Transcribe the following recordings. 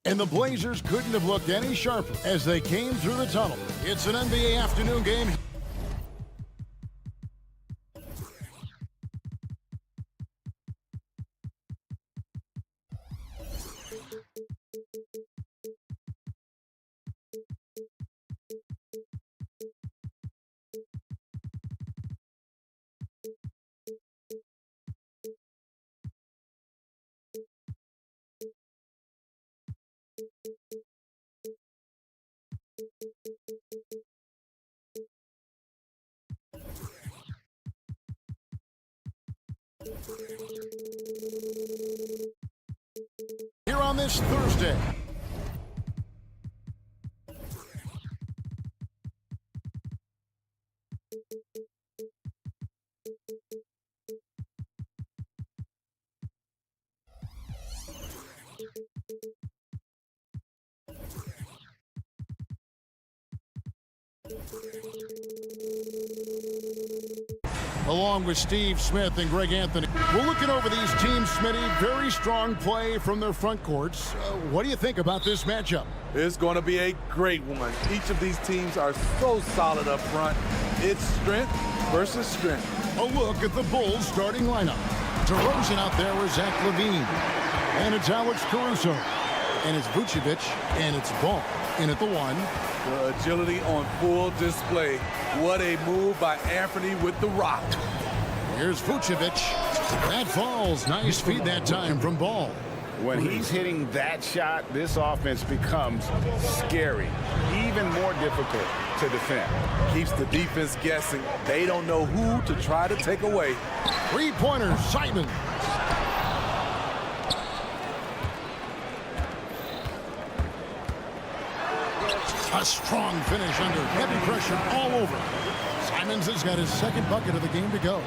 And the Blazers couldn't have looked any sharper as they came through the tunnel. It's an NBA afternoon game. Here on this Thursday. Along with Steve Smith and Greg Anthony. We're looking over these teams, Smitty. Very strong play from their front courts. What do you think about this matchup? It's going to be a great one. Each of these teams are so solid up front. It's strength versus strength. A look at the Bulls starting lineup. DeRozan out there with Zach LaVine. And it's Alex Caruso. And it's Vucevic. And it's Ball in at the one. The agility on full display. What a move by Anthony with the rock. Here's Vucevic. That falls. Nice feed that time from Ball. When he's hitting that shot, this offense becomes scary, even more difficult to defend. Keeps the defense guessing. They don't know who to try to take away. Three-pointer, Simon. A strong finish under heavy pressure all over. Simons has got his second bucket of the game to go.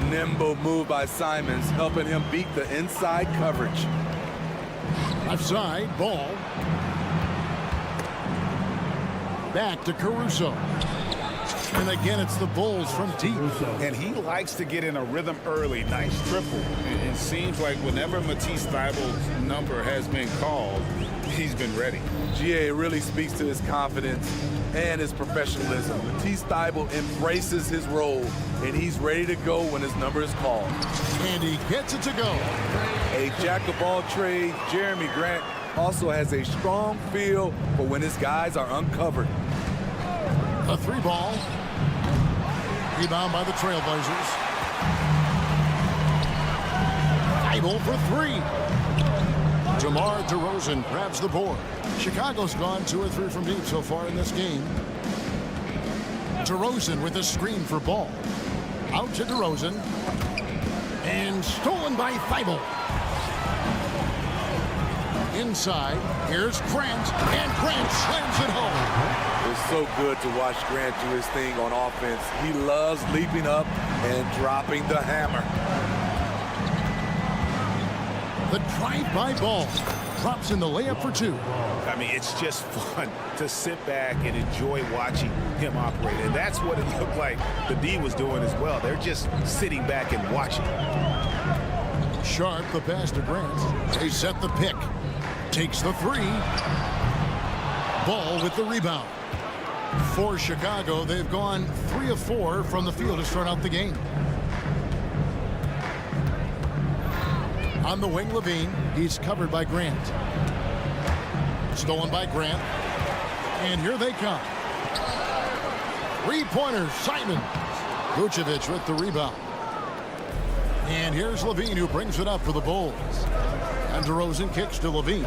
Nimble move by Simons, helping him beat the inside coverage. Left side, Ball. Back to Caruso. And again, it's the Bulls from deep. And he likes to get in a rhythm early. Nice triple. It seems like whenever Matisse Thybulle's number has been called, he's been ready. GA really speaks to his confidence and his professionalism. Matisse Thybulle embraces his role, and he's ready to go when his number is called. And he gets it to go. A jack-of-all trades, Jeremy Grant also has a strong feel for when his guys are uncovered. A three ball. Rebound by the Trailblazers. Thybulle for three. DeMar DeRozan grabs the board. Chicago's gone 2 or 3 from deep so far in this game. DeRozan with a screen for Ball. Out to DeRozan. And stolen by Thybulle. Inside, here's Grant, and Grant slams it home. It's so good to watch Grant do his thing on offense. He loves leaping up and dropping the hammer. The drive by Ball drops in the layup for 2. I mean, it's just fun to sit back and enjoy watching him operate. And that's what it looked like the D was doing as well. They're just sitting back and watching. Sharp, the pass to Grant. They set the pick. Takes the 3. Ball with the rebound. For Chicago, they've gone 3 of 4 from the field to start out the game. On the wing, LaVine. He's covered by Grant. Stolen by Grant. And here they come. Three-pointer, Simon. Vucevic with the rebound. And here's LaVine who brings it up for the Bulls. And DeRozan kicks to LaVine.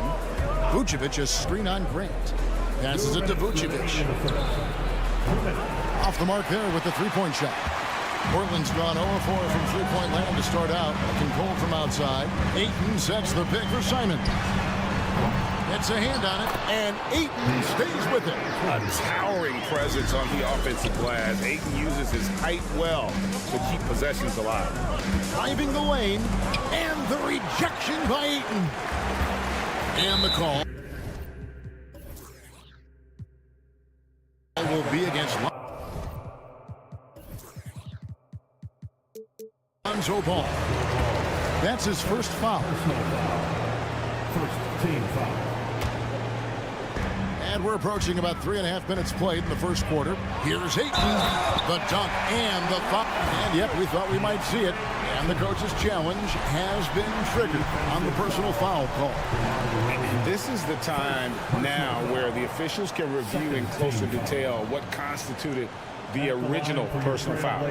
Vucevic a screen on Grant. Passes it to Vucevic. Off the mark there with the three-point shot. Portland's gone 0-4 from three-point land to start out. Looking cold from outside. Ayton sets the pick for Simon. Gets a hand on it, and Ayton stays with it. A towering presence on the offensive glass. Ayton uses his height well to keep possessions alive. Driving the lane, and the rejection by Ayton. And the call will be against Lonzo Ball. That's his first foul. First team foul. And we're approaching about 3.5 minutes played in the first quarter. Here's Ayton, the dunk and the foul. And yep, we thought we might see it. And the coach's challenge has been triggered on the personal foul call. And this is the time now where the officials can review in closer detail what constituted the original personal foul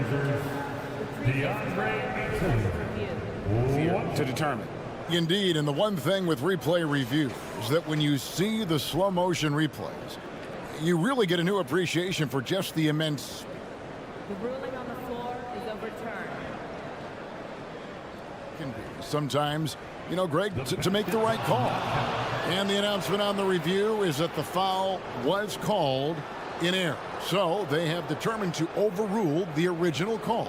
to determine. Indeed, and the one thing with replay review is that when you see the slow motion replays, you really get a new appreciation for just the immense. The ruling on the floor is overturned. Can be sometimes, you know, Greg, to make the right call. And the announcement on the review is that the foul was called in error. So they have determined to overrule the original call.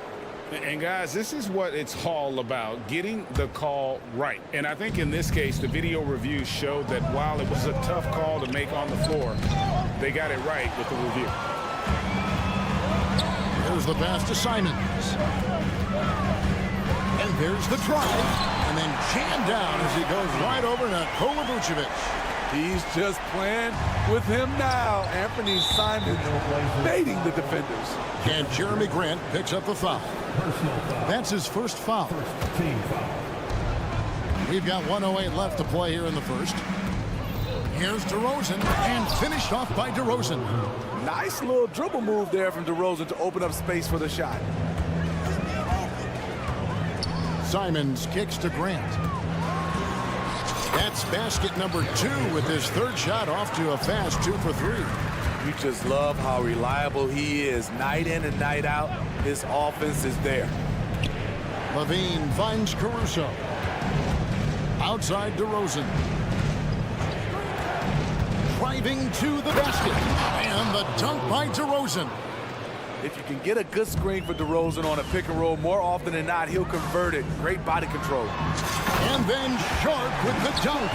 And guys, this is what it's all about, getting the call right. And I think in this case, the video review showed that while it was a tough call to make on the floor, they got it right with the review. There's the pass to Simons. And there's the drive. And then jammed down as he goes right over Nikola Vucevic. He's just playing with him now. Anthony Simons baiting the defenders. And Jeremy Grant picks up the foul. That's his first foul. We've got 1:08 left to play here in the first. Here's DeRozan, and finished off by DeRozan. Nice little dribble move there from DeRozan to open up space for the shot. Simons kicks to Grant. That's basket number 2 with his third shot off to a fast 2 for 3. You just love how reliable he is. Night in and night out, his offense is there. Levine finds Caruso. Outside DeRozan. Driving to the basket. And the dunk by DeRozan. If you can get a good screen for DeRozan on a pick and roll, more often than not, he'll convert it. Great body control. And then Sharp with the dunk.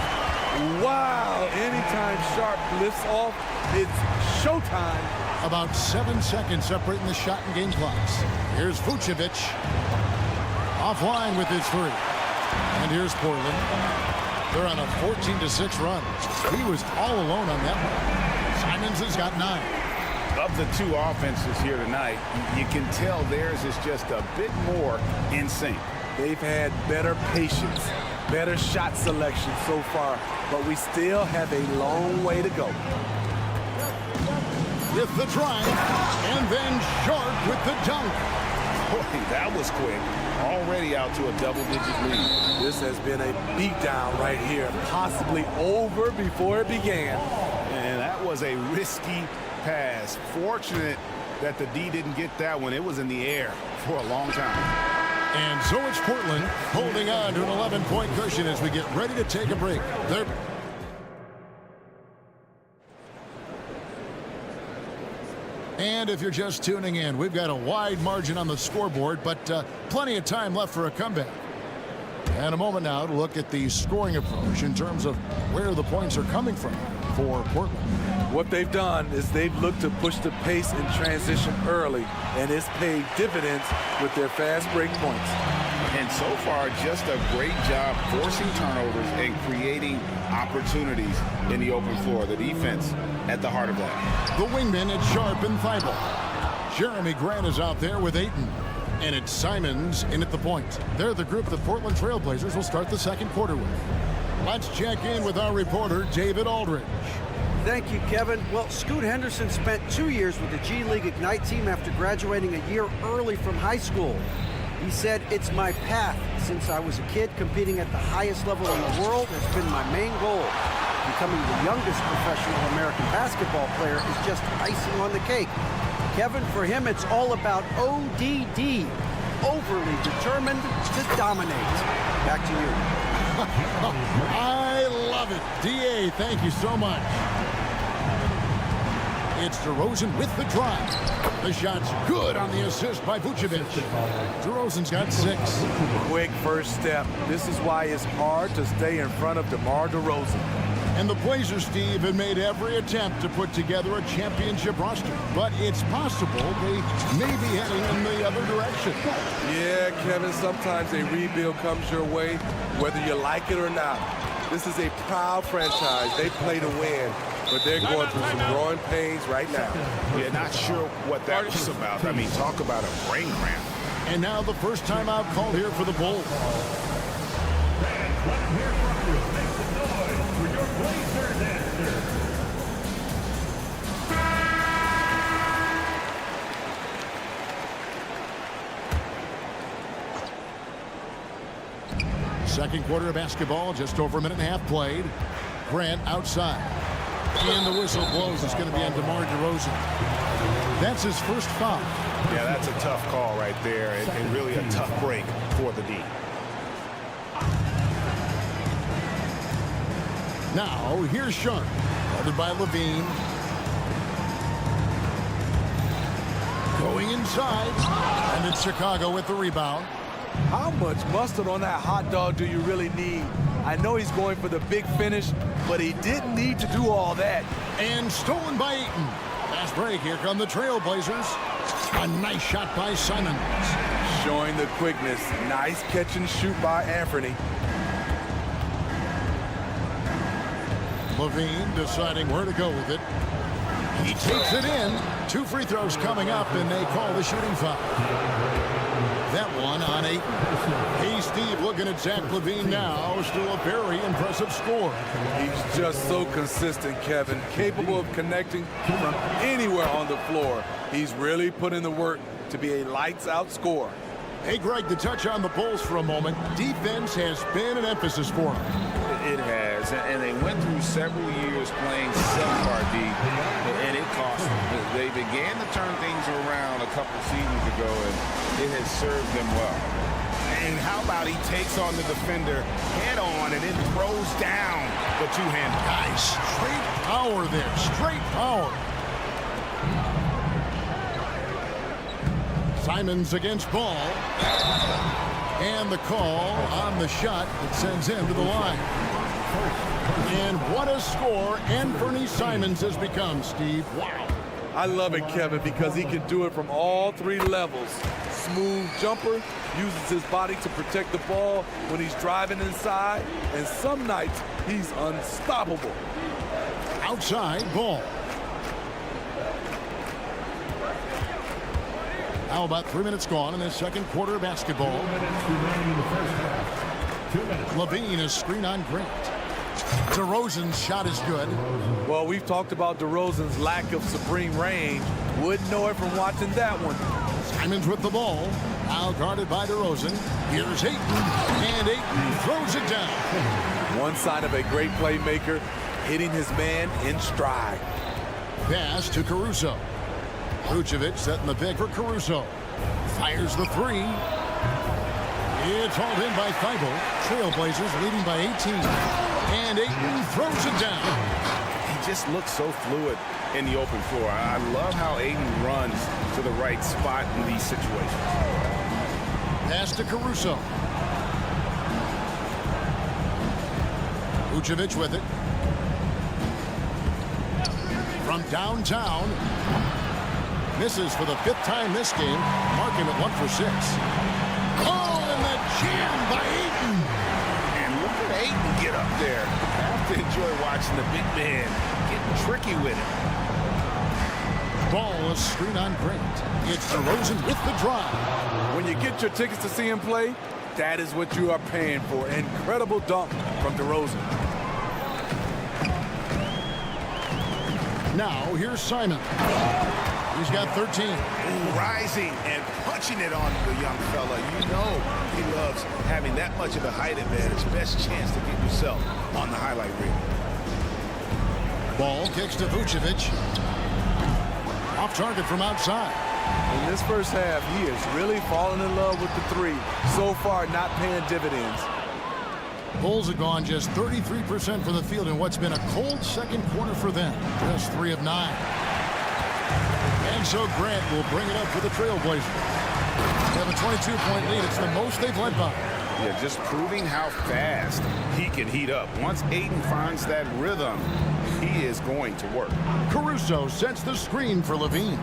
Wow, anytime Sharp lifts off, it's showtime. About 7 seconds separating the shot and game clocks. Here's Vucevic. Offline with his 3. And here's Portland. They're on a 14-6 run. He was all alone on that one. Simons has got 9. Of the two offenses here tonight, you can tell theirs is just a bit more in sync. They've had better patience, better shot selection so far, but we still have a long way to go. With the drive, and then Sharp with the dunk. Boy, that was quick. Already out to a double-digit lead. This has been a beatdown right here, possibly over before it began. And that was a risky pass. Fortunate that the D didn't get that one. It was in the air for a long time. And so it's Portland holding on to an 11-point cushion as we get ready to take a break. And if you're just tuning in, we've got a wide margin on the scoreboard, but plenty of time left for a comeback. And a moment now to look at the scoring approach in terms of where the points are coming from for Portland. What they've done is they've looked to push the pace in transition early, and it's paid dividends with their fast break points. And so far, just a great job forcing turnovers and creating opportunities in the open floor. The defense at the heart of that. The wingmen at Sharp and Thibault. Jeremy Grant is out there with Ayton. And it's Simons in at the point. They're the group that Portland Trailblazers will start the second quarter with. Let's check in with our reporter, David Aldridge. Thank you, Kevin. Well, Scoot Henderson spent 2 years with the G League Ignite team after graduating a year early from high school. He said, "It's my path. Since I was a kid, competing at the highest level in the world has been my main goal. Becoming the youngest professional American basketball player is just icing on the cake." Kevin, for him, it's all about ODD, overly determined to dominate. Back to you. I love it. DA, thank you so much. It's DeRozan with the drive. The shot's good on the assist by Vucevic. DeRozan's got 6. Quick first step. This is why it's hard to stay in front of DeMar DeRozan. And the Blazers, Steve, have made every attempt to put together a championship roster. But it's possible they may be heading in the other direction. Yeah, Kevin, sometimes a rebuild comes your way, whether you like it or not. This is a proud franchise. They play to win. but they're going through some growing pains right now. Yeah, not sure what that was about. I mean, talk about a brain cramp. And now the first timeout called here for the Bulls. Second quarter of basketball, just over a minute and a half played. Grant outside. And the whistle blows. It's going to be on DeMar DeRozan. That's his first foul. Yeah, that's a tough call right there, and really a tough break for the D. Now, here's Sharp, guarded by Levine. Going inside, and it's Chicago with the rebound. How much mustard on that hot dog do you really need? I know he's going for the big finish, but he didn't need to do all that. And stolen by Ayton. Fast break, here come the Trailblazers. A nice shot by Simons. Showing the quickness. Nice catch and shoot by Anthony. Levine deciding where to go with it. He takes it in. 2 free throws coming up, and they call the shooting foul. That one on Ayton. Hey, Steve, looking at Zach LaVine now. Still a very impressive score. He's just so consistent, Kevin. Capable of connecting from anywhere on the floor. He's really put in the work to be a lights-out scorer. Hey, Greg, to touch on the Bulls for a moment, defense has been an emphasis for them. It has, and they went through several years playing subpar D, and it cost them. They began to turn things around a couple seasons ago, and it has served them well. And how about he takes on the defender head on and then throws down the two-hander. Guys, straight power there, straight power. Simons against Ball. And the call on the shot that sends him to the line. And what a score Anthony Simons has become, Steve. Wow. I love it, Kevin, because he can do it from all 3 levels. Smooth jumper, uses his body to protect the ball when he's driving inside, and some nights he's unstoppable. Outside Ball. Now about 3 minutes gone in the second quarter of basketball. Levine is screen on Grant. DeRozan's shot is good. Well, we've talked about DeRozan's lack of supreme range. Wouldn't know it from watching that one. Simons with the ball. Now guarded by DeRozan. Here's Ayton. And Ayton throws it down. One sign of a great playmaker, hitting his man in stride. Pass to Caruso. Vucevic setting the pick for Caruso. Fires the 3. It's hauled in by Thibault. Trailblazers leading by 18. And Ayton throws it down. He just looks so fluid in the open floor. I love how Ayton runs to the right spot in these situations. Pass to Caruso. Vucevic with it. From downtown. Misses for the 5th time this game. Marking it 1 for 6. Oh, and the jam by Ayton. And look at Ayton get up there. I have to enjoy watching the big man getting tricky with it. Ball is screen on Grant. It's DeRozan with the drive. When you get your tickets to see him play, that is what you are paying for. Incredible dunk from DeRozan. Now, here's Simon. He's got 13. Rising and punching it on the young fella. You know he loves having that much of a height advantage. Best chance to get yourself on the highlight reel. Ball kicks to Vucevic. Off target from outside. In this first half, he is really falling in love with the 3. So far, not paying dividends. Bulls have gone just 33% from the field in what's been a cold second quarter for them. Just 3 of 9. And so Grant will bring it up for the Trailblazers. They have a 22-point lead. It's the most they've led by. Yeah, just proving how fast he can heat up. Once Ayton finds that rhythm, he is going to work. Caruso sets the screen for Levine.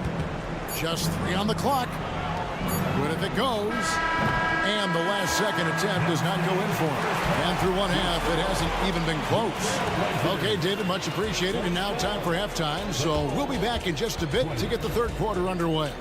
Just 3 on the clock. Good if it goes. And the last second attempt does not go in for him. And through one half, it hasn't even been close. Okay, David, much appreciated. And now time for halftime. So we'll be back in just a bit to get the third quarter underway.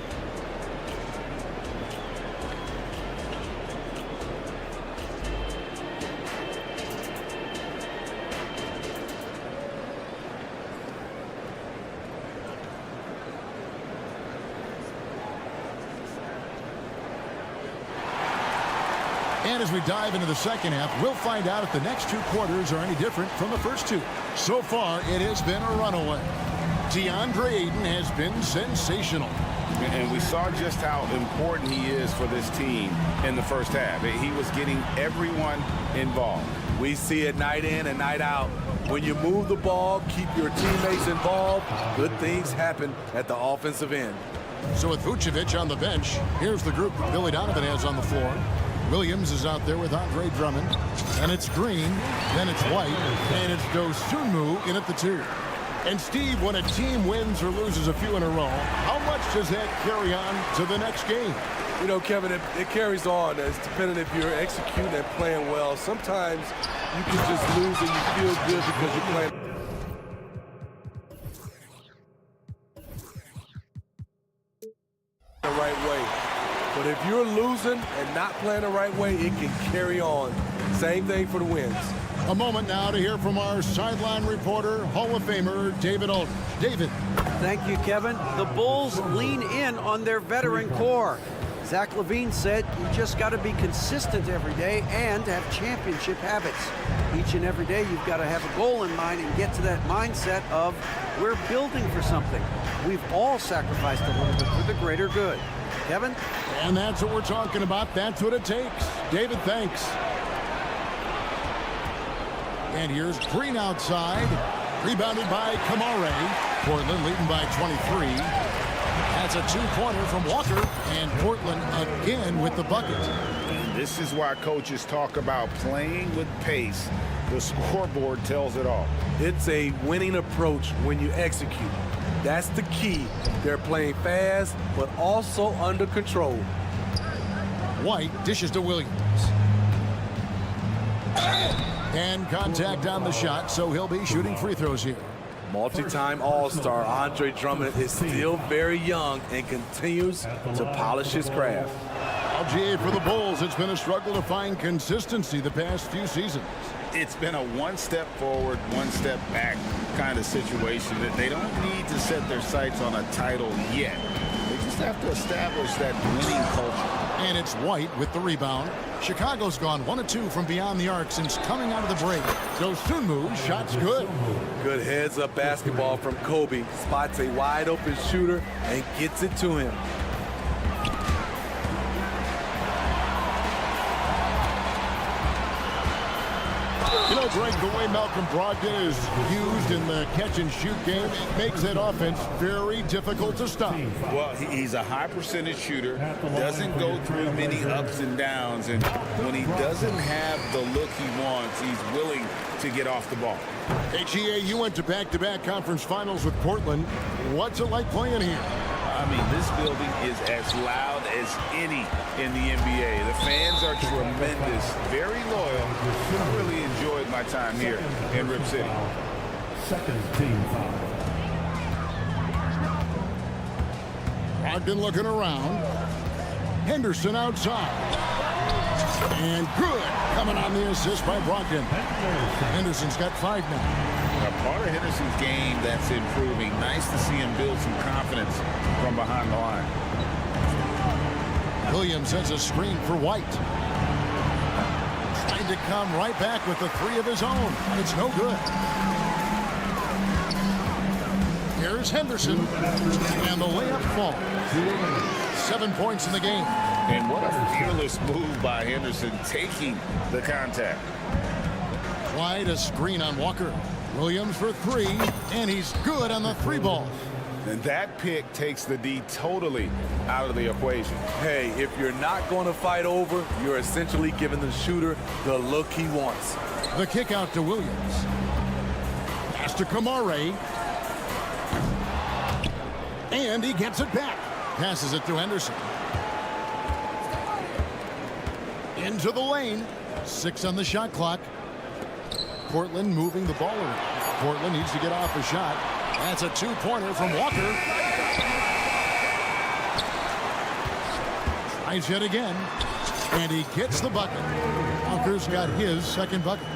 And as we dive into the second half, we'll find out if the next two quarters are any different from the first two. So far, it has been a runaway. DeAndre Ayton has been sensational. And we saw just how important he is for this team in the first half. He was getting everyone involved. We see it night in and night out. When you move the ball, keep your teammates involved, good things happen at the offensive end. So with Vucevic on the bench, here's the group Billy Donovan has on the floor. Williams is out there with Andre Drummond. And it's Green, then it's White, and it's Dosunmu in at the 2. And Steve, when a team wins or loses a few in a row, how much does that carry on to the next game? You know, Kevin, it carries on. It's depending if you're executing and playing well. Sometimes you can just lose and you feel good because you're playing the right way. But if you're losing and not playing the right way, it can carry on. Same thing for the wins. A moment now to hear from our sideline reporter, Hall of Famer David Aldridge. David. Thank you, Kevin. The Bulls lean in on their veteran core. Zach LaVine said you just got to be consistent every day and have championship habits. Each and every day you've got to have a goal in mind and get to that mindset of we're building for something. We've all sacrificed a little bit for the greater good. Kevin? And that's what we're talking about. That's what it takes. David, thanks. And here's Green outside. Rebounded by Kamare. Portland leading by 23. That's a two-pointer from Walker. And Portland again with the bucket. This is why coaches talk about playing with pace. The scoreboard tells it all. It's a winning approach when you execute. That's the key. They're playing fast, but also under control. White dishes to Williams. And contact on the shot, so he'll be shooting free throws here. Multi-time All-Star Andre Drummond is still very young and continues to polish his craft. LGA for the Bulls, it's been a struggle to find consistency the past few seasons. It's been a one step forward, one step back kind of situation that they don't need to set their sights on a title yet. They just have to establish that winning culture. And it's White with the rebound. Chicago's gone 1 of 2 from beyond the arc since coming out of the break. Dosunmu, shot's good. Good heads-up basketball from Kobe. Spots a wide-open shooter and gets it to him. You know, Greg, the way Malcolm Brogdon is used in the catch-and-shoot game, it makes that offense very difficult to stop. Well, he's a high percentage shooter, doesn't go through many ups and downs, and when he doesn't have the look he wants, he's willing to get off the ball. HEA, you went to back-to-back conference finals with Portland. What's it like playing here? I mean, this building is as loud as any in the NBA. The fans are tremendous, very loyal. I really enjoyed my time here in Rip City. Second team foul. Brogdon looking around. Henderson outside. And good. Coming on the assist by Brogdon. Henderson's got 5 now. A part of Henderson's game that's improving. Nice to see him build some confidence from behind the line. Williams sends a screen for White. Trying to come right back with the 3 of his own. It's no good. Here's Henderson. And the layup falls. 7 points in the game. And what a fearless move by Henderson, taking the contact. White a screen on Walker. Williams for 3, and he's good on the 3 ball. And that pick takes the D totally out of the equation. Hey, if you're not going to fight over, you're essentially giving the shooter the look he wants. The kick out to Williams. Pass to Kamare. And he gets it back. Passes it to Henderson. Into the lane. 6 on the shot clock. Portland moving the ball around. Portland needs to get off a shot. That's a two-pointer from Walker. Tries it again. And he gets the bucket. Walker's got his second bucket.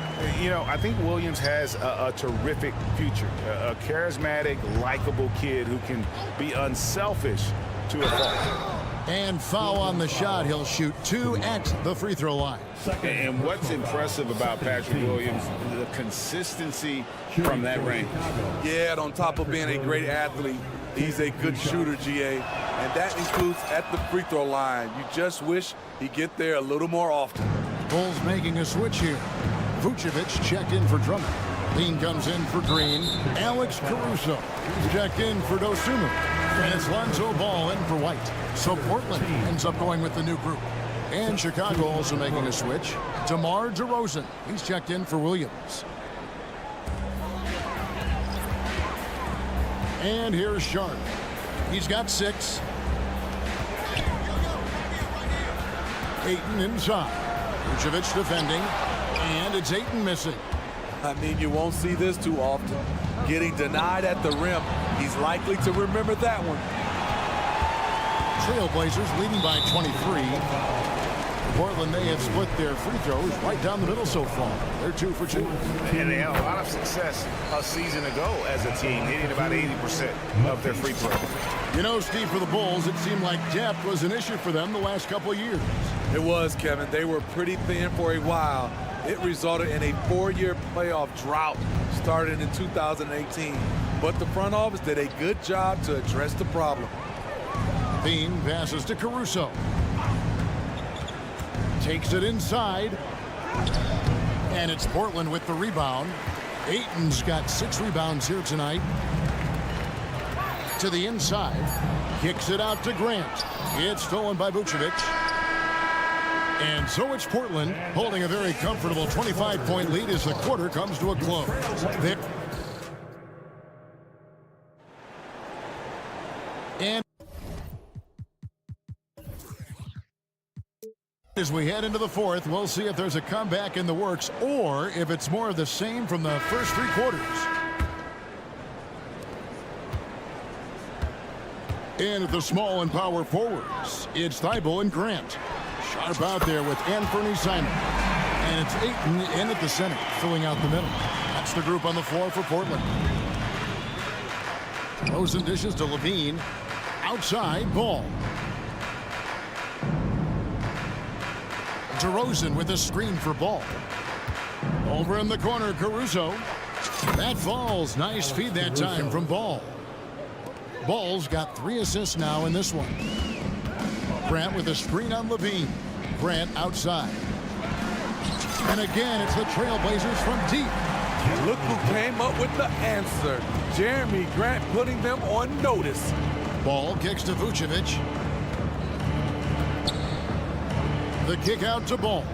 You know, I think Williams has a terrific future. A charismatic, likable kid who can be unselfish to a fault. And foul on the shot. He'll shoot 2 at the free throw line. And what's impressive about Patrick Williams, the consistency from that range. Yeah, and on top of being a great athlete, he's a good shooter, GA. And that includes at the free throw line. You just wish he'd get there a little more often. Bulls making a switch here. Vucevic checked in for Drummond. Lean comes in for Green. Alex Caruso checked in for Dosunmu. And it's Lonzo Ball in for White. So Portland ends up going with the new group. And Chicago also making a switch. DeMar DeRozan. He's checked in for Williams. And here's Sharp. He's got 6. Ayton inside. Vucevic defending. And it's Ayton missing. I mean, you won't see this too often. Getting denied at the rim. He's likely to remember that one. Trailblazers leading by 23. Portland may have split their free throws right down the middle so far. They're 2 for 2. And they had a lot of success a season ago as a team, hitting about 80% of their free throws. You know, Steve, for the Bulls, it seemed like depth was an issue for them the last couple of years. It was, Kevin. They were pretty thin for a while. It resulted in a 4-year playoff drought started in 2018. But the front office did a good job to address the problem. Bean passes to Caruso. Takes it inside. And it's Portland with the rebound. Ayton's got 6 rebounds here tonight. To the inside. Kicks it out to Grant. It's stolen by Vucevic. And so it's Portland holding a very comfortable 25-point lead as the quarter comes to a close. And as we head into the fourth, we'll see if there's a comeback in the works or if it's more of the same from the first 3 quarters. And at the small and power forwards, it's Thibault and Grant. Sharp out there with Anthony Simon. And it's Ayton in at the center, filling out the middle. That's the group on the floor for Portland. Rosen dishes to Levine. Outside, Ball. DeRozan with a screen for Ball. Over in the corner, Caruso. That falls. Nice feed that time from Ball. Ball's got 3 assists now in this one. Grant with a screen on Levine. Grant outside. And again, it's the Trailblazers from deep. Look who came up with the answer. Jeremy Grant putting them on notice. Ball kicks to Vucevic. The kick out to Ball.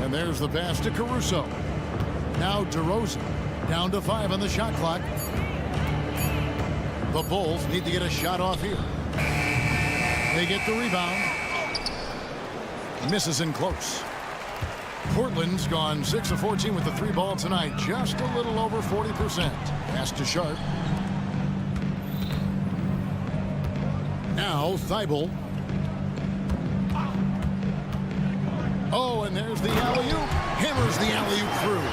And there's the pass to Caruso. Now DeRozan. Down to 5 on the shot clock. The Bulls need to get a shot off here. They get the rebound. Misses in close. Portland's gone 6 of 14 with the 3 ball tonight. Just a little over 40%. Pass to Sharp. Now Thibault. Oh, and there's the alley-oop. Hammers the alley-oop through.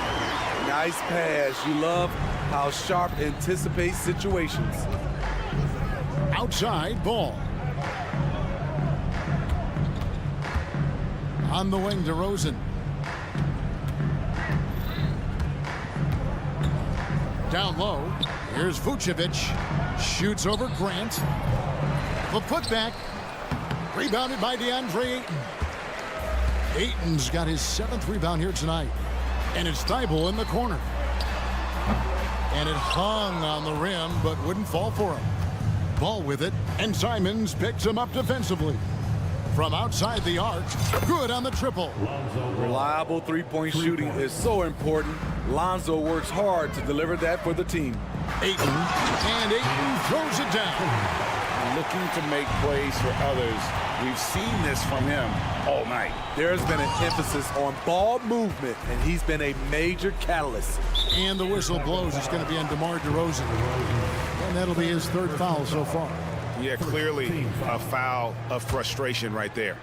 Nice pass. You love how Sharp anticipates situations. Outside, Ball. On the wing, DeRozan. Down low. Here's Vucevic. Shoots over Grant. The putback. Rebounded by DeAndre Ayton. Ayton's got his 7th rebound here tonight. And it's Thibault in the corner. And it hung on the rim, but wouldn't fall for him. Ball with it, and Simons picks him up defensively. From outside the arc, good on the triple. Reliable three-point shooting is so important. Lonzo works hard to deliver that for the team. Ayton, and Ayton throws it down. looking to make plays for others. We've seen this from him all night. There's been an emphasis on ball movement, and he's been a major catalyst. And the whistle blows. It's going to be on DeMar DeRozan. And that'll be his third foul so far. Yeah, clearly a foul of frustration right there.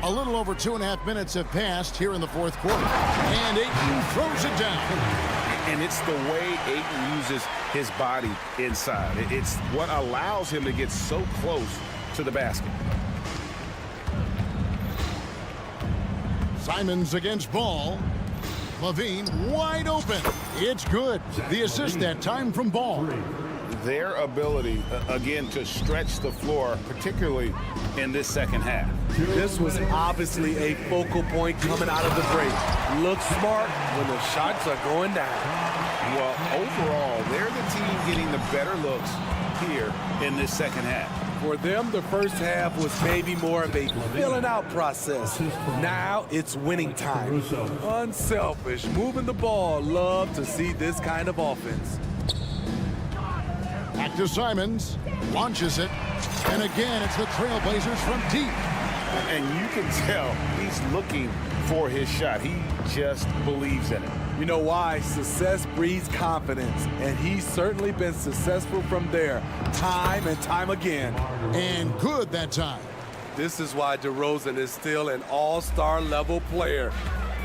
A little over 2.5 minutes have passed here in the fourth quarter. And Ayton throws it down. And it's the way Ayton uses his body inside. It's what allows him to get so close to the basket. Simons against Ball. Levine wide open. It's good. The assist that time from Ball. Their ability, again, to stretch the floor, particularly in this second half. This was obviously a focal point coming out of the break. Look smart when the shots are going down. Well, overall, they're the team getting the better looks here in this second half. For them, the first half was maybe more of a filling out process. Now it's winning time. Unselfish, moving the ball. Love to see this kind of offense. Back to Simons. Launches it. And again, it's the Trailblazers from deep. And you can tell he's looking for his shot. He just believes in it. You know why? Success breeds confidence, and he's certainly been successful from there time and time again. And good that time. This is why DeRozan is still an all-star level player,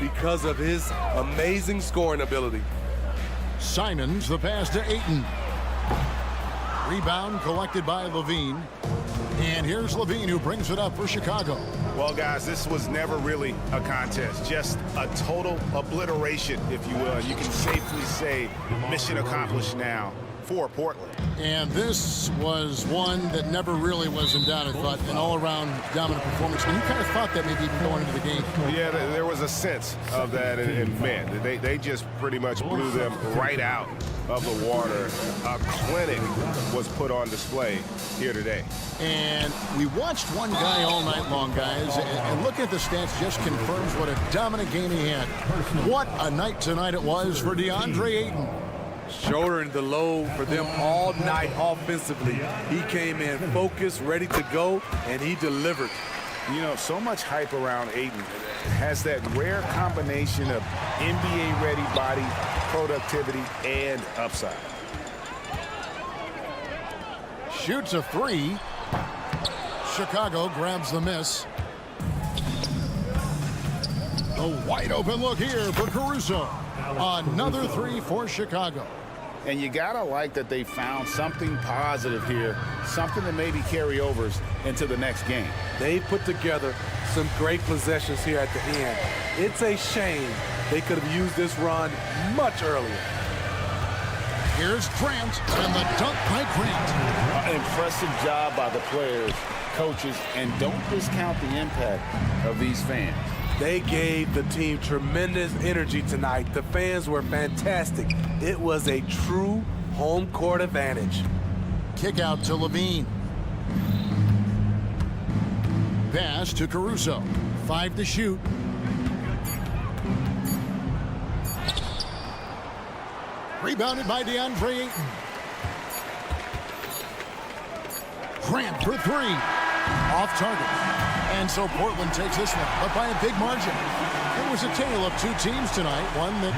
because of his amazing scoring ability. Simons, the pass to Ayton. Rebound collected by Levine. And here's Levine, who brings it up for Chicago. Well, guys, this was never really a contest. Just a total obliteration, if you will. You can safely say mission accomplished now for Portland. And this was one that never really was in doubt, I thought. An all-around dominant performance. And you kind of thought that maybe even going into the game. Yeah, there was a sense of that. And man, they just pretty much blew them right out of the water. A clinic was put on display here today. And we watched one guy all night long, guys, and looking at the stats just confirms what a dominant game he had. What a night tonight it was for DeAndre Ayton. Shouldering the load for them all night offensively. He came in focused, ready to go, and he delivered. You know, so much hype around Ayton. Has that rare combination of NBA-ready body, productivity, and upside. Shoots a three. Chicago grabs the miss. A wide open look here for Caruso. Another three for Chicago. And you gotta like that they found something positive here, something that maybe carry overs into the next game. They put together some great possessions here at the end. It's a shame they could have used this run much earlier. Here's Grant, and the dunk by Grant. An impressive job by the players, coaches, and don't discount the impact of these fans. They gave the team tremendous energy tonight. The fans were fantastic. It was a true home court advantage. Kick out to Levine. Pass to Caruso. 5 to shoot. Rebounded by DeAndre Ayton. Grant for three. Off target. And so Portland takes this one, but by a big margin. It was a tale of two teams tonight, one that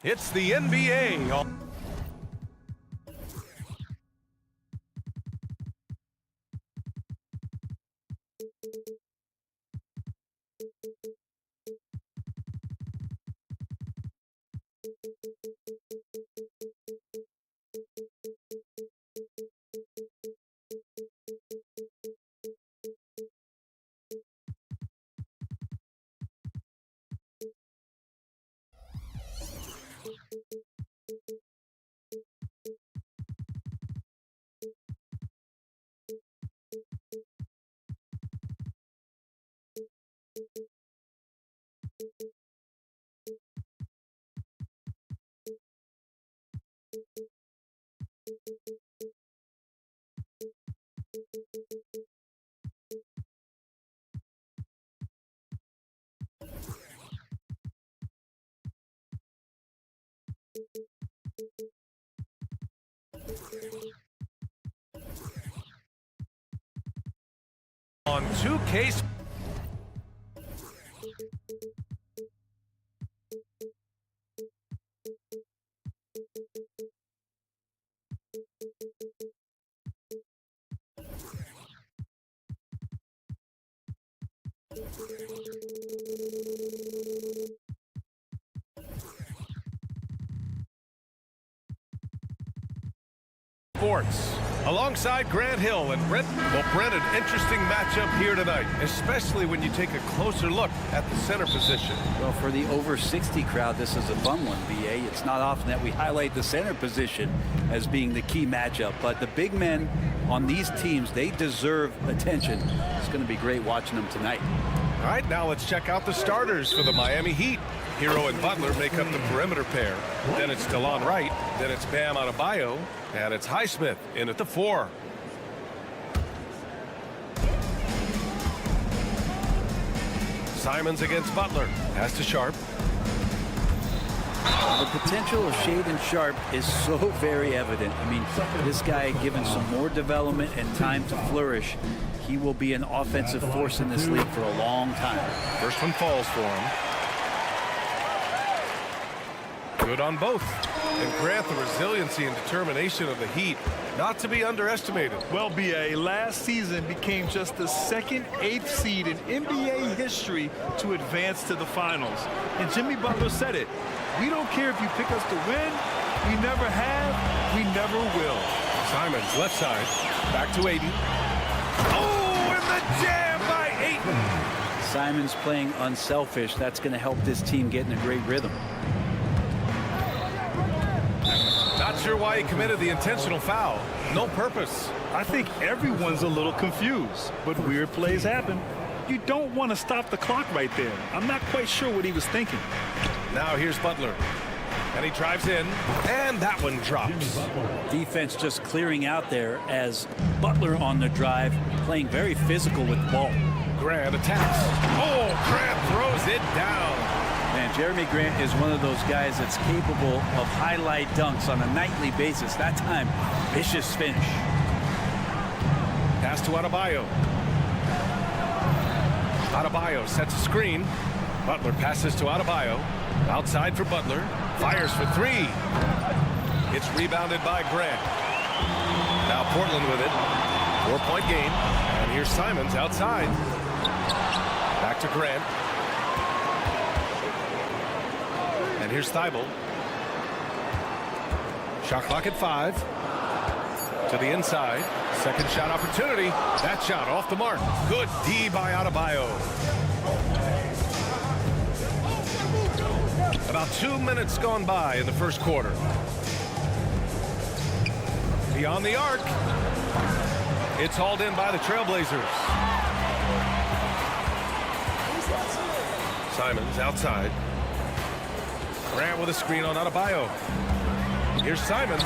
It's the NBA. On 2K. Sports. Alongside Grant Hill and Brent. Well, Brent, an interesting matchup here tonight, especially when you take a closer look at the center position. Well, for the over 60 crowd, this is a fun one, BA. It's not often that we highlight the center position as being the key matchup, but the big men on these teams, they deserve attention. It's going to be great watching them tonight. All right, now let's check out the starters for the Miami Heat. Hero and Butler make up the perimeter pair. Then it's DeLon Wright. Then it's Bam Adebayo. And it's Highsmith in at the 4. Simons against Butler. Pass to Sharp. The potential of Shaedon Sharpe is so very evident. I mean, this guy, given some more development and time to flourish, he will be an offensive force in this league for a long time. First one falls for him. Good on both. And Grant, the resiliency and determination of the Heat, not to be underestimated. Well, BA, last season became just the second 8th seed in NBA history to advance to the finals. And Jimmy Butler said it. We don't care if you pick us to win. We never have. We never will. Simons, left side. Back to Ayton. Oh, and the jam by Ayton. Simons playing unselfish. That's going to help this team get in a great rhythm. Not sure why he committed the intentional foul. No purpose. I think everyone's a little confused, but weird plays happen. You don't want to stop the clock right there. I'm not quite sure what he was thinking. Now here's Butler. And he drives in, and that one drops. Defense just clearing out there as Butler on the drive, playing very physical with the ball. Grant attacks. Oh, Grant throws it down. Man, Jeremy Grant is one of those guys that's capable of highlight dunks on a nightly basis. That time, vicious finish. Pass to Adebayo. Adebayo sets a screen. Butler passes to Adebayo. Outside for Butler. Fires for 3. It's rebounded by Grant. Now Portland with it. 4-point game. And here's Simons outside. Back to Grant. And here's Thibault. Shot clock at 5. To the inside. Second shot opportunity. That shot off the mark. Good D by Adebayo. About 2 minutes gone by in the first quarter. Beyond the arc. It's hauled in by the Trailblazers. Simons outside. Grant with a screen on Adebayo. Here's Simons.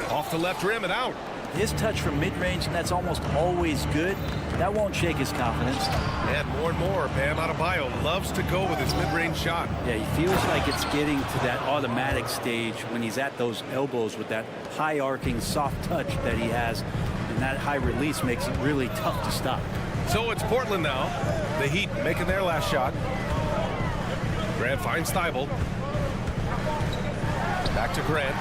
Off the left rim and out. His touch from mid-range, and that's almost always good. That won't shake his confidence. And more, Bam Adebayo loves to go with his mid-range shot. Yeah, he feels like it's getting to that automatic stage when he's at those elbows with that high-arcing soft touch that he has, and that high release makes it really tough to stop. So it's Portland now. The Heat making their last shot. Grant finds Thibault. Back to Grant.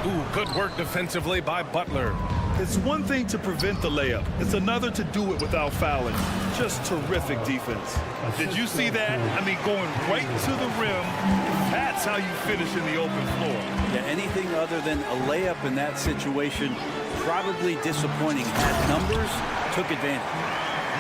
Ooh, good work defensively by Butler. It's one thing to prevent the layup. It's another to do it without fouling. Just terrific defense. Did you see that? I mean, going right to the rim. That's how you finish in the open floor. Yeah, anything other than a layup in that situation, probably disappointing. Had numbers, took advantage.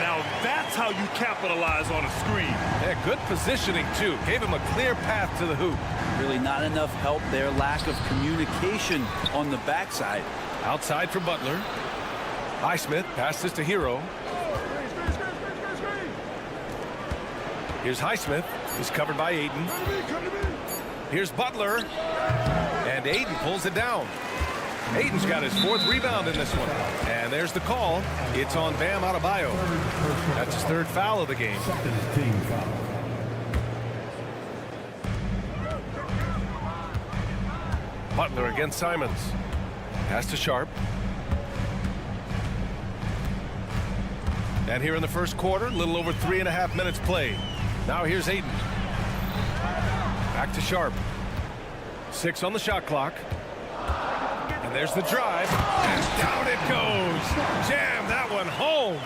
Now that's how you capitalize on a screen. Yeah, good positioning, too. Gave him a clear path to the hoop. Really not enough help there. Lack of communication on the backside. Outside for Butler. Highsmith passes to Hero. Here's Highsmith. He's covered by Ayton. Here's Butler. And Ayton pulls it down. Ayton's got his 4th rebound in this one. And there's the call. It's on Bam Adebayo. That's his 3rd foul of the game. Second team foul. Butler against Simons. Pass to Sharp. And here in the first quarter, a little over 3.5 minutes played. Now here's Ayton. Back to Sharp. 6 on the shot clock. And there's the drive. And down it goes. Jam that one home.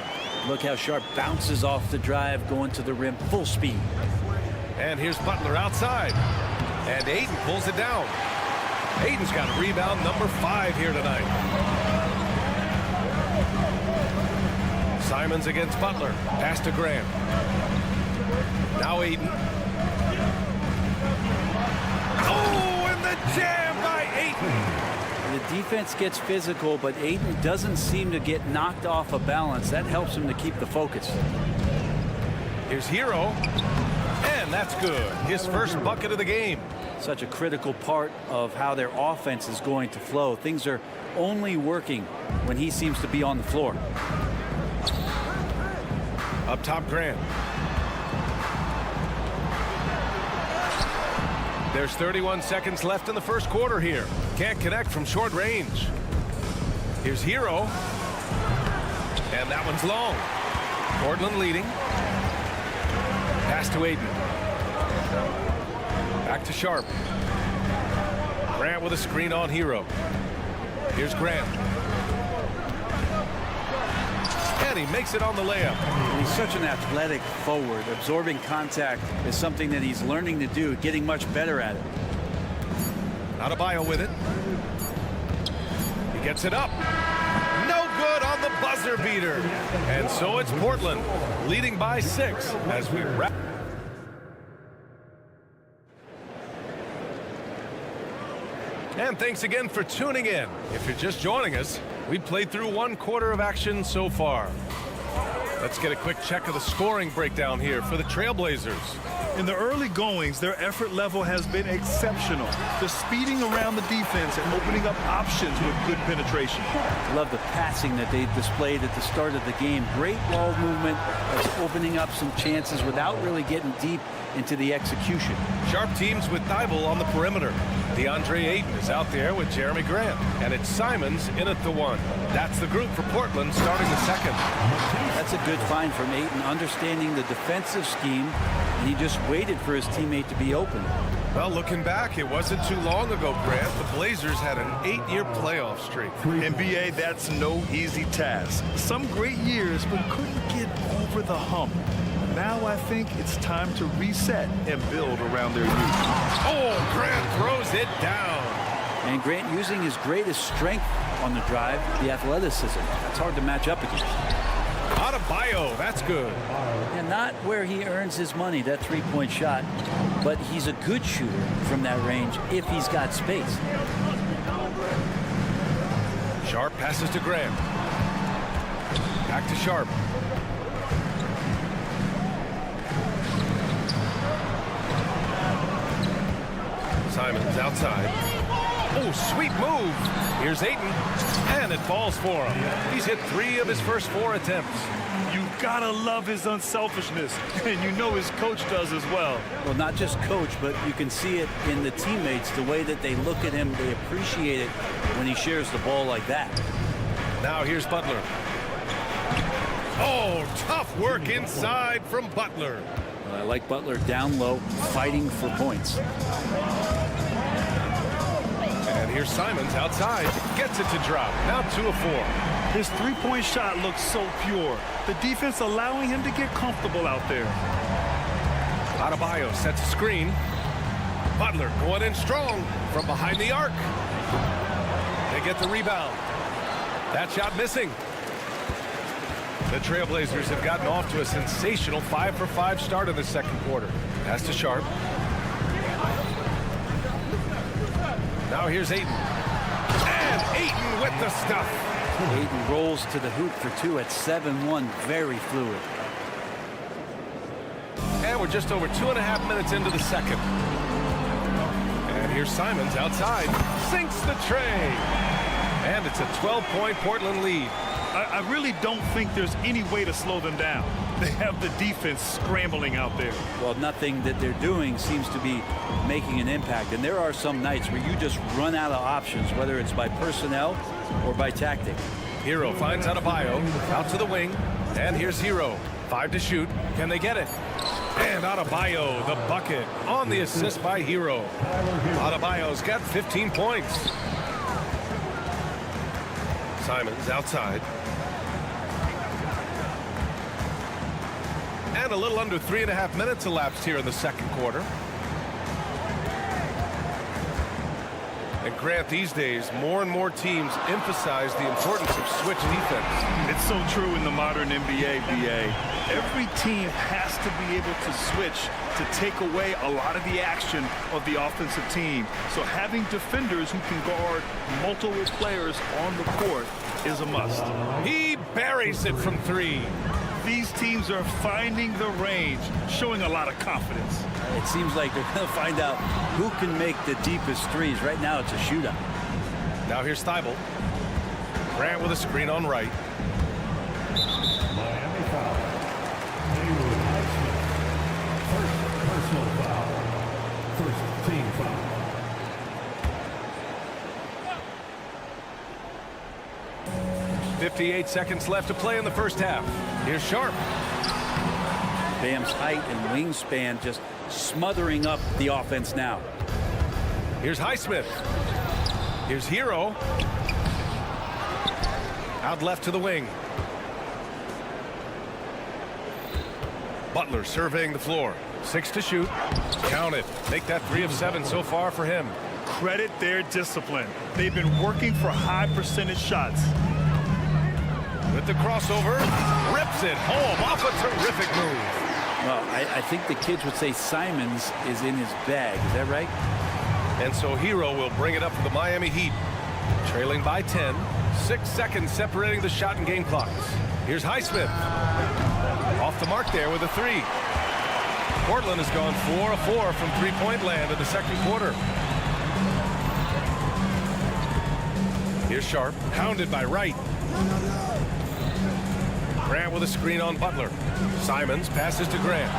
Look how Sharp bounces off the drive, going to the rim full speed. And here's Butler outside. And Ayton pulls it down. Ayton's got rebound number 5 here tonight. Simons against Butler. Pass to Graham. Now Ayton. Oh, and the jam by Ayton. The defense gets physical, but Ayton doesn't seem to get knocked off of balance. That helps him to keep the focus. Here's Hero. And that's good. His first bucket of the game. Such a critical part of how their offense is going to flow. Things are only working when he seems to be on the floor. Up top, Grant. There's 31 seconds left in the first quarter here. Can't connect from short range. Here's Hero. And that one's long. Portland leading. Pass to Ayton. Back to Sharp. Grant with a screen on Hero. Here's Grant. And he makes it on the layup. He's such an athletic forward. Absorbing contact is something that he's learning to do, getting much better at it. Adebayo with it. He gets it up. No good on the buzzer beater. And so it's Portland leading by 6 as we wrap. And thanks again for tuning in. If you're just joining us, we played through 1 quarter of action so far. Let's get a quick check of the scoring breakdown here for the Trailblazers. In the early goings, their effort level has been exceptional. They're speeding around the defense and opening up options with good penetration. Love the passing that they displayed at the start of the game. Great ball movement, that's opening up some chances without really getting deep into the execution. Sharp teams with Thibault on the perimeter. DeAndre Ayton is out there with Jeremy Grant. And it's Simons in at the 1. That's the group for Portland starting the second. That's a good find from Ayton, understanding the defensive scheme, and he just waited for his teammate to be open. Well, looking back, it wasn't too long ago, Grant. The Blazers had an 8-year playoff streak. NBA, that's no easy task. Some great years, but couldn't get over the hump. Now I think it's time to reset and build around their youth. Oh, Grant throws it down. And Grant using his greatest strength on the drive, the athleticism. That's hard to match up against. Adebayo, that's good. And not where he earns his money, that three-point shot, but he's a good shooter from that range if he's got space. Sharp passes to Graham. Back to Sharp. Simons outside. Oh, sweet move. Here's Ayton, and it falls for him. He's hit 3 of his first 4 attempts. You gotta love his unselfishness, and you know his coach does as well. Well, not just coach, but you can see it in the teammates, the way that they look at him. They appreciate it when he shares the ball like that. Now here's Butler. Oh, tough work inside from Butler. I like Butler down low, fighting for points. here's Simons outside. Gets it to drop. Now 2 of 4. His three-point shot looks so pure. The defense allowing him to get comfortable out there. Adebayo sets a screen. Butler going in strong from behind the arc. They get the rebound. That shot missing. The Trailblazers have gotten off to a sensational 5-for-5 start in the second quarter. Pass to Sharp. Now here's Ayton. And Ayton with the stuff. Ayton rolls to the hoop for 2 at 7-1. Very fluid. And we're just over 2.5 minutes into the second. And here's Simons outside. Sinks the tray. And it's a 12-point Portland lead. I really don't think there's any way to slow them down. They have the defense scrambling out there. Well, nothing that they're doing seems to be making an impact. And there are some nights where you just run out of options, whether it's by personnel or by tactic. Hero finds Adebayo out to the wing. And here's Hero. 5 to shoot. Can they get it? And Adebayo, the bucket on the assist by Hero. Adebayo's got 15 points. Simons outside. And a little under 3.5 minutes elapsed here in the second quarter. And Grant, these days, more and more teams emphasize the importance of switch defense. It's so true in the modern NBA, BA. Every team has to be able to switch to take away a lot of the action of the offensive team. So having defenders who can guard multiple players on the court is a must. He buries it from 3. These teams are finding the range, showing a lot of confidence. It seems like they're going to find out who can make the deepest threes. Right now, it's a shootout. Now here's Thibault. Grant with a screen on right. Miami foul. First personal foul. First team foul. .58 seconds left to play in the first half. Here's Sharp. Bam's height and wingspan just smothering up the offense now. Here's Highsmith. Here's Hero. Out left to the wing. Butler surveying the floor. 6 to shoot. Count it. Make that 3 of 7 so far for him. Credit their discipline. They've been working for high percentage shots. With the crossover, rips it home off a terrific move. Well, I think the kids would say Simons is in his bag. Is that right? And so Hero will bring it up for the Miami Heat. Trailing by 10. 6 seconds separating the shot and game clocks. Here's Highsmith. Off the mark there with a 3. Portland has gone 4 of 4 from three-point land in the second quarter. Here's Sharp, hounded by Wright. Grant with a screen on Butler. Simons passes to Grant.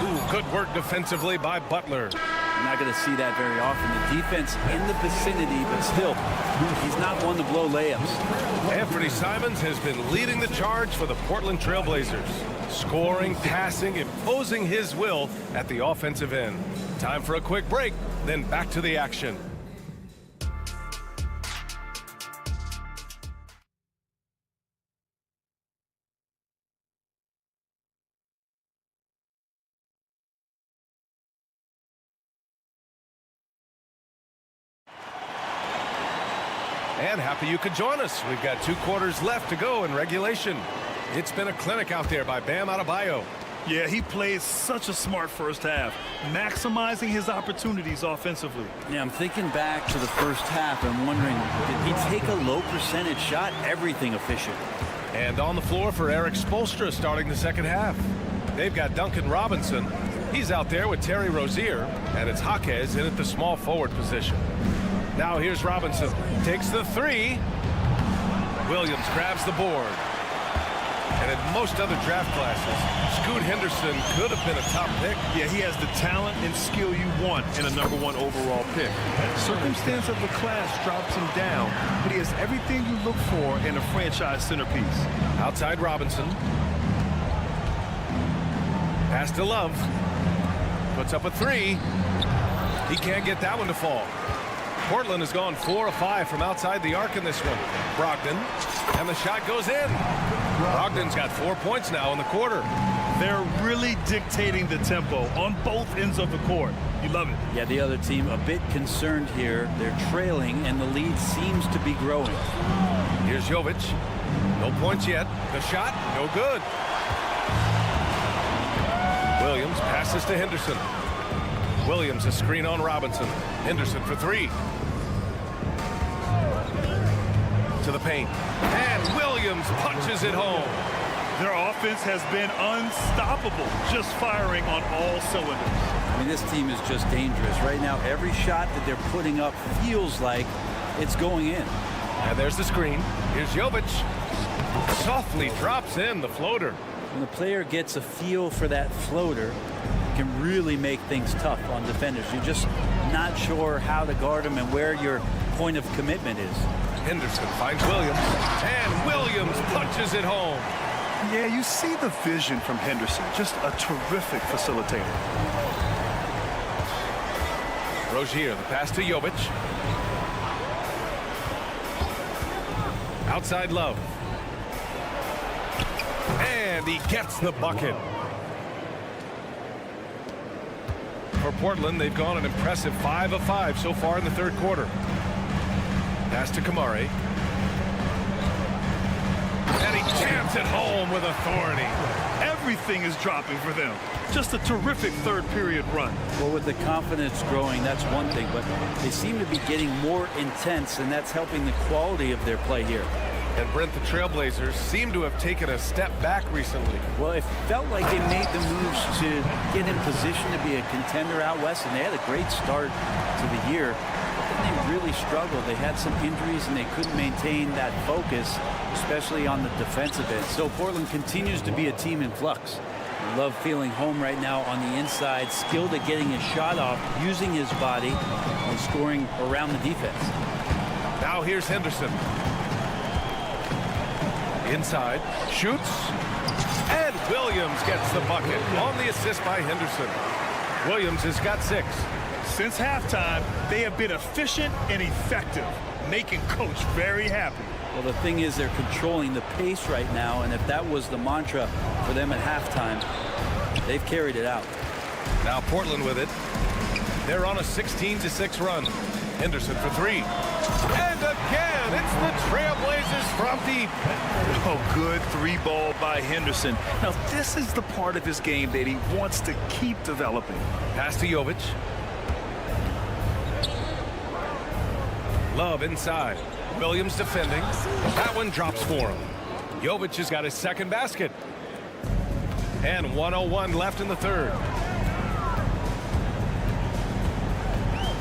Ooh, good work defensively by Butler. You're not going to see that very often. The defense in the vicinity, but still, he's not one to blow layups. Anthony Simons has been leading the charge for the Portland Trailblazers. Scoring, passing, imposing his will at the offensive end. Time for a quick break, then back to the action. And happy you could join us. We've got 2 quarters left to go in regulation. It's been a clinic out there by Bam Adebayo. Yeah, he plays such a smart first half, maximizing his opportunities offensively. Yeah, I'm thinking back to the first half and wondering, did he take a low percentage shot? Everything efficient. And on the floor for Eric Spoelstra starting the second half. They've got Duncan Robinson. He's out there with Terry Rozier, and it's Jaquez in at the small forward position. Now here's Robinson. Takes the 3. Williams grabs the board. And in most other draft classes, Scoot Henderson could have been a top pick. Yeah, he has the talent and skill you want in a #1 overall pick. Circumstance of the class drops him down, but he has everything you look for in a franchise centerpiece. Outside Robinson. Pass to Love. Puts up a 3. He can't get that one to fall. Portland has gone 4 of 5 from outside the arc in this one. Brogdon, and the shot goes in. Brogdon's got 4 points now in the quarter. They're really dictating the tempo on both ends of the court. You love it. Yeah, the other team a bit concerned here. They're trailing, and the lead seems to be growing. Here's Jovic. No points yet. The shot, no good. Williams passes to Henderson. Williams a screen on Robinson. Henderson for 3. To the paint. And Williams punches it home. Their offense has been unstoppable, just firing on all cylinders. I mean, this team is just dangerous. Right now, every shot that they're putting up feels like it's going in. And there's the screen. Here's Jovic. Softly drops in the floater. When the player gets a feel for that floater, it can really make things tough on defenders. You're just not sure how to guard them and where your point of commitment is. Henderson finds Williams. And Williams punches it home. Yeah, you see the vision from Henderson. Just a terrific facilitator. Rozier, the pass to Jovic. Outside Love. And he gets the bucket. For Portland, they've gone an impressive 5 of 5 so far in the third quarter. Pass to Kamari. And he jams it home with authority. Everything is dropping for them. Just a terrific third period run. Well, with the confidence growing, that's one thing, but they seem to be getting more intense, and that's helping the quality of their play here. And Brent, the Trailblazers seem to have taken a step back recently. Well, it felt like they made the moves to get in position to be a contender out west, and they had a great start to the year. But then they really struggled. They had some injuries, and they couldn't maintain that focus, especially on the defensive end. So Portland continues to be a team in flux. Love feeling home right now on the inside, skilled at getting his shot off, using his body, and scoring around the defense. Now here's Henderson. Inside, shoots, and Williams gets the bucket on the assist by Henderson. Williams has got 6. Since halftime, they have been efficient and effective, making Coach very happy. Well, the thing is, they're controlling the pace right now, and if that was the mantra for them at halftime, they've carried it out. Now Portland with it. They're on a 16-6 run. Henderson for 3. And again, it's the Trailblazers from deep. Oh, good 3-ball by Henderson. Now, this is the part of his game that he wants to keep developing. Pass to Jovic. Love inside. Williams defending. That one drops for him. Jovic has got his second basket. And 1:01 left in the third.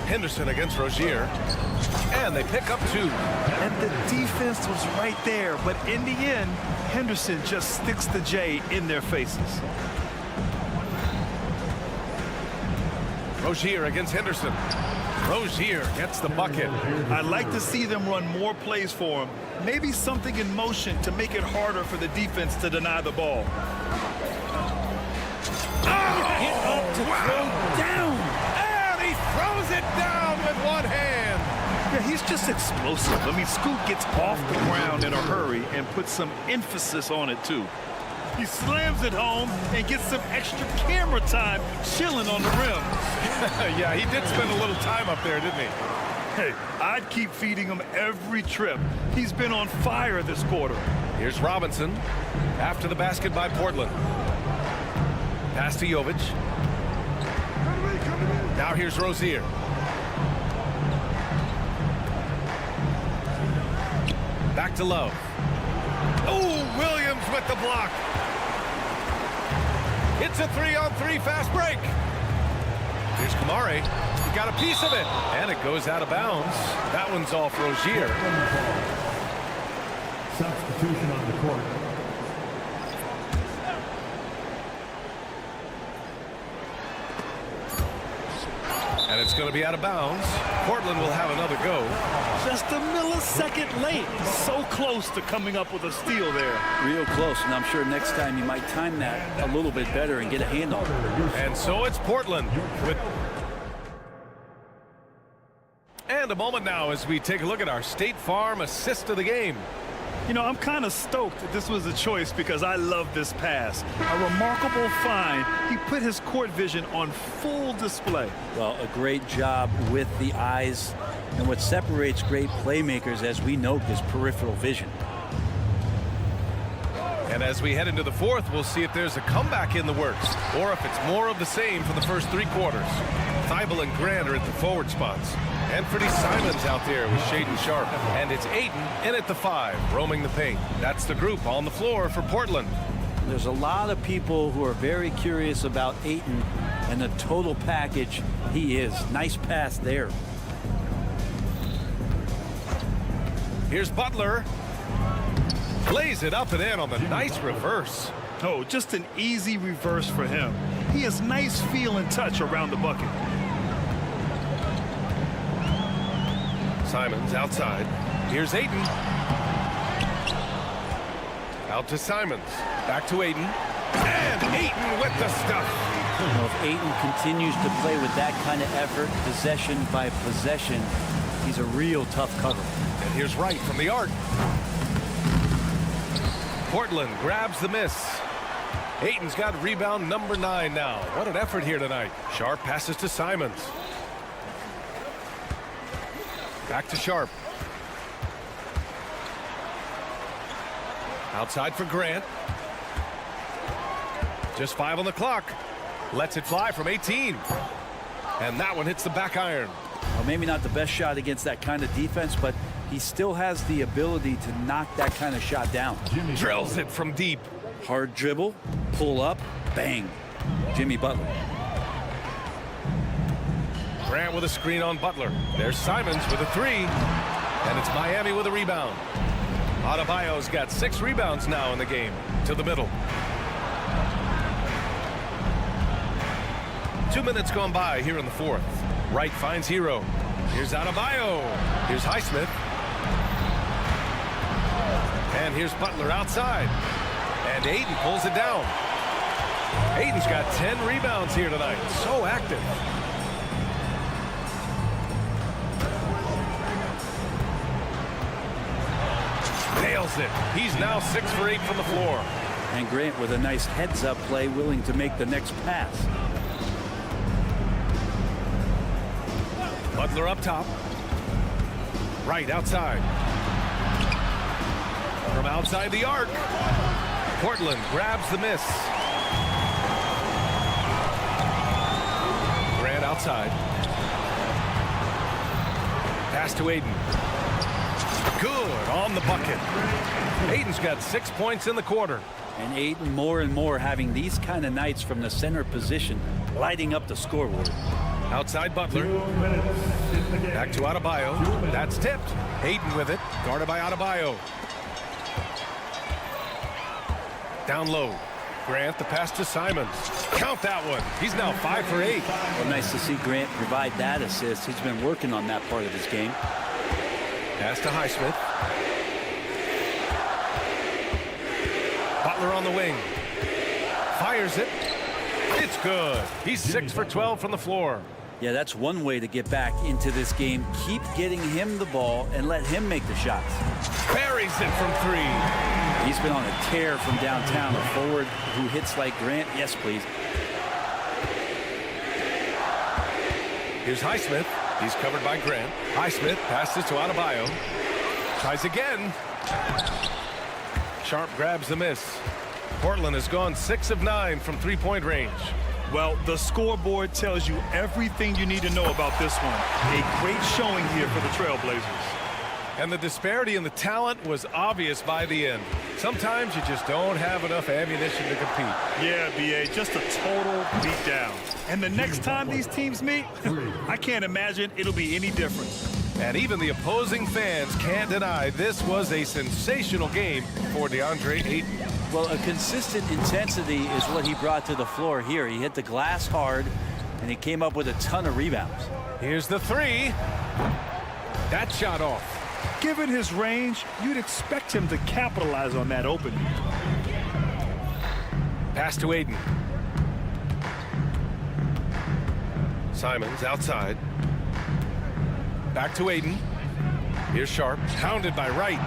Henderson against Rozier. And they pick up 2. And the defense was right there, but in the end, Henderson just sticks the J in their faces. Rozier against Henderson. Rozier gets the bucket. I'd like to see them run more plays for him. Maybe something in motion to make it harder for the defense to deny the ball. Get up to throw down. And he throws it down with one hand. Yeah, he's just explosive. I mean, Scoot gets off the ground in a hurry and puts some emphasis on it, too. He slams it home and gets some extra camera time chilling on the rim. Yeah, he did spend a little time up there, didn't he? Hey, I'd keep feeding him every trip. He's been on fire this quarter. Here's Robinson after the basket by Portland. Pass to Jovic. Now here's Rozier. Back to Love. Oh, Williams with the block. It's a 3-on-3 fast break. Here's Kamari. He got a piece of it. And it goes out of bounds. That one's off Rozier. Substitution on the court. And it's going to be out of bounds. Portland will have another go. Just a millisecond late. So close to coming up with a steal there. Real close, and I'm sure next time you might time that a little bit better and get a handle. And so it's Portland with... And And a moment now as we take a look at our State Farm assist of the game. You know, I'm kind of stoked that this was a choice because I love this pass. A remarkable find. He put his court vision on full display. Well, a great job with the eyes. And what separates great playmakers, as we note, is peripheral vision. And as we head into the fourth, we'll see if there's a comeback in the works or if it's more of the same for the first 3 quarters. Thibault and Grant are at the forward spots. Anthony Simons out there with Shaden Sharp. And it's Ayton in at the 5, roaming the paint. That's the group on the floor for Portland. There's a lot of people who are very curious about Ayton and the total package he is. Nice pass there. Here's Butler. Plays it up and in on the nice reverse. Oh, just an easy reverse for him. He has nice feel and touch around the bucket. Simons outside. Here's Ayton. Out to Simons. Back to Ayton. And Ayton with the stuff. You know, if Ayton continues to play with that kind of effort, possession by possession, he's a real tough cover. And here's Wright from the arc. Portland grabs the miss. Ayton's got rebound number 9 now. What an effort here tonight. Sharp passes to Simons. Back to Sharp. Outside for Grant. Just 5 on the clock. Lets it fly from 18. And that one hits the back iron. Well, maybe not the best shot against that kind of defense, but he still has the ability to knock that kind of shot down. Drills it from deep. Hard dribble, pull up, bang. Jimmy Butler. Grant with a screen on Butler. There's Simons with a 3. And it's Miami with a rebound. Adebayo's got 6 rebounds now in the game. To the middle. 2 minutes gone by here in the fourth. Wright finds Hero. Here's Adebayo. Here's Highsmith. And here's Butler outside. And Ayton pulls it down. Ayton's got 10 rebounds here tonight. So active. Nails it. He's now 6 for 8 from the floor. And Grant with a nice heads-up play, willing to make the next pass. Butler up top. Wright outside. From outside the arc. Portland grabs the miss. Grant outside. Pass to Ayton. Good on the bucket. Ayton's got 6 points in the quarter. And Ayton more and more having these kind of nights from the center position, lighting up the scoreboard. Outside Butler. Back to Adebayo. That's tipped. Ayton with it. Guarded by Adebayo. Down low. Grant the pass to Simons. Count that one. He's now 5 for 8. Well, nice to see Grant provide that assist. He's been working on that part of his game. Pass to Highsmith. Butler on the wing. Fires it. It's good. He's 6 for 12 from the floor. Yeah, that's one way to get back into this game. Keep getting him the ball and let him make the shots. Buries it from 3. He's been on a tear from downtown. A forward who hits like Grant. Yes, please. Here's Highsmith. He's covered by Grant. Highsmith passes to Adebayo. Tries again. Sharp grabs the miss. Portland has gone 6 of 9 from 3-point range. Well, the scoreboard tells you everything you need to know about this one. A great showing here for the Trailblazers. And the disparity in the talent was obvious by the end. Sometimes you just don't have enough ammunition to compete. Yeah, B.A., just a total beatdown. And the next time these teams meet, I can't imagine it'll be any different. And even the opposing fans can't deny this was a sensational game for DeAndre Ayton. Well, a consistent intensity is what he brought to the floor here. He hit the glass hard, and he came up with a ton of rebounds. Here's the 3. That shot off. Given his range, you'd expect him to capitalize on that opening. Pass to Ayton. Simons outside. back to Aiden. Here's Sharp, pounded by Wright.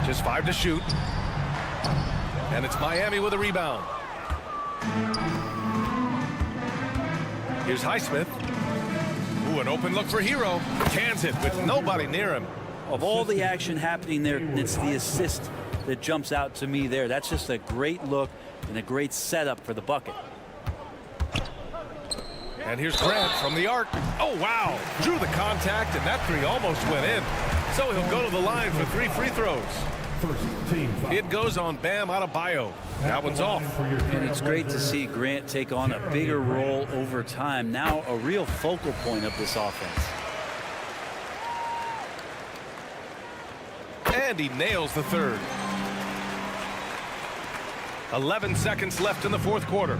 Just 5 to shoot. And it's Miami with a rebound. Here's Highsmith. Ooh, an open look for Hero. Cans it with nobody near him. Of all the action happening there, it's the assist that jumps out to me there. That's just a great look and a great setup for the bucket. And here's Grant from the arc. Oh, wow. Drew the contact, and that three almost went in. So he'll go to the line for 3 free throws. It goes on Bam Adebayo. That one's off. And it's great to see Grant take on a bigger role over time. Now a real focal point of this offense. And he nails the third. 11 seconds left in the fourth quarter.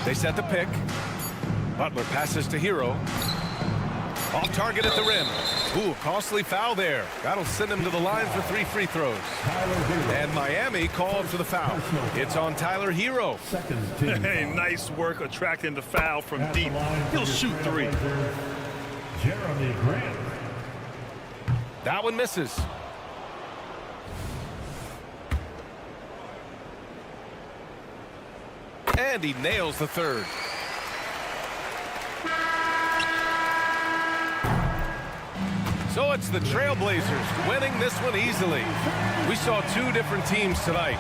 They set the pick. Butler passes to Hero. Off target at the rim. Ooh, costly foul there. That'll send him to the line for 3 free throws. And Miami called for the foul. It's on Tyler Hero. Hey, nice work attracting the foul from deep. He'll shoot 3. Jeremy Grant. That one misses. And he nails the third. So it's the Trailblazers winning this one easily. We saw 2 different teams tonight.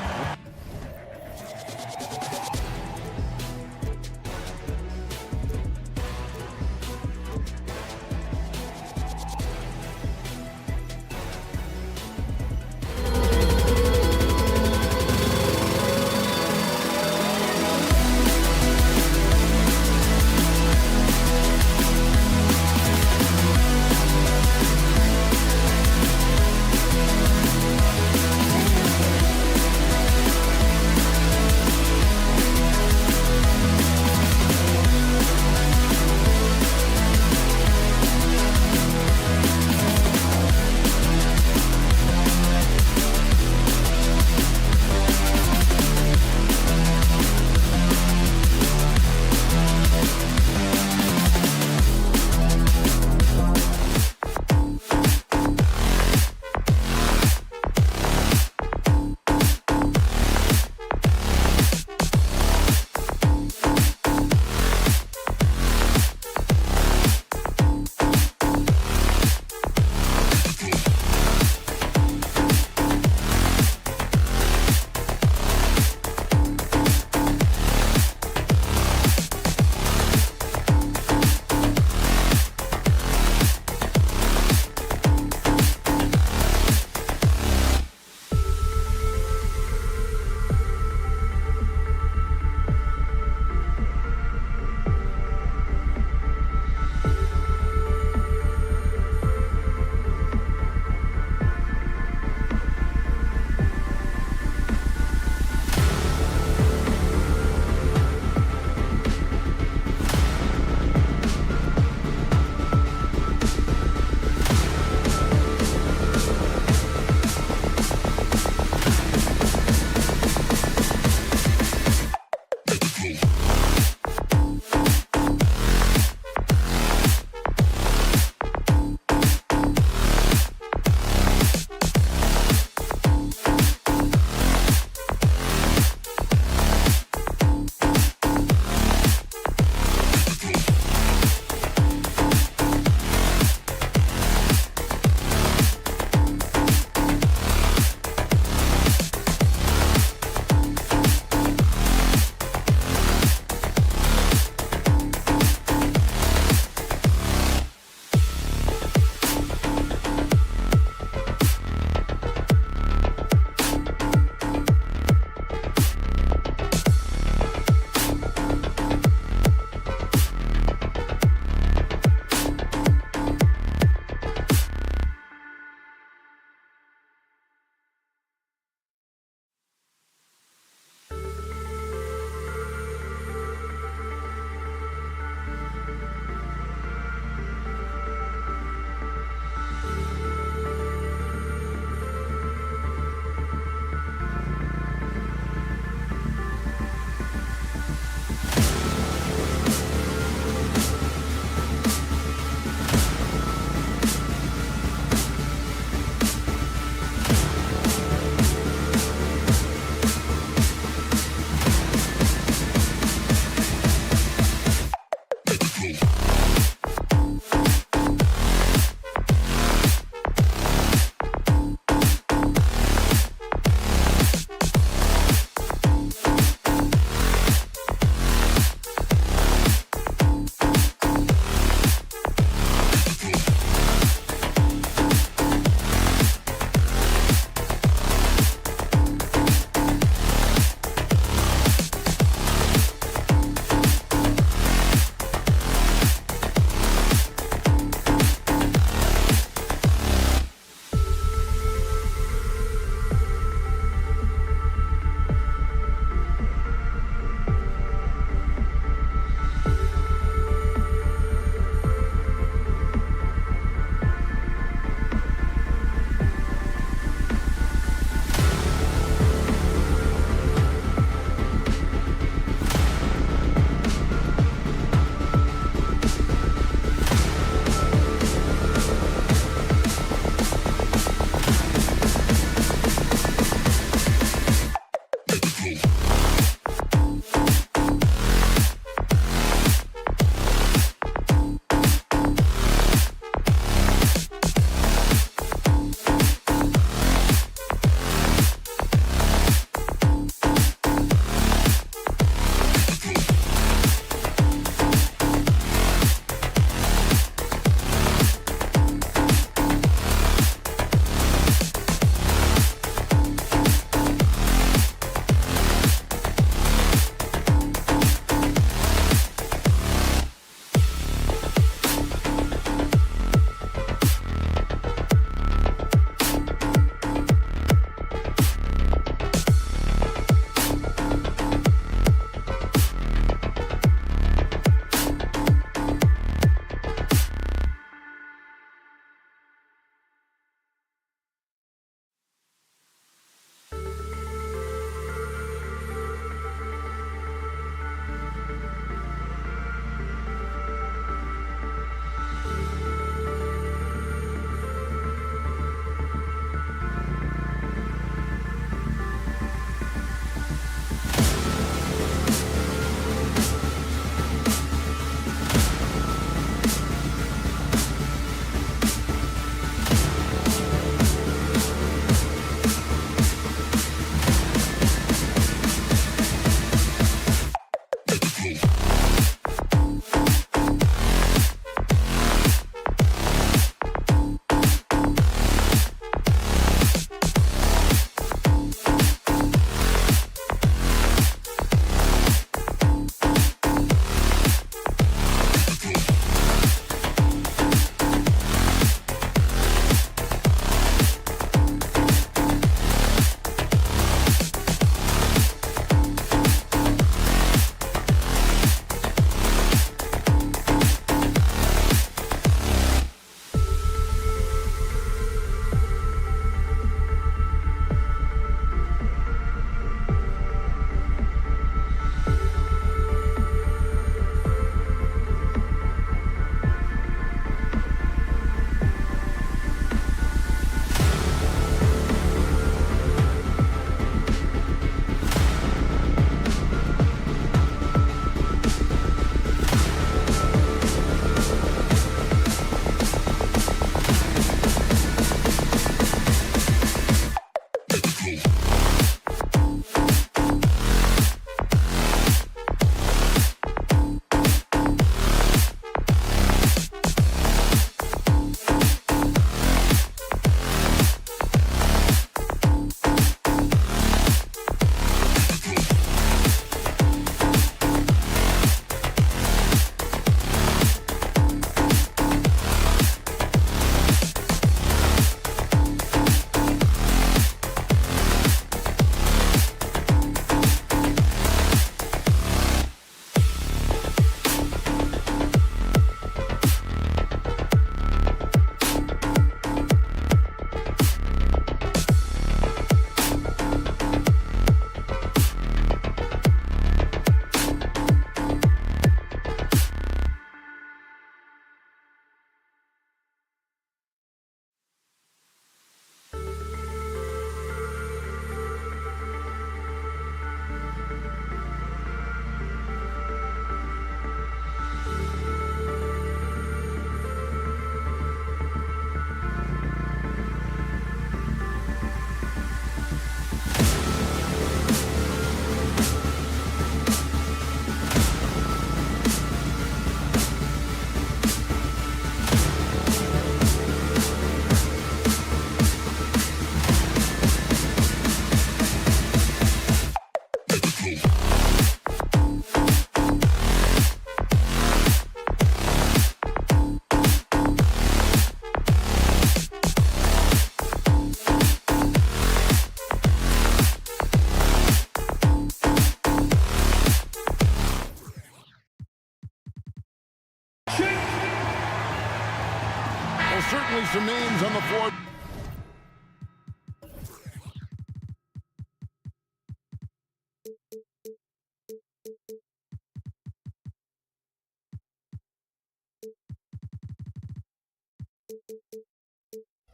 Finally, some names on the floor.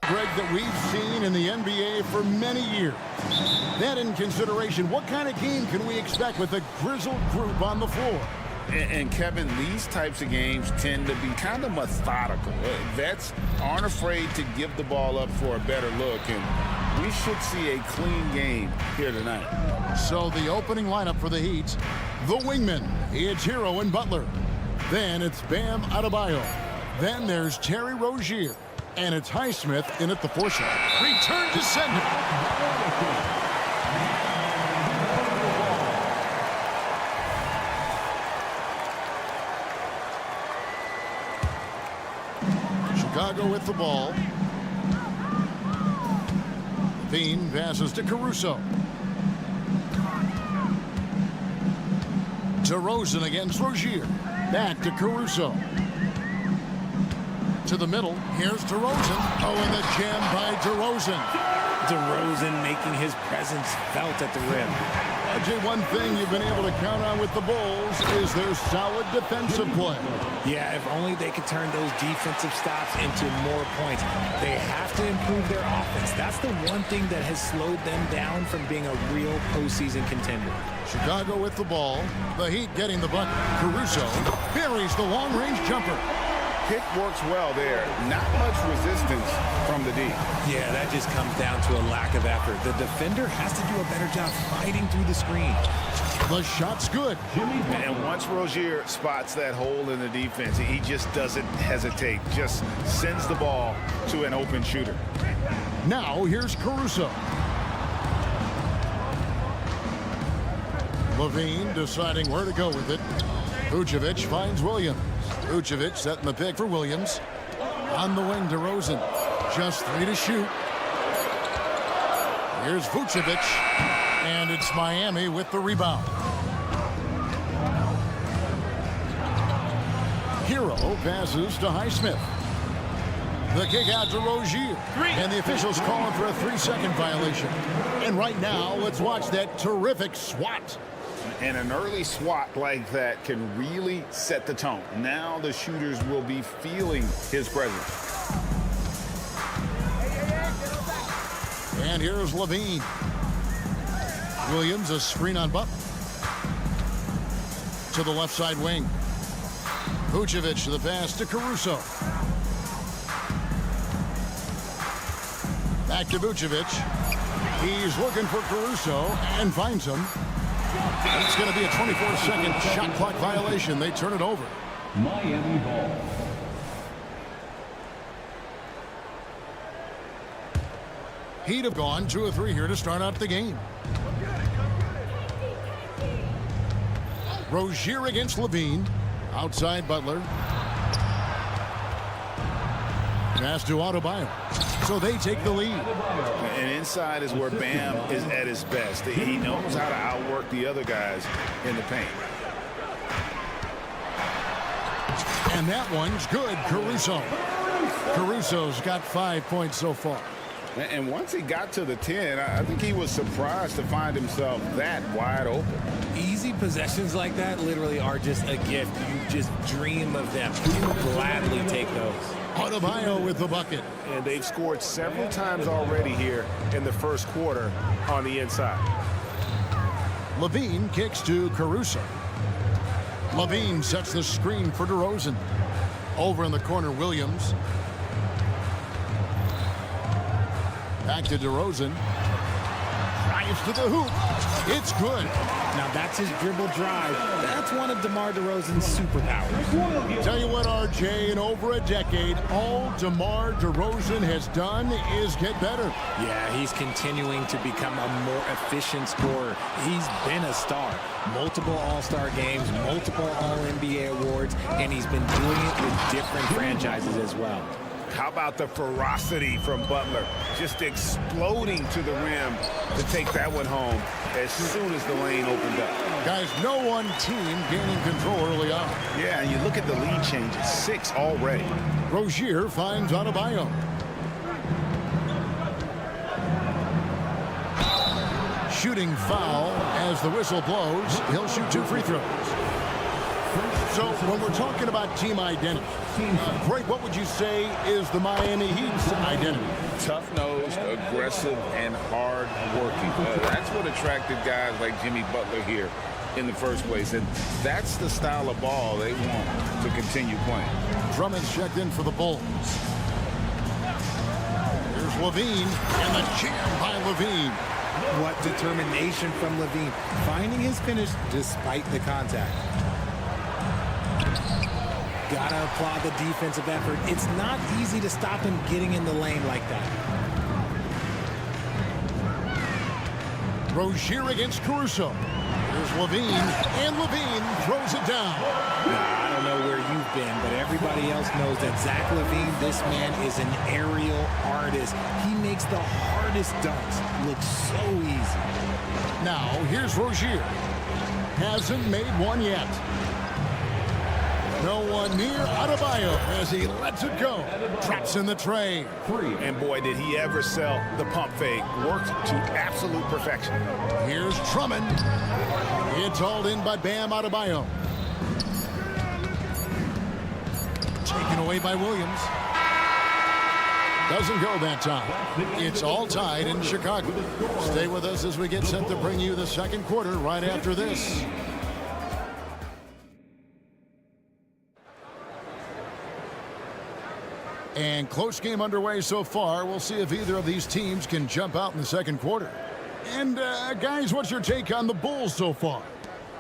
Greg, that we've seen in the NBA for many years. That in consideration, what kind of game can we expect with a grizzled group on the floor? And Kevin, these types of games tend to be kind of methodical. Vets aren't afraid to give the ball up for a better look, and we should see a clean game here tonight. So the opening lineup for the Heat, the wingmen, it's Hero and Butler. Then it's Bam Adebayo. Then there's Terry Rozier. And it's Highsmith in at the four shot. Return to sender. Chicago with the ball. Levine passes to Caruso. DeRozan against Rozier. Back to Caruso. To the middle. Here's DeRozan. Oh, and the jam by DeRozan. DeRozan making his presence felt at the rim. Jay, one thing you've been able to count on with the Bulls is their solid defensive play. Yeah, if only they could turn those defensive stops into more points. They have to improve their offense. That's the one thing that has slowed them down from being a real postseason contender. Chicago with the ball. The Heat getting the bucket. Caruso buries the long-range jumper. Pick works well there. Not much resistance from the D. Yeah, that just comes down to a lack of effort. The defender has to do a better job fighting through the screen. The shot's good. And once Rozier spots that hole in the defense, he just doesn't hesitate. Just sends the ball to an open shooter. Now here's Caruso. Levine deciding where to go with it. Vucevic finds Williams. Vucevic setting the pick for Williams. On the wing, DeRozan. Just 3 to shoot. Here's Vucevic. And it's Miami with the rebound. Hero passes to Highsmith. The kick out to Rozier. And the officials calling for a 3-second violation. And right now, let's watch that terrific swat. And an early swat like that can really set the tone. Now the shooters will be feeling his presence. And here's Levine. Williams, a screen on Butler. To the left side wing. Vucevic, the pass to Caruso. Back to Vucevic. He's looking for Caruso and finds him. It's going to be a 24-second shot clock violation. They turn it over. Miami ball. Heat have gone 2 of 3 here to start out the game. Rozier against Levine. Outside Butler. Pass to Adebayo. So they take the lead. And inside is where Bam is at his best. He knows how to outwork the other guys in the paint. And that one's good. Caruso. Caruso's got 5 points so far. And once he got to the 10, I think he was surprised to find himself that wide open. Easy possessions like that literally are just a gift. You just dream of them. You gladly take those. Adebayo with the bucket. And they've scored several times already here in the first quarter on the inside. Levine kicks to Caruso. Levine sets the screen for DeRozan. Over in the corner, Williams. Back to DeRozan. Drives to the hoop. It's good. Now that's his dribble drive. That's one of DeMar DeRozan's superpowers. Tell you what, RJ, in over a decade, all DeMar DeRozan has done is get better. Yeah, he's continuing to become a more efficient scorer. He's been a star. Multiple All-Star games, multiple All-NBA awards, and he's been doing it with different franchises as well. How about the ferocity from Butler? Just exploding to the rim to take that one home as soon as the lane opened up. Guys, no one team gaining control early on. Yeah, and you look at the lead changes, 6 already. Rozier finds Adebayo. shooting foul as the whistle blows. He'll shoot 2 free throws. So when we're talking about team identity, Greg, what would you say is the Miami Heat's identity? Tough-nosed, aggressive, and hard-working. That's what attracted guys like Jimmy Butler here in the first place, and that's the style of ball they want to continue playing. Drummond's checked in for the Bulls. Here's Levine, and the jam by Levine. What determination from Levine, finding his finish despite the contact. Gotta applaud the defensive effort. It's not easy to stop him getting in the lane like that. Rozier against Caruso. Here's Levine, and Levine throws it down. Now, I don't know where you've been, but everybody else knows that Zach Levine, this man is an aerial artist. He makes the hardest dunks look so easy. Now, here's Rozier. Hasn't made one yet. No one near Adebayo as he lets it go. Traps in the tray. And boy, did he ever sell the pump fake. Worked to absolute perfection. Here's Drummond. It's hauled in by Bam Adebayo. Taken away by Williams. Doesn't go that time. It's all tied in Chicago. Stay with us as we get set to bring you the second quarter right after this. And close game underway so far. We'll see if either of these teams can jump out in the second quarter. And guys, what's your take on the Bulls so far?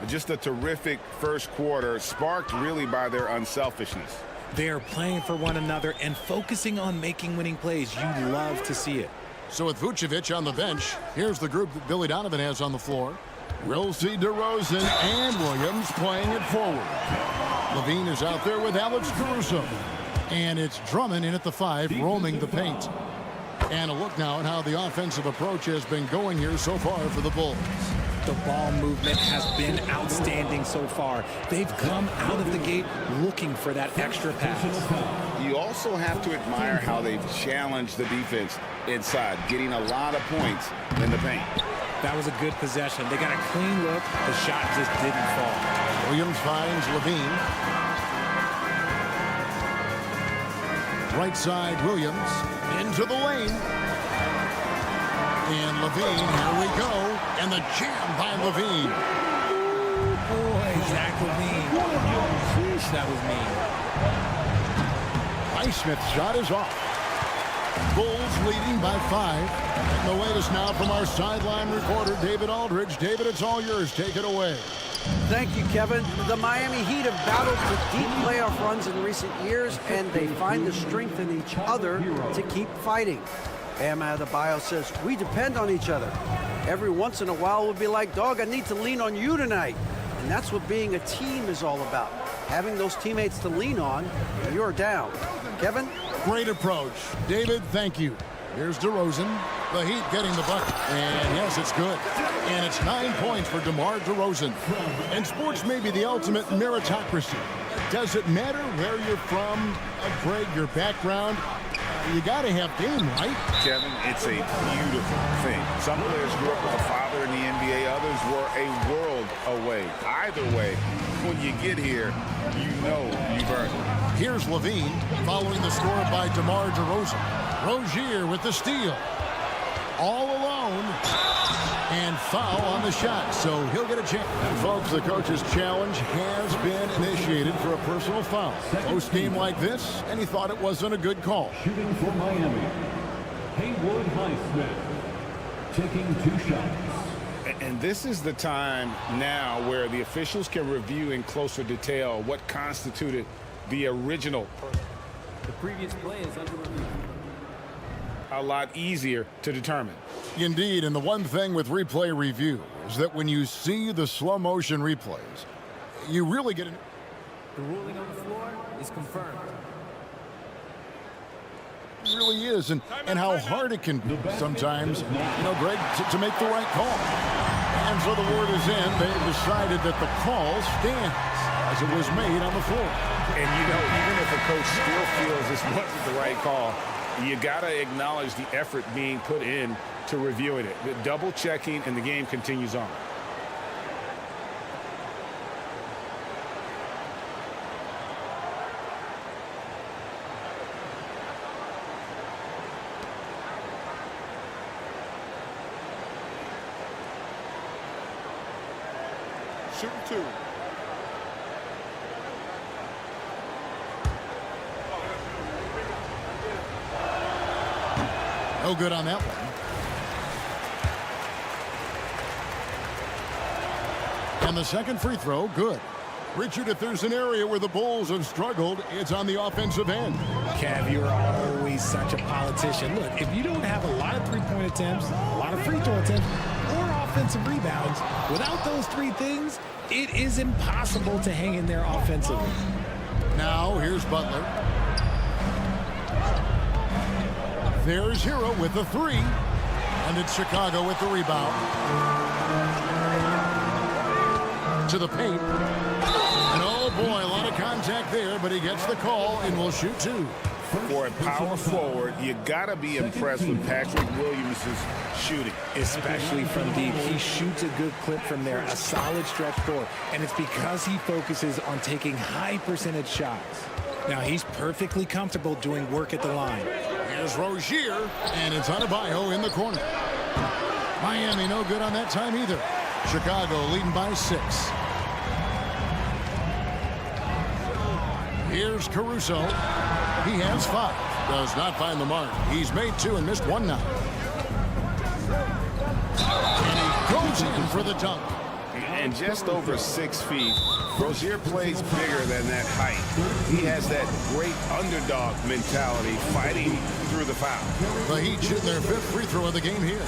Just a terrific first quarter, sparked really by their unselfishness. They're playing for one another and focusing on making winning plays. You love to see it. So with Vucevic on the bench, here's the group that Billy Donovan has on the floor. We'll see DeRozan and Williams playing it forward. Levine is out there with Alex Caruso. And it's Drummond in at the 5, roaming the paint. And a look now at how the offensive approach has been going here so far for the Bulls. The ball movement has been outstanding so far. They've come out of the gate looking for that extra pass. You also have to admire how they've challenged the defense inside, getting a lot of points in the paint. That was a good possession. They got a clean look. The shot just didn't fall. Williams finds Levine. Right side, Williams into the lane. And Levine, here we go. And the jam by Levine. Boy, Zach Levine. Sheesh, that was mean. Highsmith's shot is off. Bulls leading by 5. And the latest now from our sideline reporter, David Aldridge. David, it's all yours. Take it away. Thank you, Kevin. The Miami Heat have battled for deep playoff runs in recent years, and they find the strength in each other to keep fighting. Bam Adebayo says, we depend on each other. Every once in a while, we'll be like, dog, I need to lean on you tonight. And that's what being a team is all about. Having those teammates to lean on when you're down. Kevin? Great approach. David, thank you. Here's DeRozan. The Heat getting the bucket. And yes, it's good. And it's 9 points for DeMar DeRozan. And sports may be the ultimate meritocracy. Does it matter where you're from, Greg, your background? You got to have game, right? Kevin, it's a beautiful thing. Some players grew up with a father in the NBA. Others were a world away. Either way, when you get here, you know you've earned it. Here's Levine following the score by DeMar DeRozan. Rozier with the steal. All alone. And foul on the shot, so he'll get a chance. And folks, the coach's challenge has been initiated for a personal foul. Close game like this, and he thought it wasn't a good call. Shooting for Miami, Haywood Highsmith, taking 2 shots. And this is the time now where the officials can review in closer detail what constituted the original. The previous play is under review. A lot easier to determine. Indeed, and the one thing with replay review is that when you see the slow motion replays, you really get an... The ruling on the floor is confirmed. It really is, and how hard it can be sometimes, Greg, to make the right call. And so the word is in. They've decided that the call stands as it was made on the floor. And even if a coach still feels this wasn't the right call, You got to acknowledge the effort being put in to reviewing it. The double checking, and the game continues on. Shooting 2. No good on that one. And the second free throw, good. Richard, if there's an area where the Bulls have struggled, it's on the offensive end. Kev, you're always such a politician. Look, if you don't have a lot of three-point attempts, a lot of free throw attempts, or offensive rebounds, without those three things, it is impossible to hang in there offensively. Now, here's Butler. There's Hero with the three. And it's Chicago with the rebound. To the paint. And oh boy, a lot of contact there, but he gets the call and will shoot 2. For a power forward, you got to be impressed with Patrick Williams' shooting. Especially from deep. He shoots a good clip from there, a solid stretch floor, and it's because he focuses on taking high percentage shots. Now, he's perfectly comfortable doing work at the line. Here's Rozier, and it's Adebayo in the corner. Miami no good on that time either. Chicago leading by 6. Here's Caruso. He has 5. Does not find the mark. He's made 2 and missed 1 now. And he goes in for the dunk. And just over 6 feet, Rozier plays bigger than that height. He has that great underdog mentality, fighting through the foul. The Heat shooting their 5th free throw of the game here.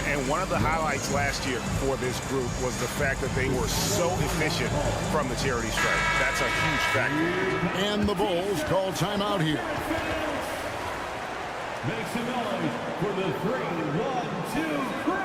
And one of the highlights last year for this group was the fact that they were so efficient from the charity stripe. That's a huge factor. And the Bulls call timeout here. Make some noise for the 3-1-2 crew.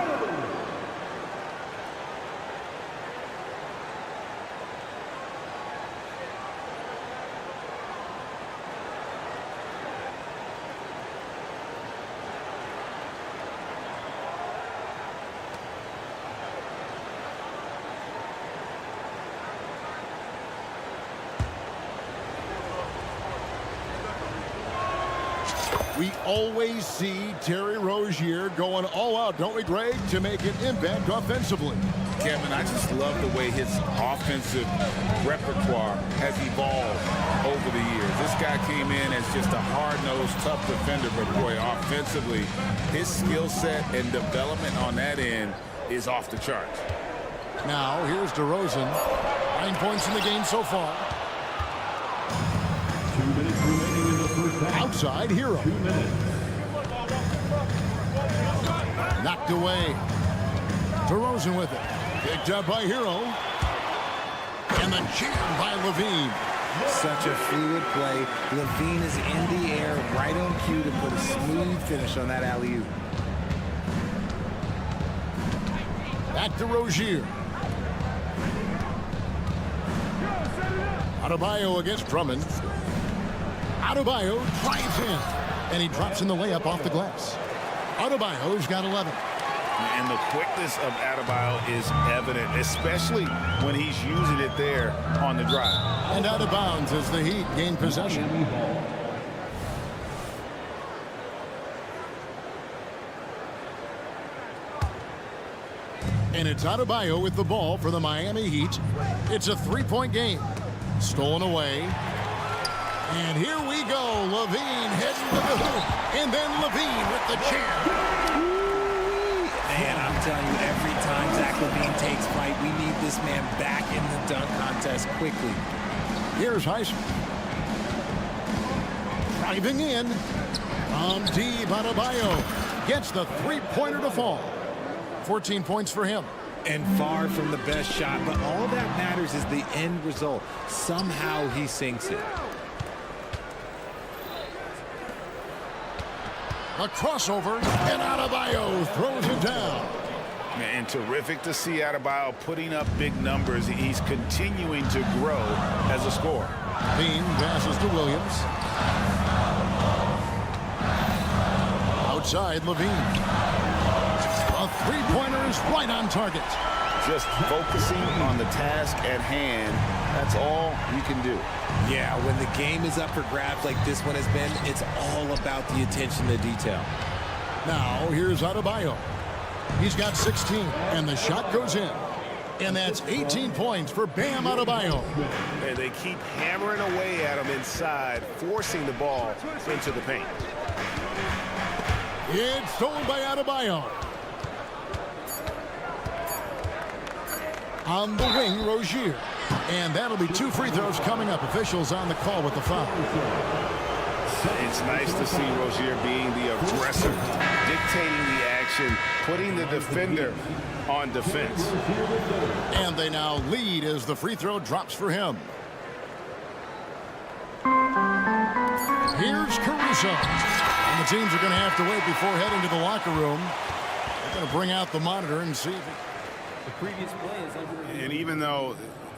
We always see Terry Rozier going all out, don't we, Greg, to make an impact offensively. Kevin, I just love the way his offensive repertoire has evolved over the years. This guy came in as just a hard-nosed, tough defender, but boy, offensively, his skill set and development on that end is off the charts. Now, here's DeRozan. 9 points in the game so far. 2 minutes remaining in the first half. Outside, Hero. 2 minutes. Knocked away. DeRozan with it. Picked up by Hero. And the jam by Levine. Such a fluid play. Levine is in the air, right on cue to put a smooth finish on that alley-oop. Back to Rozier. Adebayo against Drummond. Adebayo drives in. And he drops in the layup off the glass. Adebayo's got 11. And the quickness of Adebayo is evident, especially when he's using it there on the drive. And out of bounds as the Heat gain possession. And it's Adebayo with the ball for the Miami Heat. It's a three-point game. Stolen away. And here we go. Levine heading to the hoop. And then Levine with the jam. Man, I'm telling you, every time Zach Levine takes flight, we need this man back in the dunk contest quickly. Here's Heisman. Driving in. From deep, Adebayo gets the three-pointer to fall. 14 points for him. And far from the best shot, but all that matters is the end result. Somehow he sinks it. A crossover, and Adebayo throws it down. And terrific to see Adebayo putting up big numbers. He's continuing to grow as a scorer. Bean passes to Williams. outside Levine. A three-pointer is right on target. Just focusing on the task at hand. That's all you can do. Yeah, when the game is up for grabs like this one has been, it's all about the attention to detail. Now, here's Adebayo. He's got 16, and the shot goes in. And that's 18 points for Bam Adebayo. And they keep hammering away at him inside, forcing the ball into the paint. It's stolen by Adebayo. On the wing, Rozier. And that'll be 2 free throws coming up. Officials on the call with the foul. It's nice to see Rozier being the aggressor, dictating the action, putting the defender on defense. And they now lead as the free throw drops for him. Here's Caruso. And the teams are going to have to wait before heading to the locker room. They're going to bring out the monitor and see if The previous play is under review. And even though,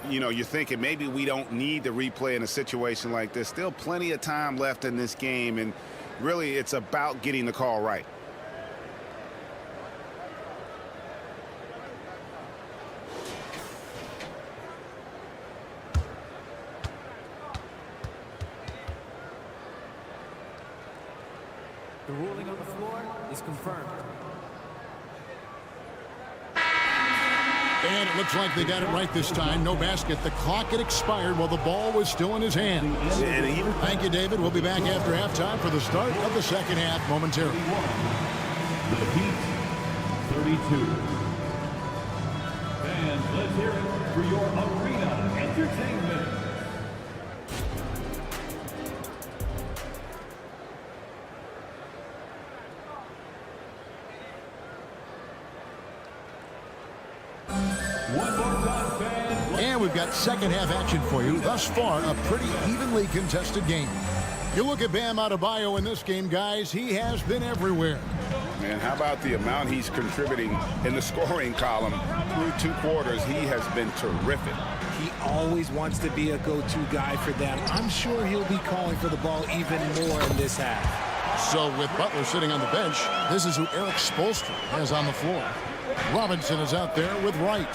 you know, you're thinking maybe we don't need the replay in a situation like this, still plenty of time left in this game, and really it's about getting the call right. The ruling on the floor is confirmed. And it looks like they got it right this time. No basket. The clock had expired while the ball was still in his hand. Thank you, David. We'll be back after halftime for the start of the second half momentarily. The Heat, 32. And let's hear it for your arena entertainment. And we've got second half action for you. Thus far, a pretty evenly contested game. You look at Bam Adebayo in this game, guys, he has been everywhere. Man, how about the amount he's contributing in the scoring column through 2 quarters? He has been terrific. He always wants to be a go-to guy for them. I'm sure he'll be calling for the ball even more in this half. So with Butler sitting on the bench, this is who Eric Spoelstra has on the floor. Robinson is out there with Wright.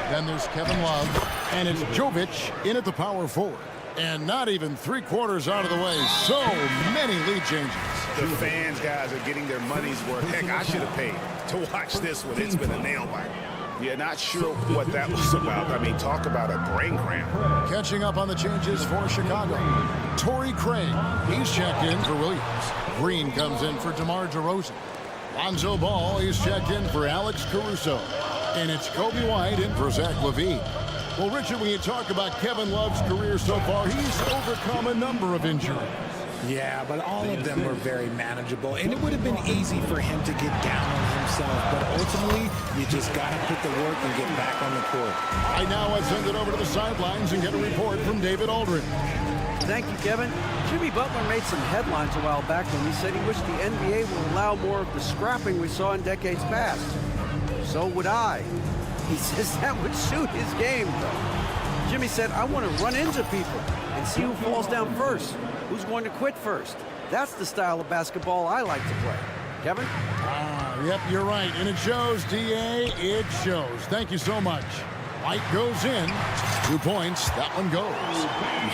Then there's Kevin Love. And it's Jovic in at the power forward. And not even 3/4 out of the way. So many lead changes. The fans, guys, are getting their money's worth. Heck, I should have paid to watch this one. It's been a nail biter. Yeah, not sure what that was about. I mean, talk about a brain cramp. Catching up on the changes for Chicago. Torrey Craig. He's checked in for Williams. Green comes in for DeMar DeRozan. Lonzo Ball is checked in for Alex Caruso. And it's Kobe White in for Zach LaVine. Well, Richard, when you talk about Kevin Love's career so far, he's overcome a number of injuries. Yeah, but all of them were very manageable, and it would have been easy for him to get down on himself, but ultimately, you just got to put the work and get back on the court. I now want to send it over to the sidelines and get a report from David Aldridge. Thank you, Kevin. Jimmy Butler made some headlines a while back when he said he wished the NBA would allow more of the scrapping we saw in decades past. So would I. He says that would suit his game, though. Jimmy said, I want to run into people and see who falls down first, who's going to quit first. That's the style of basketball I like to play. Kevin? Yep, you're right. And it shows, D.A. It shows. Thank you so much. White goes in. 2 points. That one goes.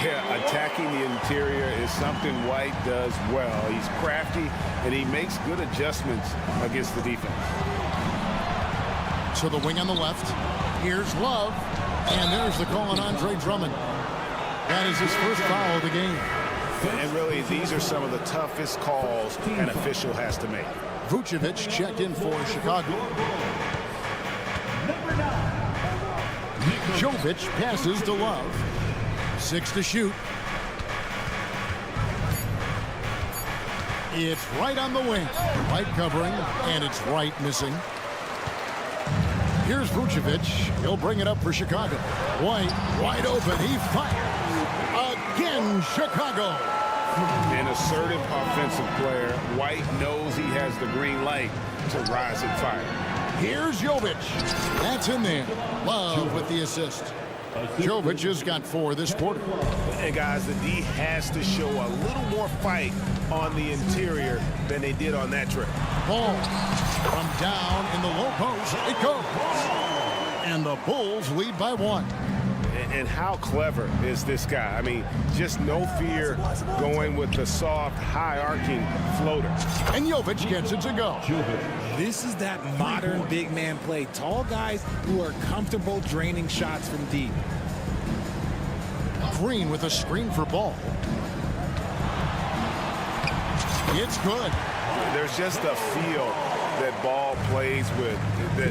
Yeah, attacking the interior is something White does well. He's crafty, and he makes good adjustments against the defense. So the wing on the left. Here's Love. And there's the call on Andre Drummond. That is his first foul of the game. And really, these are some of the toughest calls an official has to make. Vucevic checked in for Chicago. Jovic passes to Love. 6 to shoot. It's right on the wing. Right covering, and it's right missing. Here's Vucevic. He'll bring it up for Chicago. White, wide open. He fires. Again, Chicago. An assertive offensive player. White knows he has the green light to rise and fire. Here's Jovic. That's in there. Love with the assist. Jovic has got 4 this quarter. And guys, the D has to show a little more fight on the interior than they did on that trip. Ball from down in the low post. It goes. And the Bulls lead by 1. And how clever is this guy? I mean, just no fear going with the soft, high-arcing floater. And Jovic gets it to go. This is that modern big man play. Tall guys who are comfortable draining shots from deep. Green with a screen for Ball. It's good. There's just a feel that Ball plays with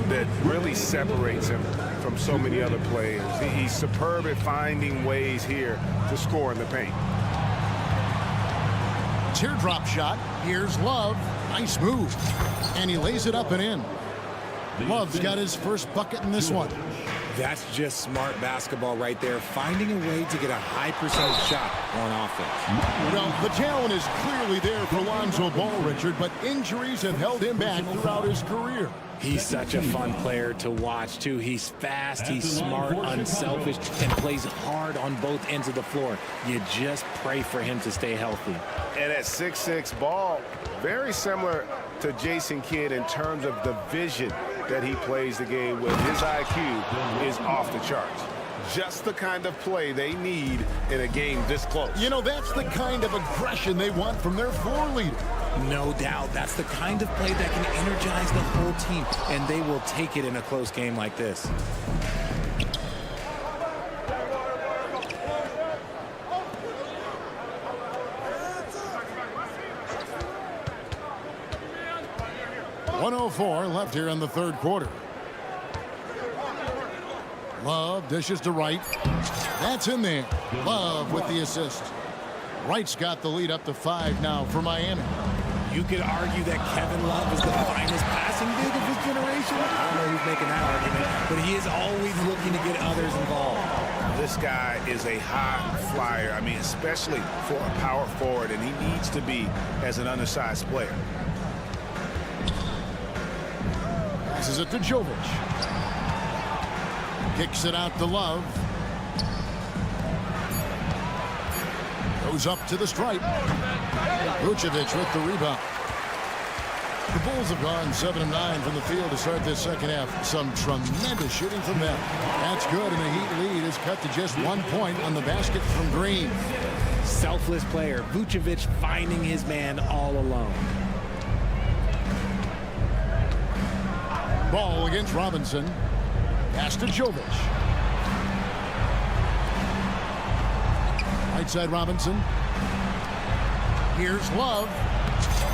that really separates him from so many other players. He's superb at finding ways here to score in the paint. Teardrop shot. Here's Love. Nice move. And he lays it up and in. Love's got his first bucket in this one. That's just smart basketball right there, finding a way to get a high percentage shot on offense. Well, the talent is clearly there for Lonzo Ball, Richard, but injuries have held him back throughout his career. He's such a fun player to watch, too. He's fast, he's smart, unselfish, and plays hard on both ends of the floor. You just pray for him to stay healthy. And at 6'6", Ball, very similar to Jason Kidd in terms of the vision that he plays the game with. His IQ is off the charts. Just the kind of play they need in a game this close. You know, that's the kind of aggression they want from their floor leader. No doubt. That's the kind of play that can energize the whole team, and they will take it in a close game like this. .104 left here in the third quarter. Love dishes to Wright. That's in there. Love with the assist. Wright's got the lead up to 5 now for Miami. You could argue that Kevin Love is the finest passing big of his generation. I don't know who's making that argument, but he is always looking to get others involved. This guy is a high flyer. I mean, especially for a power forward, and he needs to be as an undersized player. Passes it to Jovic. Kicks it out to Love. Goes up to the stripe. Vucevic with the rebound. The Bulls have gone 7 of 9 from the field to start this second half. Some tremendous shooting from them. That's good, and the Heat lead is cut to just 1 point on the basket from Green. Selfless player. Vucevic finding his man all alone. Ball against Robinson. Pass to Jovic. Right side Robinson. Here's Love.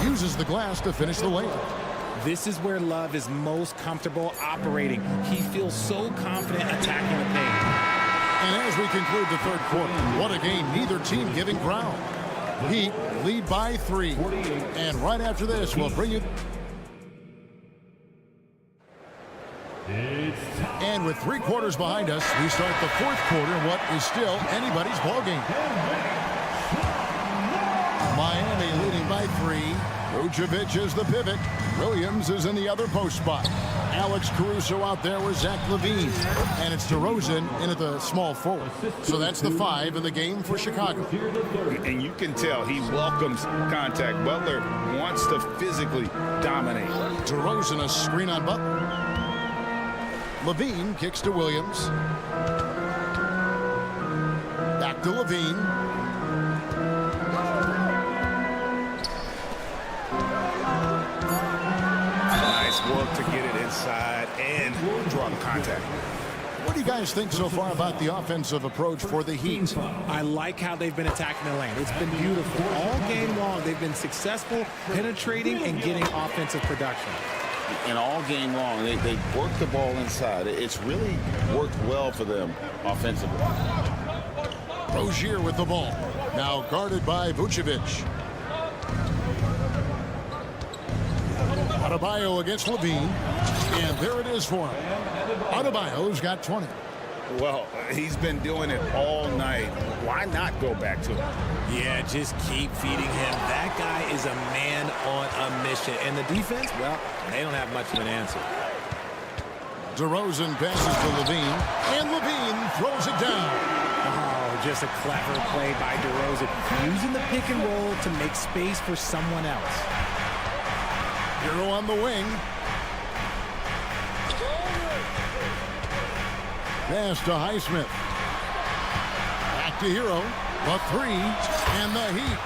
Uses the glass to finish the layup. This is where Love is most comfortable operating. He feels so confident attacking the paint. And as we conclude the third quarter, what a game, neither team giving ground. Heat lead by 3. And right after this, we'll bring you... And with 3 quarters behind us, we start the fourth quarter in what is still anybody's ballgame. Miami leading by 3. Vucevic is the pivot. Williams is in the other post spot. Alex Caruso out there with Zach LaVine. And it's DeRozan in at the small forward. So that's the 5 in the game for Chicago. And you can tell he welcomes contact. Butler wants to physically dominate. DeRozan a screen on Butler. LaVine kicks to Williams. Back to LaVine. Nice work to get it inside and draw the contact. What do you guys think so far about the offensive approach for the Heat? I like how they've been attacking the lane. It's been beautiful. All game long, they've been successful penetrating and getting offensive production. And all game long, they work the ball inside. It's really worked well for them offensively. Rozier with the ball. Now guarded by Vucevic. Adebayo against LaVine. And there it is for him. Adebayo's got 20. Well, he's been doing it all night. Why not go back to him? Yeah, just keep feeding him. That guy is a man on a mission. And the defense, well, they don't have much of an answer. DeRozan passes to LaVine. And LaVine throws it down. Oh, just a clever play by DeRozan, using the pick and roll to make space for someone else. Hero on the wing. Pass to Highsmith. Back to Hero. The three, and the Heat,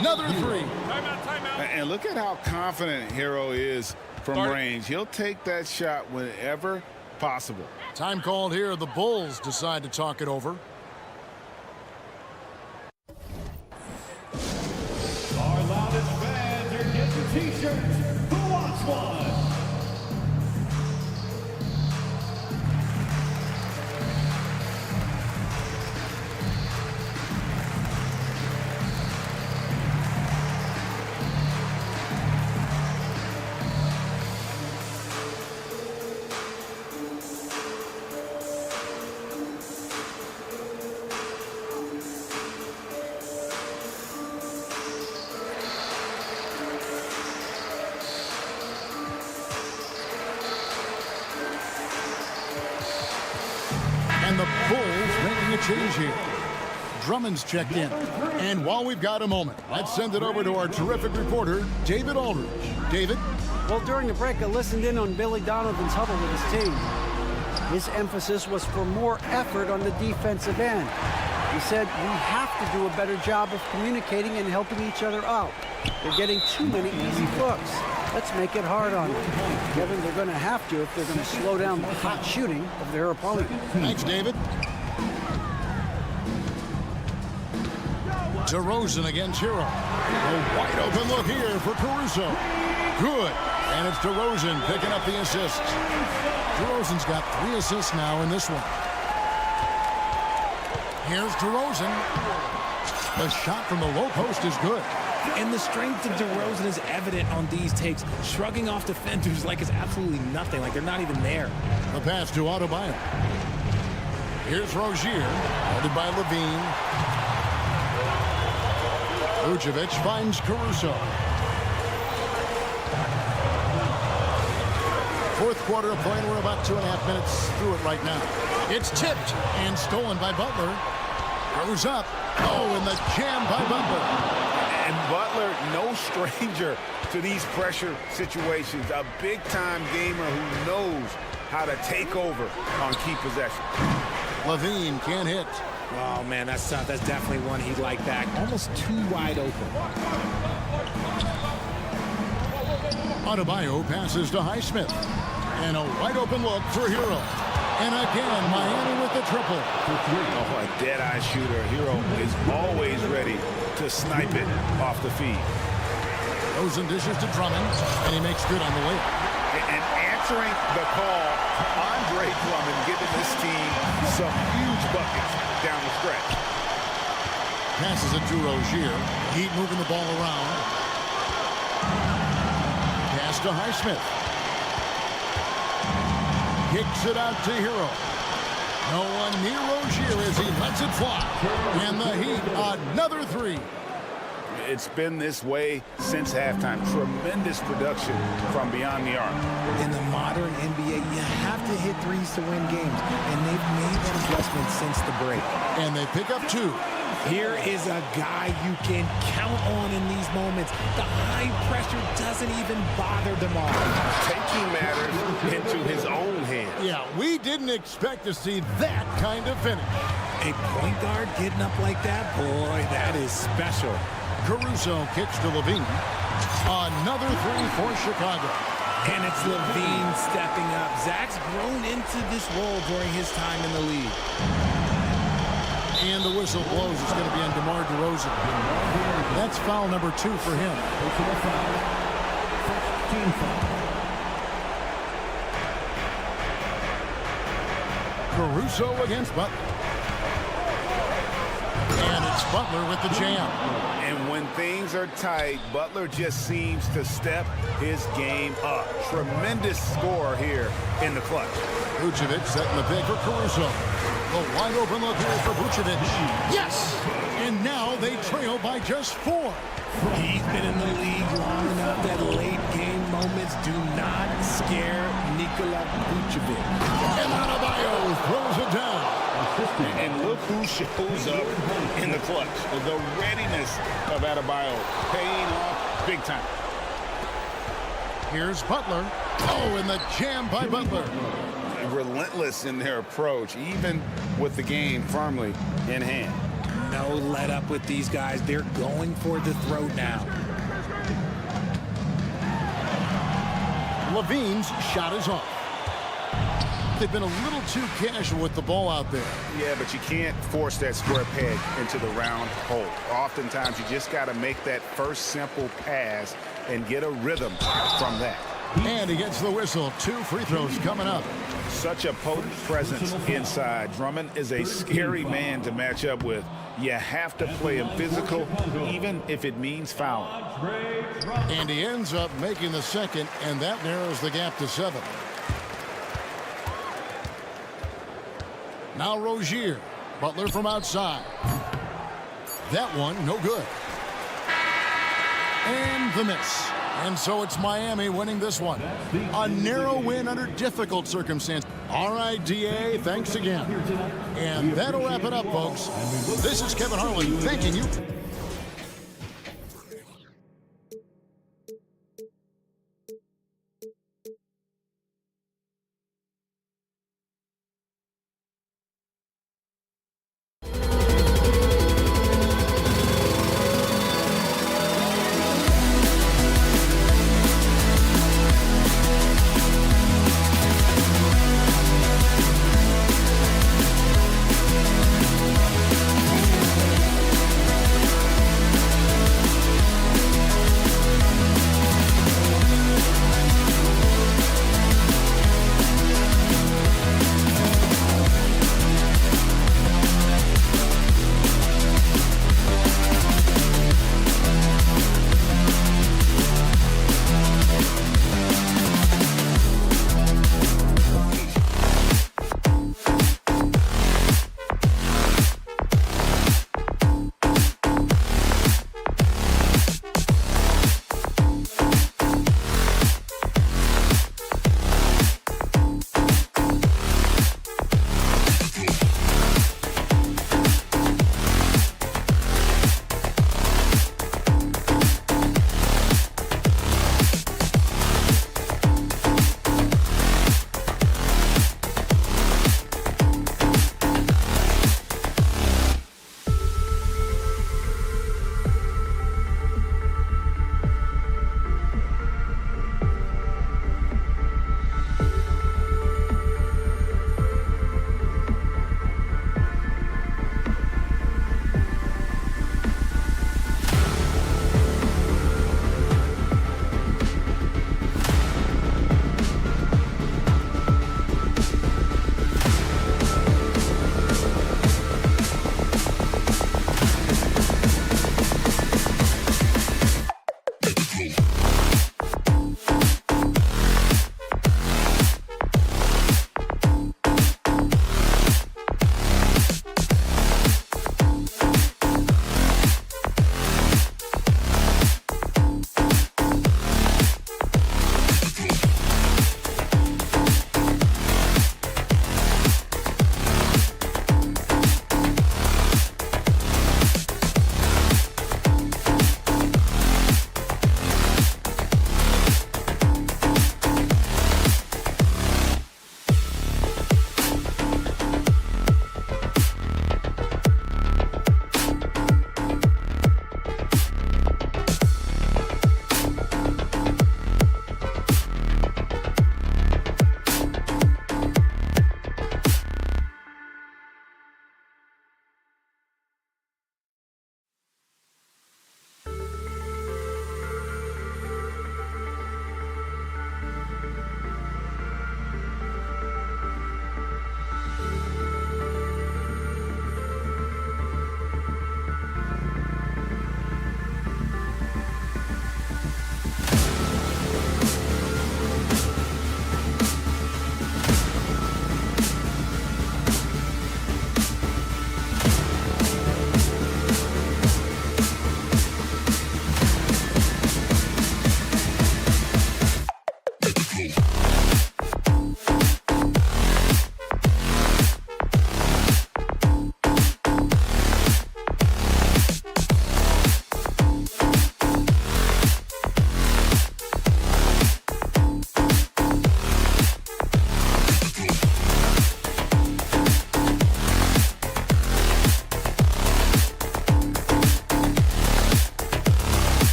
another three. And look at how confident Hero is from range. He'll take that shot whenever possible. Time called here. The Bulls decide to talk it over. Our loudest fans are getting t-shirts. Who wants one? And the Bulls making a change here. Drummond's checked in. And while we've got a moment, let's send it over to our terrific reporter, David Aldridge. David? Well, during the break, I listened in on Billy Donovan's huddle with his team. His emphasis was for more effort on the defensive end. He said, we have to do a better job of communicating and helping each other out. They're getting too many easy looks. Let's make it hard on them. Kevin, they're going to have to if they're going to slow down the hot shooting of their opponent. Thanks, David. DeRozan against Hero. A wide open look here for Caruso. Good. And it's DeRozan picking up the assists. DeRozan's got 3 assists now in this one. Here's DeRozan. The shot from the low post is good. And the strength of DeRozan is evident on these takes, shrugging off defenders like it's absolutely nothing, like they're not even there. The pass to Adebayo. Here's Rozier, guarded by Levine. Vucevic finds Caruso. Fourth quarter of play, and we're about 2.5 minutes through it right now. It's tipped and stolen by Butler. Goes up. Oh, and the jam by Butler. And Butler, no stranger to these pressure situations. A big-time gamer who knows how to take over on key possessions. Levine can't hit. Oh, man, that's tough. That's definitely one he'd like back. Almost too wide open. Adebayo passes to Highsmith. And a wide open look for Hero. And again, Miami with the triple. Oh, a dead-eye shooter. Hero is always ready to snipe it off the feed. Goes and dishes to Drummond, and he makes good on the layup. And answering the call, Andre Drummond giving this team some huge buckets down the stretch. Passes it to Rozier. Heat moving the ball around. Pass to Highsmith. Kicks it out to Hero. No one near Rozier as he lets it fly. And the Heat, another three. It's been this way since halftime. Tremendous production from beyond the arc. In the modern NBA, you have to hit threes to win games, and they've made that adjustment since the break. And they pick up 2. Here is a guy you can count on in these moments. The high pressure doesn't even bother them all. Taking matters into his own hands. Yeah, we didn't expect to see that kind of finish. A point guard getting up like that, boy, that is special. Caruso kicks to Levine. Another three for Chicago. And it's Levine stepping up. Zach's grown into this role during his time in the league. And the whistle blows. It's going to be on DeMar DeRozan. That's foul number 2 for him. Caruso against Butler. And it's Butler with the jam. And when things are tight, Butler just seems to step his game up. Tremendous score here in the clutch. Vucevic setting the pick for Caruso. The wide open look here for Vucevic. Yes! And now they trail by just 4. He's been in the league long enough that late game moments do not scare Nikola Vucevic. And Adebayo throws it down. And look who shows up in the clutch. The readiness of Adebayo paying off big time. Here's Butler. Oh, and the jam by Butler. Relentless in their approach, even with the game firmly in hand. No let up with these guys. They're going for the throat now. Levine's shot is off. They've been a little too casual with the ball out there. Yeah, but you can't force that square peg into the round hole. Oftentimes, you just got to make that first simple pass and get a rhythm from that. And he gets the whistle. 2 free throws coming up. Such a potent presence inside. Drummond is a scary man to match up with. You have to play him physical, even if it means fouling. And he ends up making the second, and that narrows the gap to 7. Now Rozier. Butler from outside. That one, no good. And the miss. And so it's Miami winning this one. A narrow win under difficult circumstances. All right, DA, thanks again. And that'll wrap it up, folks. This is Kevin Harlan thanking you.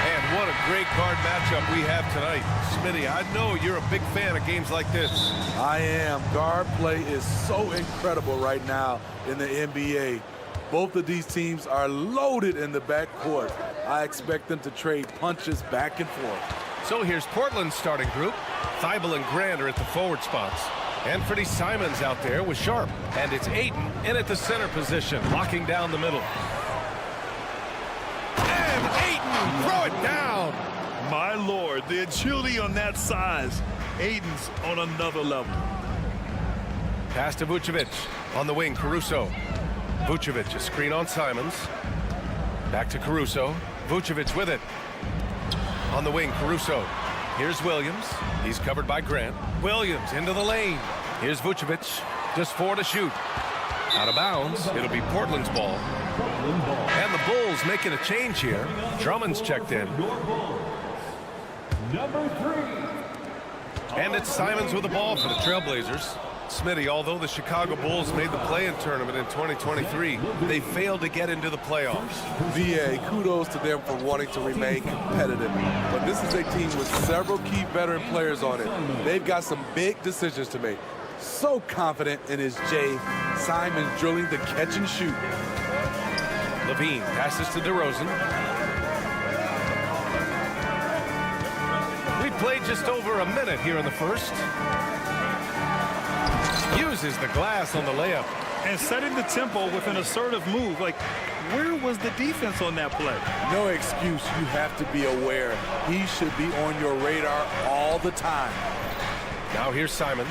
And what a great guard matchup we have tonight. Smitty, I know you're a big fan of games like this. I am. Guard play is so incredible right now in the NBA. Both of these teams are loaded in the backcourt. I expect them to trade punches back and forth. So here's Portland's starting group. Thibault and Grant are at the forward spots. And Simons out there with Sharp. And it's Ayton in at the center position, locking down the middle. And Ayton, throw it down. My Lord, the agility on that size. Ayton's on another level. Pass to Vucevic. On the wing, Caruso. Vucevic, a screen on Simons. Back to Caruso. Vucevic with it. On the wing, Caruso. Here's Williams. He's covered by Grant. Williams into the lane. Here's Vucevic. Just 4 to shoot. Out of bounds. It'll be Portland's ball. And the Bulls making a change here. Drummond's checked in. Number 3. And it's Simons with the ball for the Trailblazers. Smitty, although the Chicago Bulls made the play-in tournament in 2023, they failed to get into the playoffs. VA, kudos to them for wanting to remain competitive. But this is a team with several key veteran players on it. They've got some big decisions to make. So confident in his J. Simons drilling the catch and shoot. Levine passes to DeRozan. We played just over a minute here in the first. Uses the glass on the layup. And setting the tempo with an assertive move. Like, where was the defense on that play? No excuse. You have to be aware. He should be on your radar all the time. Now here's Simons.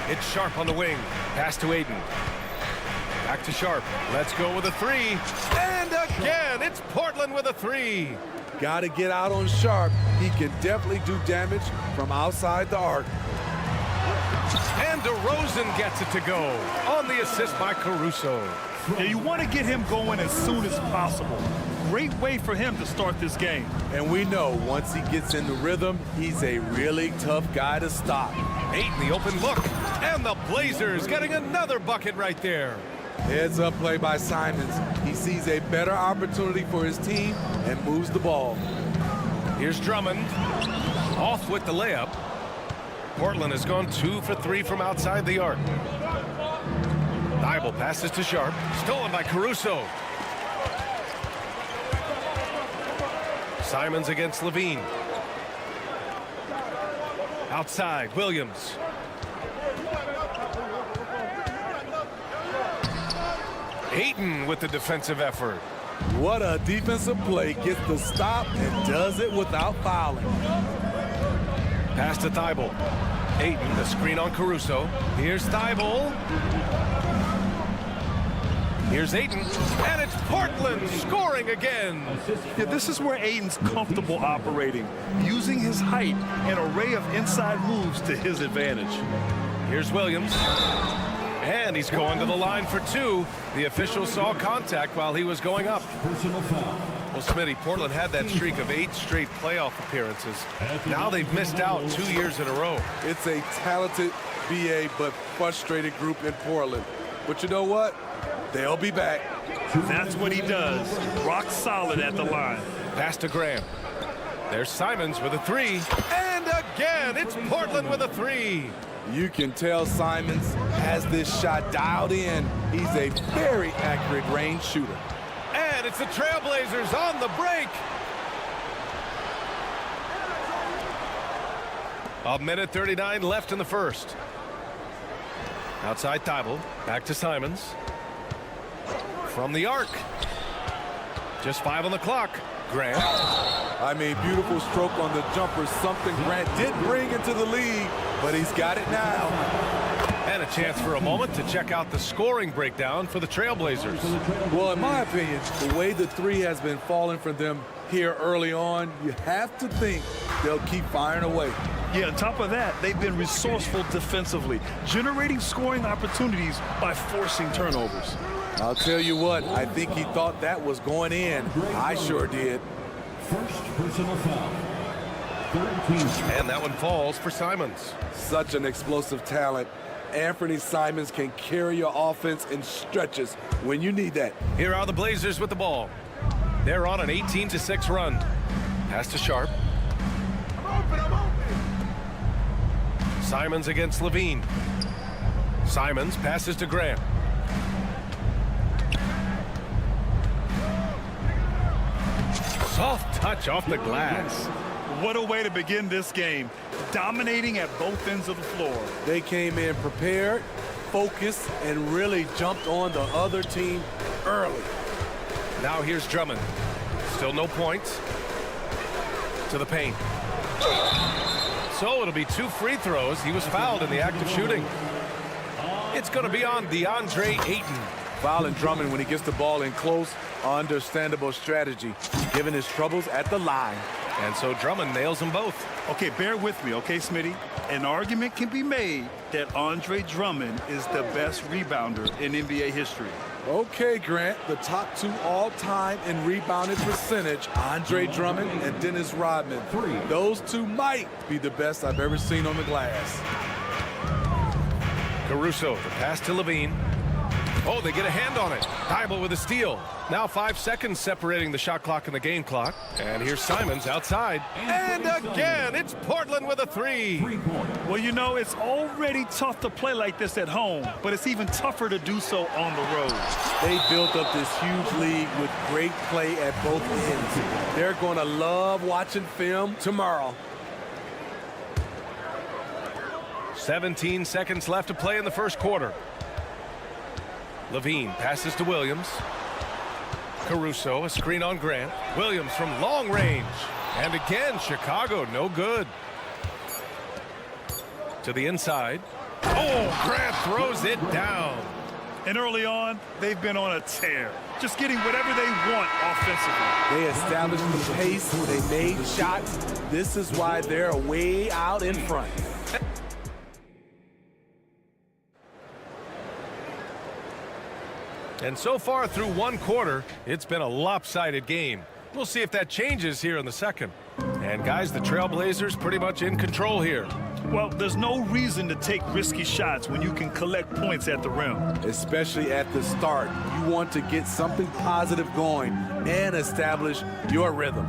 It's Sharp on the wing. Pass to Ayton. Back to Sharp. Let's go with a 3. And again, it's Portland with a 3. Got to get out on Sharp. He can definitely do damage from outside the arc. And DeRozan gets it to go on the assist by Caruso. Yeah, you want to get him going as soon as possible. Great way for him to start this game. And we know once he gets in the rhythm, he's a really tough guy to stop. Ayton, the open look. And the Blazers getting another bucket right there. Heads up play by Simons. He sees a better opportunity for his team and moves the ball. Here's Drummond. Off with the layup. Portland has gone 2 for 3 from outside the arc. Thibault passes to Sharp. Stolen by Caruso. Simons against Levine. Outside, Williams. Ayton with the defensive effort. What a defensive play. Gets the stop and does it without fouling. Pass to Thibault. Ayton, the screen on Caruso. Here's Thibault. Here's Ayton, and it's Portland scoring again. Yeah, this is where Ayton's comfortable operating, using his height and array of inside moves to his advantage. Here's Williams. And he's going to the line for 2. The official saw contact while he was going up. Personal foul. Well, Smitty, Portland had that streak of 8 straight playoff appearances. Now they've missed out 2 years in a row. It's a talented BA but frustrated group in Portland. But you know what? They'll be back. That's what he does. Rock solid at the line. Pass to Graham. There's Simons with a 3. And again, it's Portland with a 3. You can tell Simons has this shot dialed in. He's a very accurate range shooter. And it's the Trailblazers on the break. 1:39 left in the first. Outside Thibault, back to Simons. From the arc. Just 5 on the clock. Grant. I mean, beautiful stroke on the jumper. Something Grant did bring into the lead, but he's got it now. And a chance for a moment to check out the scoring breakdown for the Trailblazers. Well, in my opinion, the way the three has been falling for them here early on, you have to think they'll keep firing away. Yeah, on top of that, they've been resourceful defensively, generating scoring opportunities by forcing turnovers. I'll tell you what, I think he thought that was going in. I sure did. First personal foul. Third team. And that one falls for Simons. Such an explosive talent. Anthony Simons can carry your offense in stretches when you need that. Here are the Blazers with the ball. They're on an 18-6 run. Pass to Sharp. Simons against Levine. Simons passes to Grant. Soft touch off the glass. What a way to begin this game, dominating at both ends of the floor. They came in prepared, focused, and really jumped on the other team early. Now here's Drummond. Still no points. To the paint. So it'll be 2 free throws. He was fouled in the act of shooting. It's going to be on DeAndre Ayton. Fouling Drummond when he gets the ball in close, understandable strategy, given his troubles at the line. And so Drummond nails them both. Okay, bear with me, okay, Smitty? An argument can be made that Andre Drummond is the best rebounder in NBA history. Okay, Grant, the top 2 all-time in rebounding percentage, Andre Drummond and Dennis Rodman. Those 2 might be the best I've ever seen on the glass. Caruso, the pass to Levine. Oh, they get a hand on it. Thibault with a steal. Now 5 seconds separating the shot clock and the game clock. And here's Simons outside. And again, it's Portland with a 3. Well, you know, it's already tough to play like this at home, but it's even tougher to do so on the road. They built up this huge lead with great play at both ends. They're going to love watching film tomorrow. 17 seconds left to play in the first quarter. Levine passes to Williams. Caruso, a screen on Grant. Williams from long range. And again, Chicago, no good. To the inside. Oh, Grant throws it down. And early on, they've been on a tear, just getting whatever they want offensively. They established the pace. They made shots. This is why they're way out in front. And so far through 1 quarter, it's been a lopsided game. We'll see if that changes here in the second. And guys, the Trailblazers pretty much in control here. Well, there's no reason to take risky shots when you can collect points at the rim. Especially at the start. You want to get something positive going and establish your rhythm.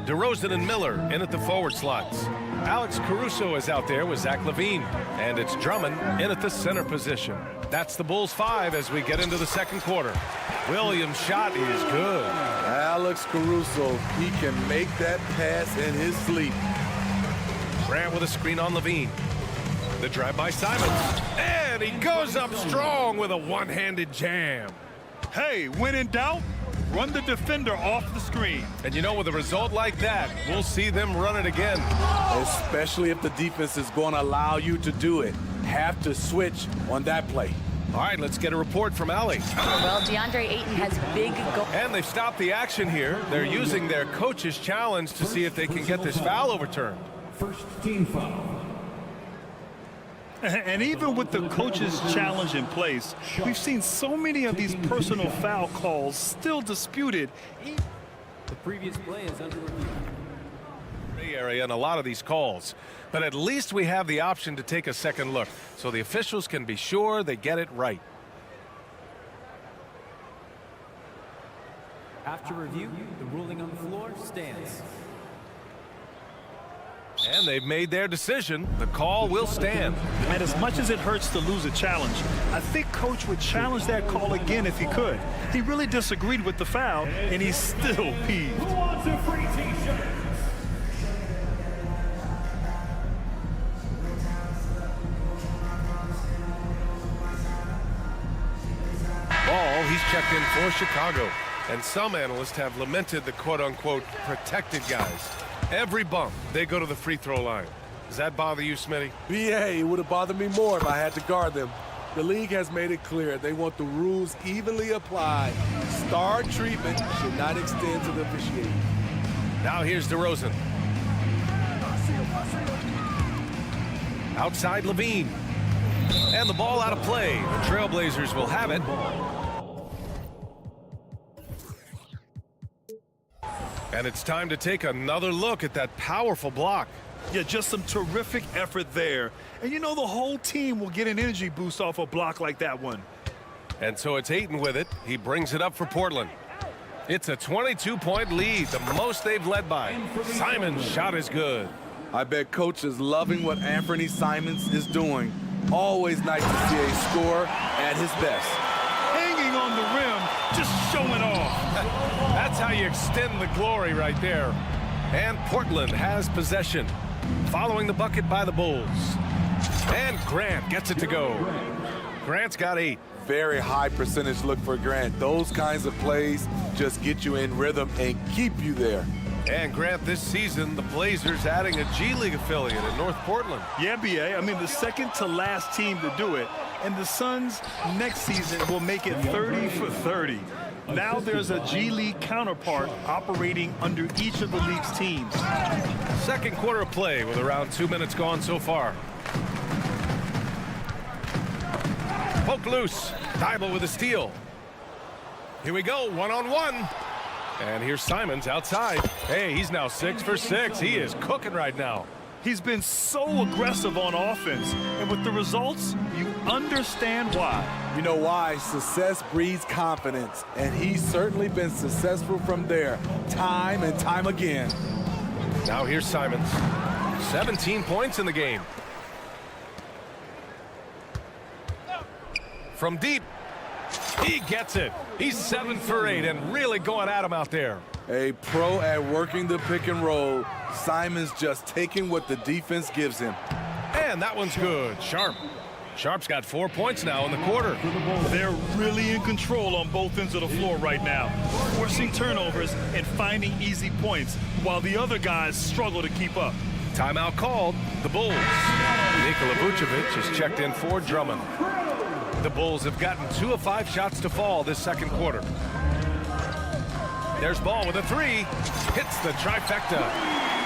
DeRozan and Miller in at the forward slots. Alex Caruso is out there with Zach LaVine. And it's Drummond in at the center position. That's the Bulls 5 as we get into the second quarter. Williams' shot is good. Alex Caruso, he can make that pass in his sleep. Grant with a screen on LaVine. The drive by Simons. And he goes up strong with a one-handed jam. Hey, when in doubt, run the defender off the screen. And you know, with a result like that, we'll see them run it again. Especially if the defense is going to allow you to do it. Have to switch on that play. All right, let's get a report from Allie. Well, DeAndre Ayton has big goals. And they've stopped the action here. They're using their coach's challenge to see if they can get this foul overturned. First team foul. And even with the coach's challenge in place, we've seen so many of these personal foul calls still disputed. The previous play is under review. Area in a lot of these calls, but at least we have the option to take a second look so the officials can be sure they get it right. After review, the ruling on the floor stands. And they've made their decision. The call will stand. And as much as it hurts to lose a challenge, I think Coach would challenge that call again if he could. He really disagreed with the foul, and he's still peeved. Who wants a free t-shirt? checked in for Chicago. And some analysts have lamented the quote-unquote protected guys. Every bump, they go to the free throw line. Does that bother you, Smitty? BA, it would have bothered me more if I had to guard them. The league has made it clear they want the rules evenly applied. Star treatment should not extend to the officiating. Now here's DeRozan. Outside Levine. And the ball out of play. The Trailblazers will have it. And it's time to take another look at that powerful block. Yeah, just some terrific effort there. And you know the whole team will get an energy boost off a block like that one. And so it's Ayton with it. He brings it up for Portland. It's a 22-point lead, the most they've led by. Simon's shot is good. I bet Coach is loving what Anthony Simons is doing. Always nice to see a scorer at his best. Hanging on the rim, just showing off. That's how you extend the glory right there. And Portland has possession, following the bucket by the Bulls. And Grant gets it to go. Grant's got 8. Very high percentage look for Grant. Those kinds of plays just get you in rhythm and keep you there. And Grant, this season, the Blazers adding a G League affiliate in North Portland. Yeah, BA. I mean, the second to last team to do it. And the Suns next season will make it 30 for 30. Now there's a G League counterpart operating under each of the league's teams. Second quarter of play with around 2 minutes gone so far. Poke loose. Thibault with a steal. Here we go, one-on-one. And here's Simons outside. Hey, he's now 6 for 6. He is cooking right now. He's been so aggressive on offense. And with the results, you understand why. You know why? Success breeds confidence. And he's certainly been successful from there, time and time again. Now here's Simons. 17 points in the game. From deep. He gets it. He's 7 for 8 and really going at him out there. A pro at working the pick and roll. Simons just taking what the defense gives him. And that one's good. Sharp. Sharp's got 4 points now in the quarter. They're really in control on both ends of the floor right now, forcing turnovers and finding easy points while the other guys struggle to keep up. Timeout called. The Bulls. Nikola Vucevic is checked in for Drummond. The Bulls have gotten 2 of 5 shots to fall this second quarter. There's Ball with a 3. Hits the trifecta.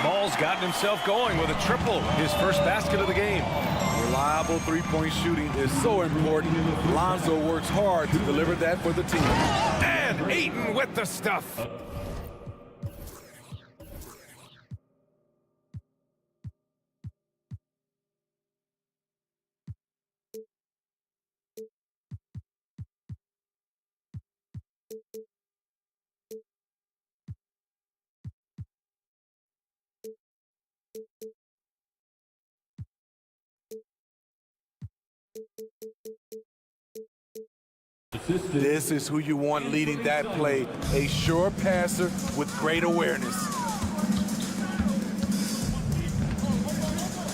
Ball's gotten himself going with a triple, his first basket of the game. Reliable three-point shooting is so important. Lonzo works hard to deliver that for the team. And Ayton with the stuff. This is who you want leading that play. A sure passer with great awareness.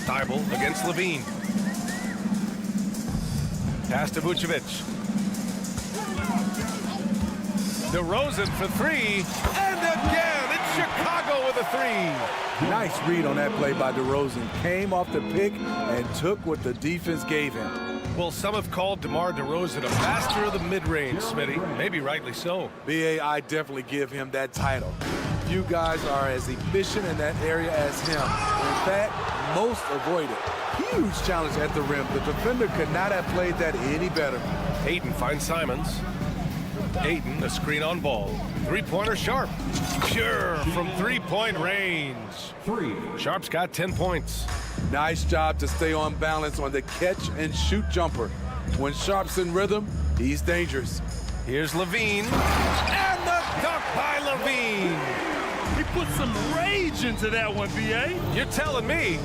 Thibault against Levine. Pass to Vucevic. DeRozan for 3. And again, it's Chicago with a 3. Nice read on that play by DeRozan. Came off the pick and took what the defense gave him. Well, some have called DeMar DeRozan a master of the mid-range, Smitty. Maybe rightly so. BA, I definitely give him that title. You guys are as efficient in that area as him. In fact, most avoid it. Huge challenge at the rim. The defender could not have played that any better. Ayton finds Simons. Ayton, a screen on Ball. Three-pointer Sharp. Pure from three-point range. Sharp's got 10 points. Nice job to stay on balance on the catch and shoot jumper. When Sharp's in rhythm, he's dangerous. Here's Levine. And the dunk by Levine. He put some rage into that one, BA. You're telling me.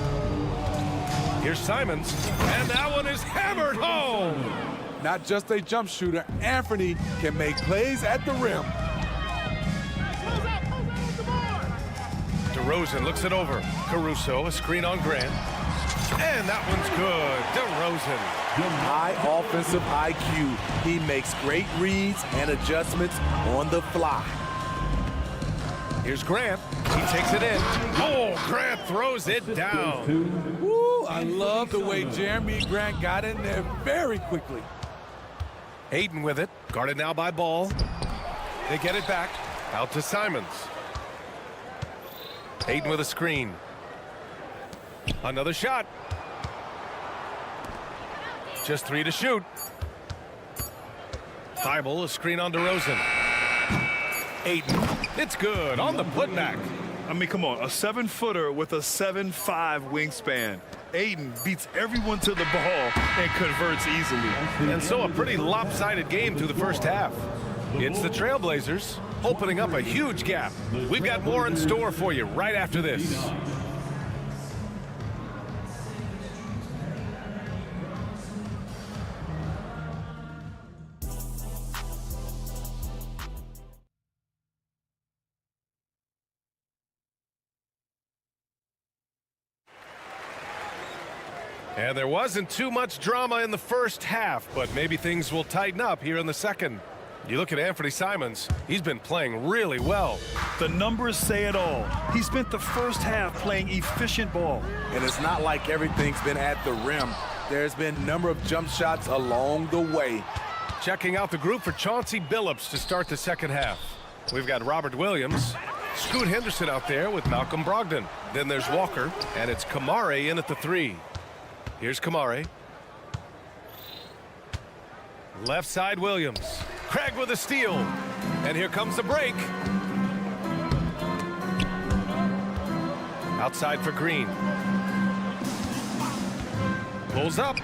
Here's Simons. And that one is hammered home. Not just a jump shooter, Anthony can make plays at the rim. DeRozan looks it over. Caruso, a screen on Grant. And that one's good. DeRozan. High offensive IQ. He makes great reads and adjustments on the fly. Here's Grant. He takes it in. Oh, Grant throws it down. Woo, I love the way Jeremy Grant got in there very quickly. Hayden with it. Guarded now by Ball. They get it back. Out to Simons. Hayden with a screen. Another shot. Just 3 to shoot. Thibault, a screen on DeRozan. Hayden, it's good on the putback. I mean, come on, a 7-footer with a 7'5" wingspan. Ayton beats everyone to the ball and converts easily. And so a pretty lopsided game through the first half. It's the Trailblazers opening up a huge gap. We've got more in store for you right after this. And there wasn't too much drama in the first half, but maybe things will tighten up here in the second. You look at Anthony Simons, he's been playing really well. The numbers say it all. He spent the first half playing efficient ball. And it's not like everything's been at the rim. There's been a number of jump shots along the way. Checking out the group for Chauncey Billups to start the second half. We've got Robert Williams, Scoot Henderson out there with Malcolm Brogdon. Then there's Walker, and it's Kamare in at the 3. Here's Kamare. Left side Williams. Craig with a steal. And here comes the break. Outside for Green. Pulls up.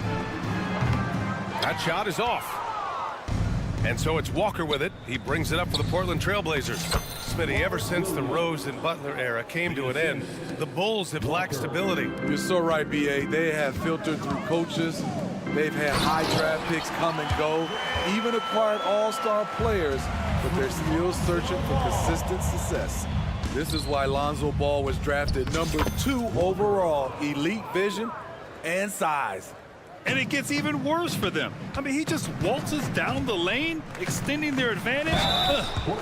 That shot is off. And so it's Walker with it. He brings it up for the Portland Trailblazers. Smitty, ever since the Rose and Butler era came to an end, the Bulls have lacked stability. You're so right, B.A. They have filtered through coaches. They've had high draft picks come and go, even acquired all-star players, but they're still searching for consistent success. This is why Lonzo Ball was drafted number 2 overall, elite vision and size. And it gets even worse for them. I mean, he just waltzes down the lane, extending their advantage.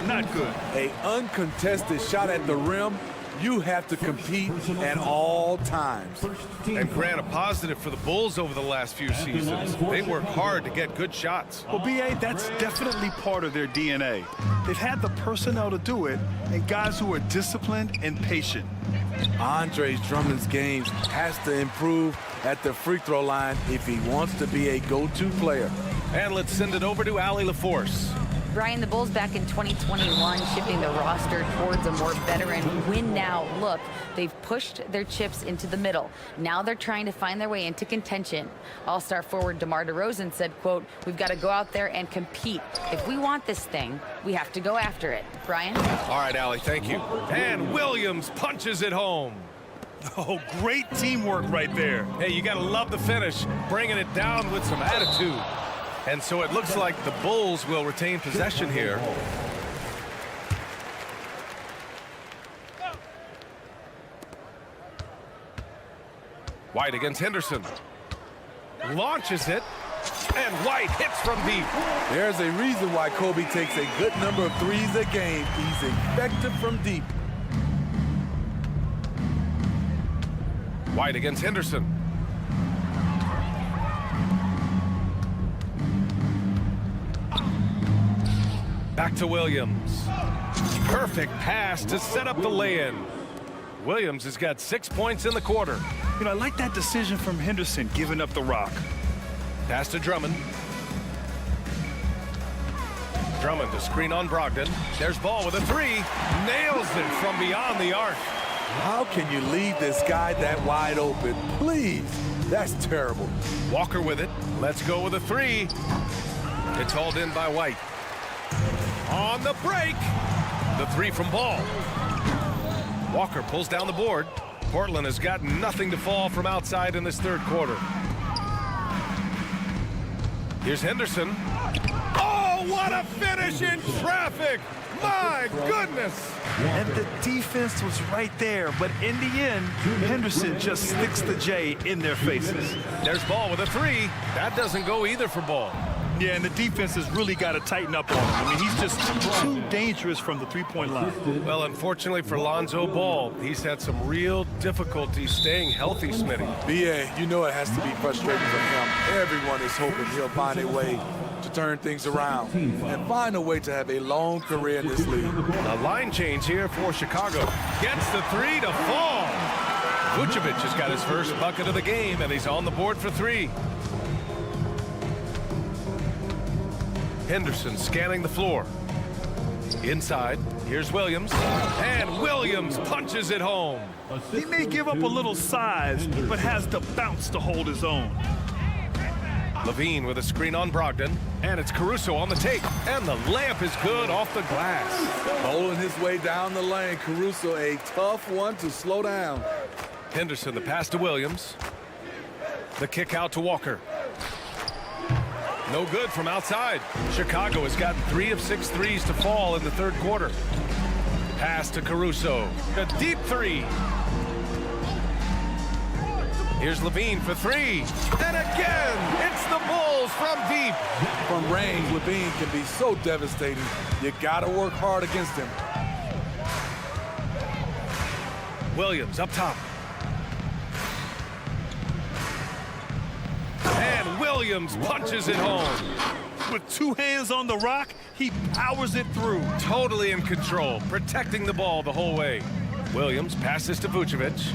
Not good. An uncontested shot at the rim. You have to compete at all times. And Grant, a positive for the Bulls over the last few seasons. They work hard to get good shots. Well, B.A., that's definitely part of their DNA. They've had the personnel to do it, and guys who are disciplined and patient. Andre Drummond's game has to improve at the free throw line if he wants to be a go-to player. And let's send it over to Allie LaForce. Brian, the Bulls back in 2021 shifting the roster towards a more veteran win-now look. They've pushed their chips into the middle. Now they're trying to find their way into contention. All-star forward DeMar DeRozan said, quote, "We've got to go out there and compete. If we want this thing, we have to go after it." Brian? All right, Allie, thank you. And Williams punches it home. Oh, great teamwork right there. Hey, you got to love the finish, bringing it down with some attitude. And so it looks like the Bulls will retain possession here. White against Henderson. Launches it. And White hits from deep. There's a reason why Kobe takes a good number of threes a game. He's effective from deep. White against Henderson. Back to Williams. Perfect pass to set up the lay-in. Williams has got 6 points in the quarter. You know, I like that decision from Henderson, giving up the rock. Pass to Drummond. Drummond to screen on Brogdon. There's Ball with a 3. Nails it from beyond the arc. How can you leave this guy that wide open? Please. That's terrible. Walker with it. Let's go with a 3. It's hauled in by White. On the break. The 3 from Ball. Walker pulls down the board. Portland has got nothing to fall from outside in this third quarter. Here's Henderson. Oh, what a finish in traffic. My goodness! And the defense was right there, but in the end, Henderson just sticks the J in their faces. There's Ball with a three. That doesn't go either for Ball. Yeah, and the defense has really got to tighten up on him. I mean, he's just too dangerous from the three-point line. Well, unfortunately for Lonzo Ball, he's had some real difficulty staying healthy, Smitty. BA, you know it has to be frustrating for him. Everyone is hoping he'll find a way to turn things around and find a way to have a long career in this league. A line change here for Chicago. Gets the three to fall. Vucevic has got his first bucket of the game, and he's on the board for three. Henderson scanning the floor. Inside, here's Williams. And Williams punches it home. He may give up a little size, but has the bounce to hold his own. Levine with a screen on Brogdon. And it's Caruso on the take. And the layup is good off the glass. Bowling his way down the lane. Caruso, a tough one to slow down. Henderson, the pass to Williams. The kick out to Walker. No good from outside. Chicago has gotten 3 of 6 threes to fall in the third quarter. Pass to Caruso. A deep three. Here's Levine for three. And again, it's the Bulls from deep. From range, Levine can be so devastating. You got to work hard against him. Williams up top. And Williams punches it home. With 2 hands on the rock, he powers it through. Totally in control, protecting the ball the whole way. Williams passes to Vucevic.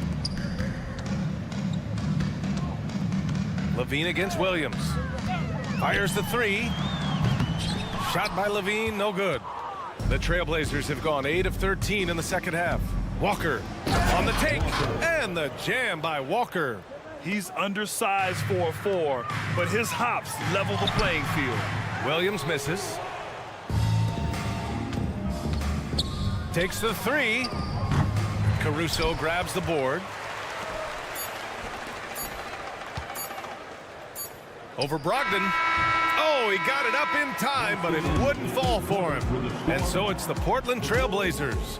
Levine against Williams. Fires the three. Shot by Levine, no good. The Trailblazers have gone 8 of 13 in the second half. Walker on the take, and the jam by Walker. He's undersized for a 4, but his hops level the playing field. Williams misses. Takes the three. Caruso grabs the board. Over Brogdon. Oh, he got it up in time, but it wouldn't fall for him. And so it's the Portland Trailblazers.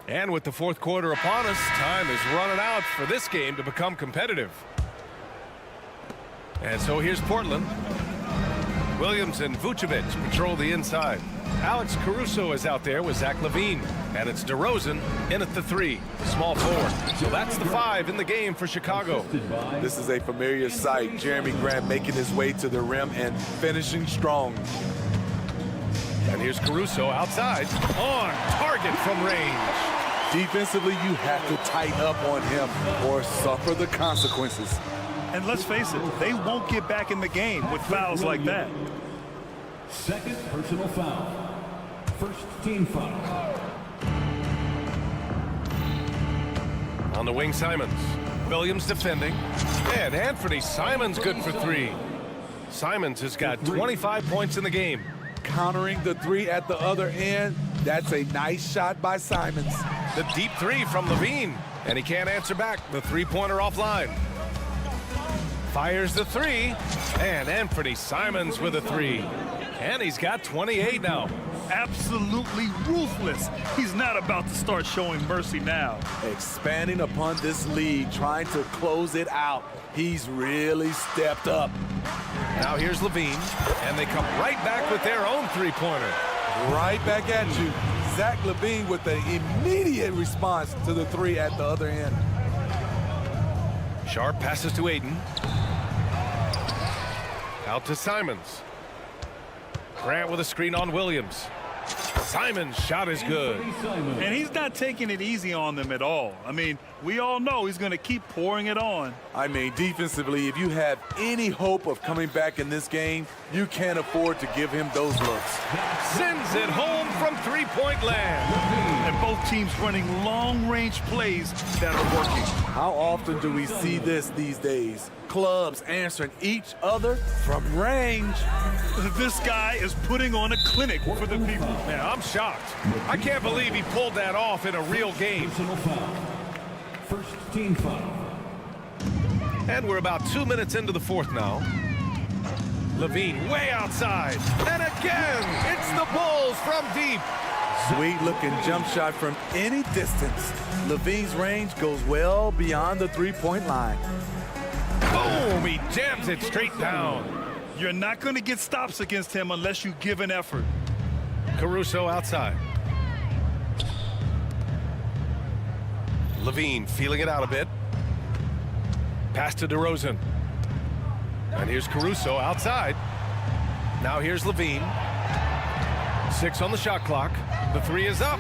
And with the fourth quarter upon us, time is running out for this game to become competitive. And so here's Portland. Williams and Vucevic patrol the inside. Alex Caruso is out there with Zach LaVine. And it's DeRozan in at the three, small forward. So that's the 5 in the game for Chicago. This is a familiar sight. Jeremy Grant making his way to the rim and finishing strong. And here's Caruso outside on target from range. Defensively, you have to tighten up on him or suffer the consequences. And let's face it, they won't get back in the game with fouls like that. Second personal foul. First team foul. On the wing, Simons. Williams defending. And Anthony Simons good for 3. Simons has got 25 points in the game. Countering the 3 at the other end. That's a nice shot by Simons. The deep 3 from Levine. And he can't answer back. The three-pointer offline. Fires the 3. And Anthony Simons with a 3. And he's got 28 now. Absolutely ruthless. He's not about to start showing mercy now. Expanding upon this lead, trying to close it out. He's really stepped up. Now here's Levine, and they come right back with their own three-pointer. Right back at you. Zach LaVine with the immediate response to the 3 at the other end. Sharp passes to Ayton. Out to Simons. Grant with a screen on Williams. Simons' shot is good. And he's not taking it easy on them at all. I mean, we all know he's going to keep pouring it on. I mean, defensively, if you have any hope of coming back in this game, you can't afford to give him those looks. Sends it home from three-point land. And both teams running long-range plays that are working. How often do we see this these days? Clubs answering each other from range. This guy is putting on a clinic for the people. Man, I'm shocked. I can't believe he pulled that off in a real game. First team foul. And we're about 2 minutes into the fourth now. Levine way outside. And again, it's the Bulls from deep. Sweet looking jump shot from any distance. Levine's range goes well beyond the three-point line. Boom, he jams it straight down. You're not going to get stops against him unless you give an effort. Caruso outside. Levine feeling it out a bit. Pass to DeRozan. And here's Caruso outside. Now here's Levine. 6 on the shot clock. The 3 is up.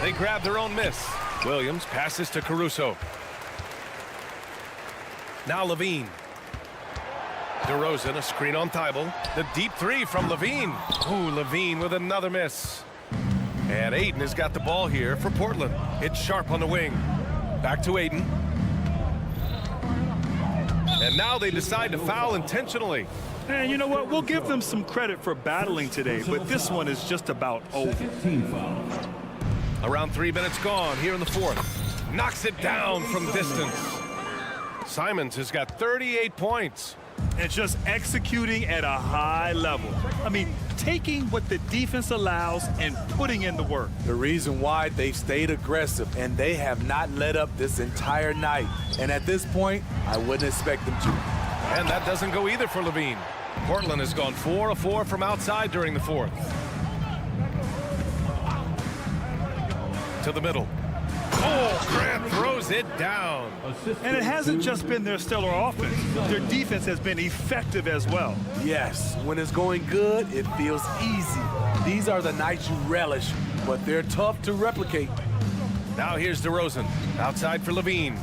They grab their own miss. Williams passes to Caruso. Now Levine. DeRozan, a screen on Thibault. The deep 3 from Levine. Ooh, Levine with another miss. And Aiden has got the ball here for Portland. It's Sharp on the wing. Back to Aiden. And now they decide to foul intentionally. And you know what? We'll give them some credit for battling today, but this one is just about over. Around 3 minutes gone here in the fourth. Knocks it down from distance. Simons has got 38 points. And just executing at a high level. I mean, taking what the defense allows and putting in the work. The reason why they've stayed aggressive and they have not let up this entire night. And at this point, I wouldn't expect them to. And that doesn't go either for Levine. Portland has gone 4 of 4 from outside during the fourth. To the middle. Oh, Grant throws it down. And it hasn't just been their stellar offense. Their defense has been effective as well. Yes, when it's going good, it feels easy. These are the nights you relish, but they're tough to replicate. Now here's DeRozan, outside for Levine.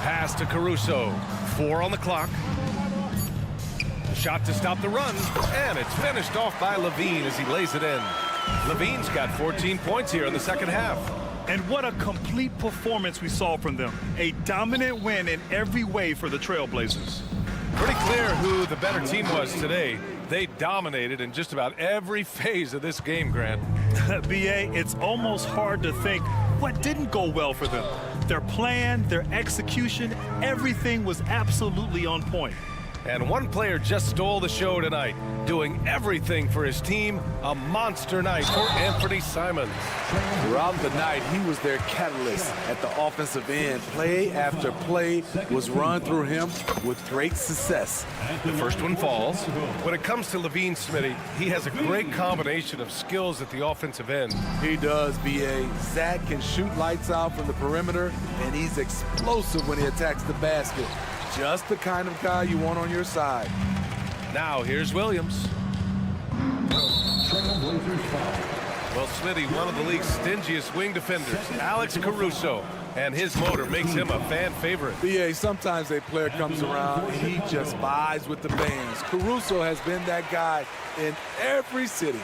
Pass to Caruso. 4 on the clock. The shot to stop the run, and it's finished off by Levine as he lays it in. Levine's got 14 points here in the second half. And what a complete performance we saw from them. A dominant win in every way for the Trailblazers. Pretty clear who the better team was today. They dominated in just about every phase of this game, Grant. B.A., it's almost hard to think what didn't go well for them. Their plan, their execution, everything was absolutely on point. And one player just stole the show tonight, doing everything for his team. A monster night for Anthony Simons. Throughout the night, he was their catalyst at the offensive end. Play after play was run through him with great success. The first one falls. When it comes to Levine, Smitty, he has a great combination of skills at the offensive end. He does, B.A. Zach can shoot lights out from the perimeter, and he's explosive when he attacks the basket. Just the kind of guy you want on your side. Now here's Williams. Well, Smitty, one of the league's stingiest wing defenders, Alex Caruso, and his motor makes him a fan favorite. B.A., sometimes a player comes around and he just vibes with the fans. Caruso has been that guy in every city.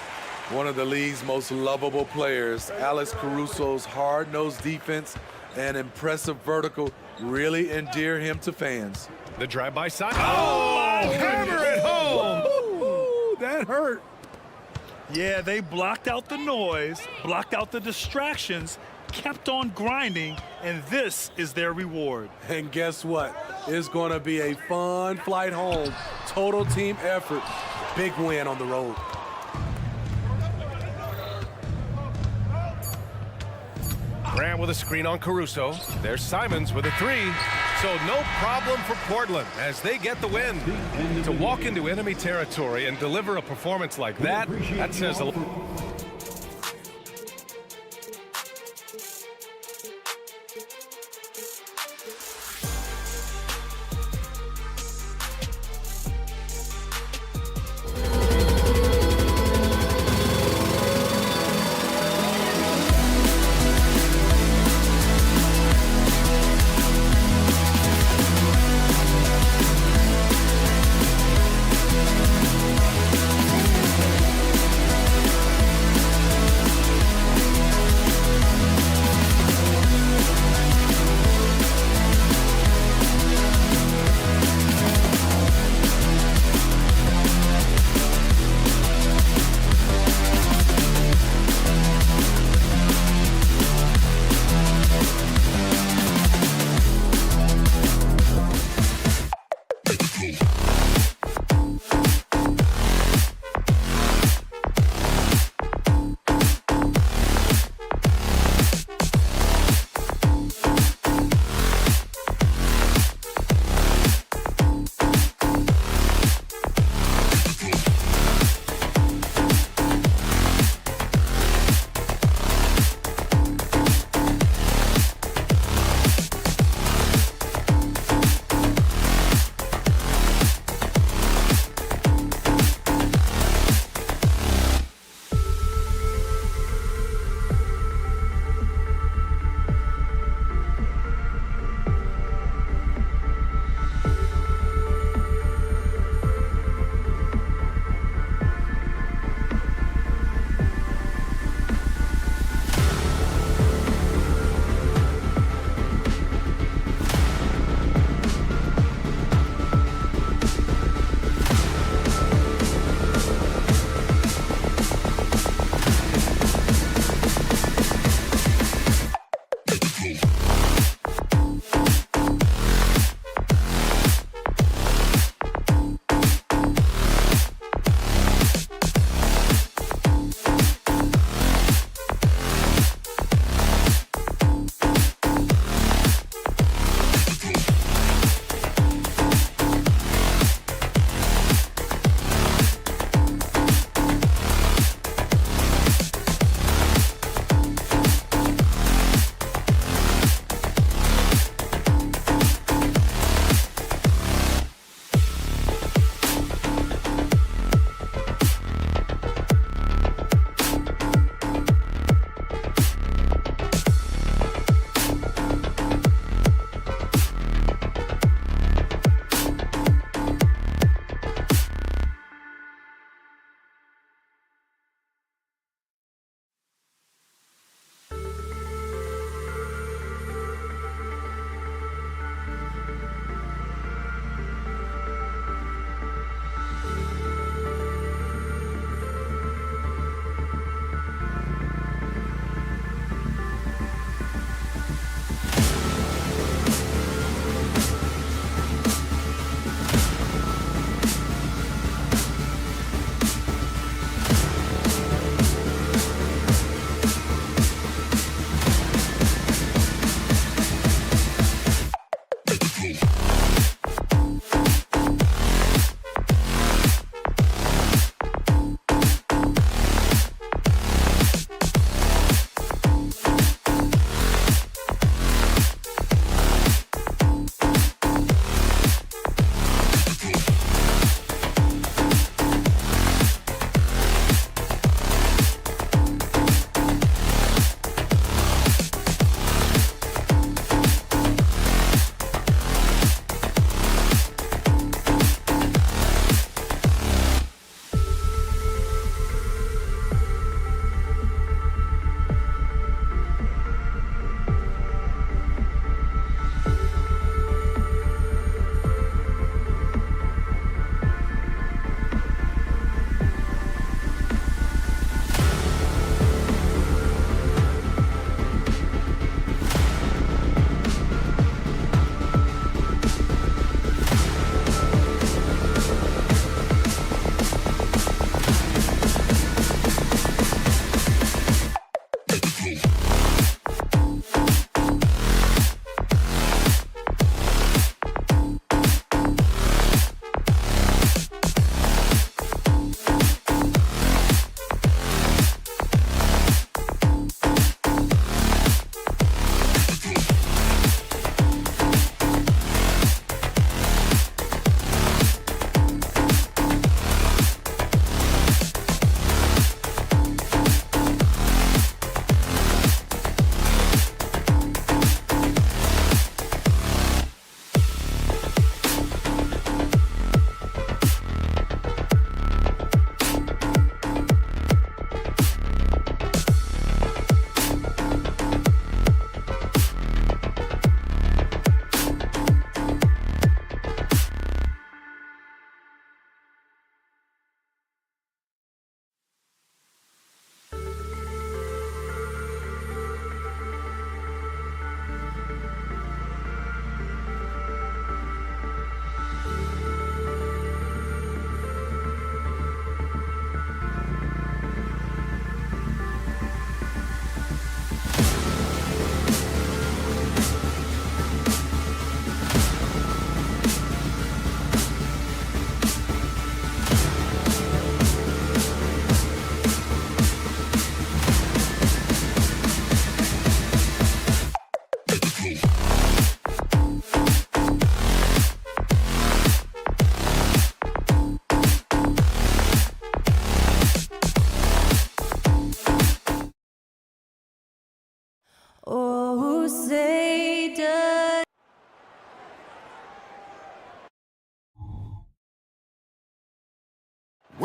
One of the league's most lovable players, Alex Caruso's hard-nosed defense and impressive vertical really endear him to fans. The drive-by side. Oh, hammer it home! Ooh, that hurt. Yeah, they blocked out the noise, blocked out the distractions, kept on grinding, and this is their reward. And guess what? It's going to be a fun flight home. Total team effort. Big win on the road. Grant with a screen on Caruso. There's Simons with a 3. So no problem for Portland as they get the win. To walk into enemy territory and deliver a performance like that, that says a lot.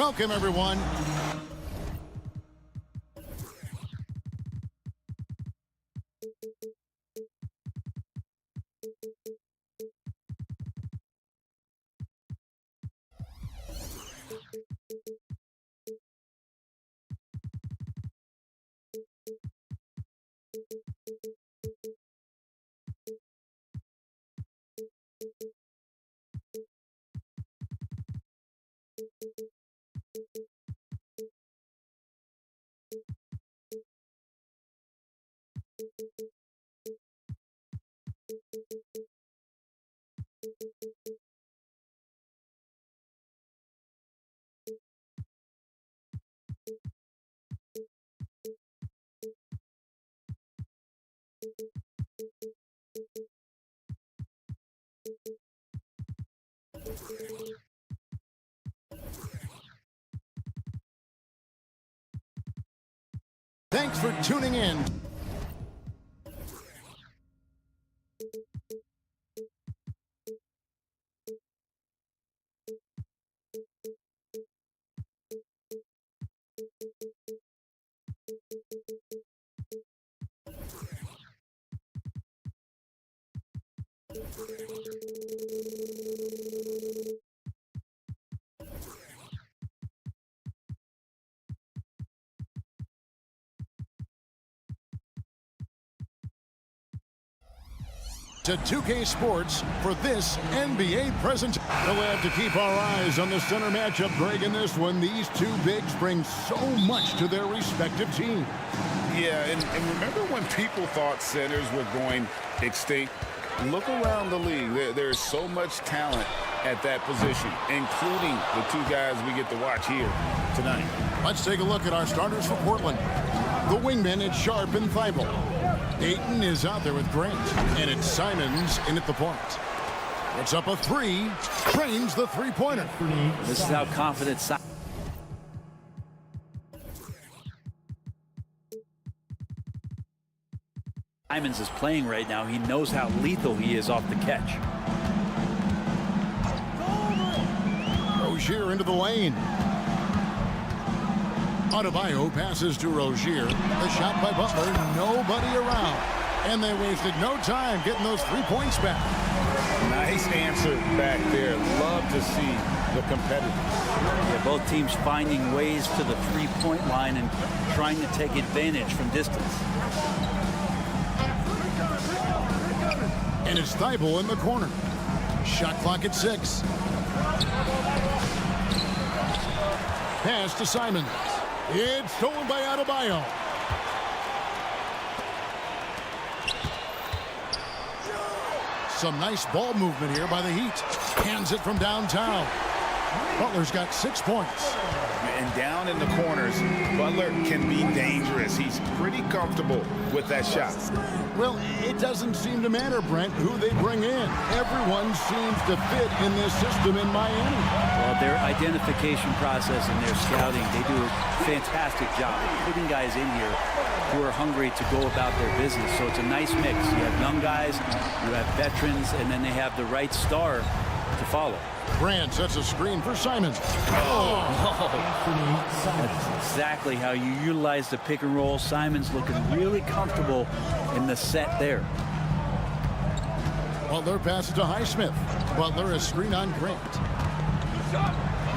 Welcome, everyone. Thanks for tuning in. To 2K Sports for this NBA present. We'll have to keep our eyes on the center matchup, Greg, in this one. These two bigs bring so much to their respective teams. Yeah, and remember when people thought centers were going extinct? Look around the league. There's so much talent at that position, including the two guys we get to watch here tonight. Let's take a look at our starters for Portland. The wingmen, it's Sharp and Thibault. Dayton is out there with Grant, and it's Simons in at the point. It's up a three, trains the three-pointer. This is how confident Simons is playing right now. He knows how lethal he is off the catch. Rozier into the lane. Adebayo passes to Rozier. The shot by Butler, nobody around. And they wasted no time getting those 3 points back. Nice answer back there. Love to see the competitors. Yeah, both teams finding ways to the three-point line and trying to take advantage from distance. And it's Thibault in the corner. Shot clock at 6. Pass to Simons. It's stolen by Adebayo. Some nice ball movement here by the Heat. Hands it from downtown. Butler's got 6 points. And down in the corners, Butler can be dangerous. He's pretty comfortable with that shot. Well, it doesn't seem to matter, Brent, who they bring in. Everyone seems to fit in this system in Miami. Well, their identification process and their scouting, they do a fantastic job of putting guys in here who are hungry to go about their business. So it's a nice mix. You have young guys, you have veterans, and then they have the right star to follow. Grant sets a screen for Simons. That's exactly how you utilize the pick and roll. Simons looking really comfortable in the set there. Butler passes to Highsmith. Butler a screen on Grant.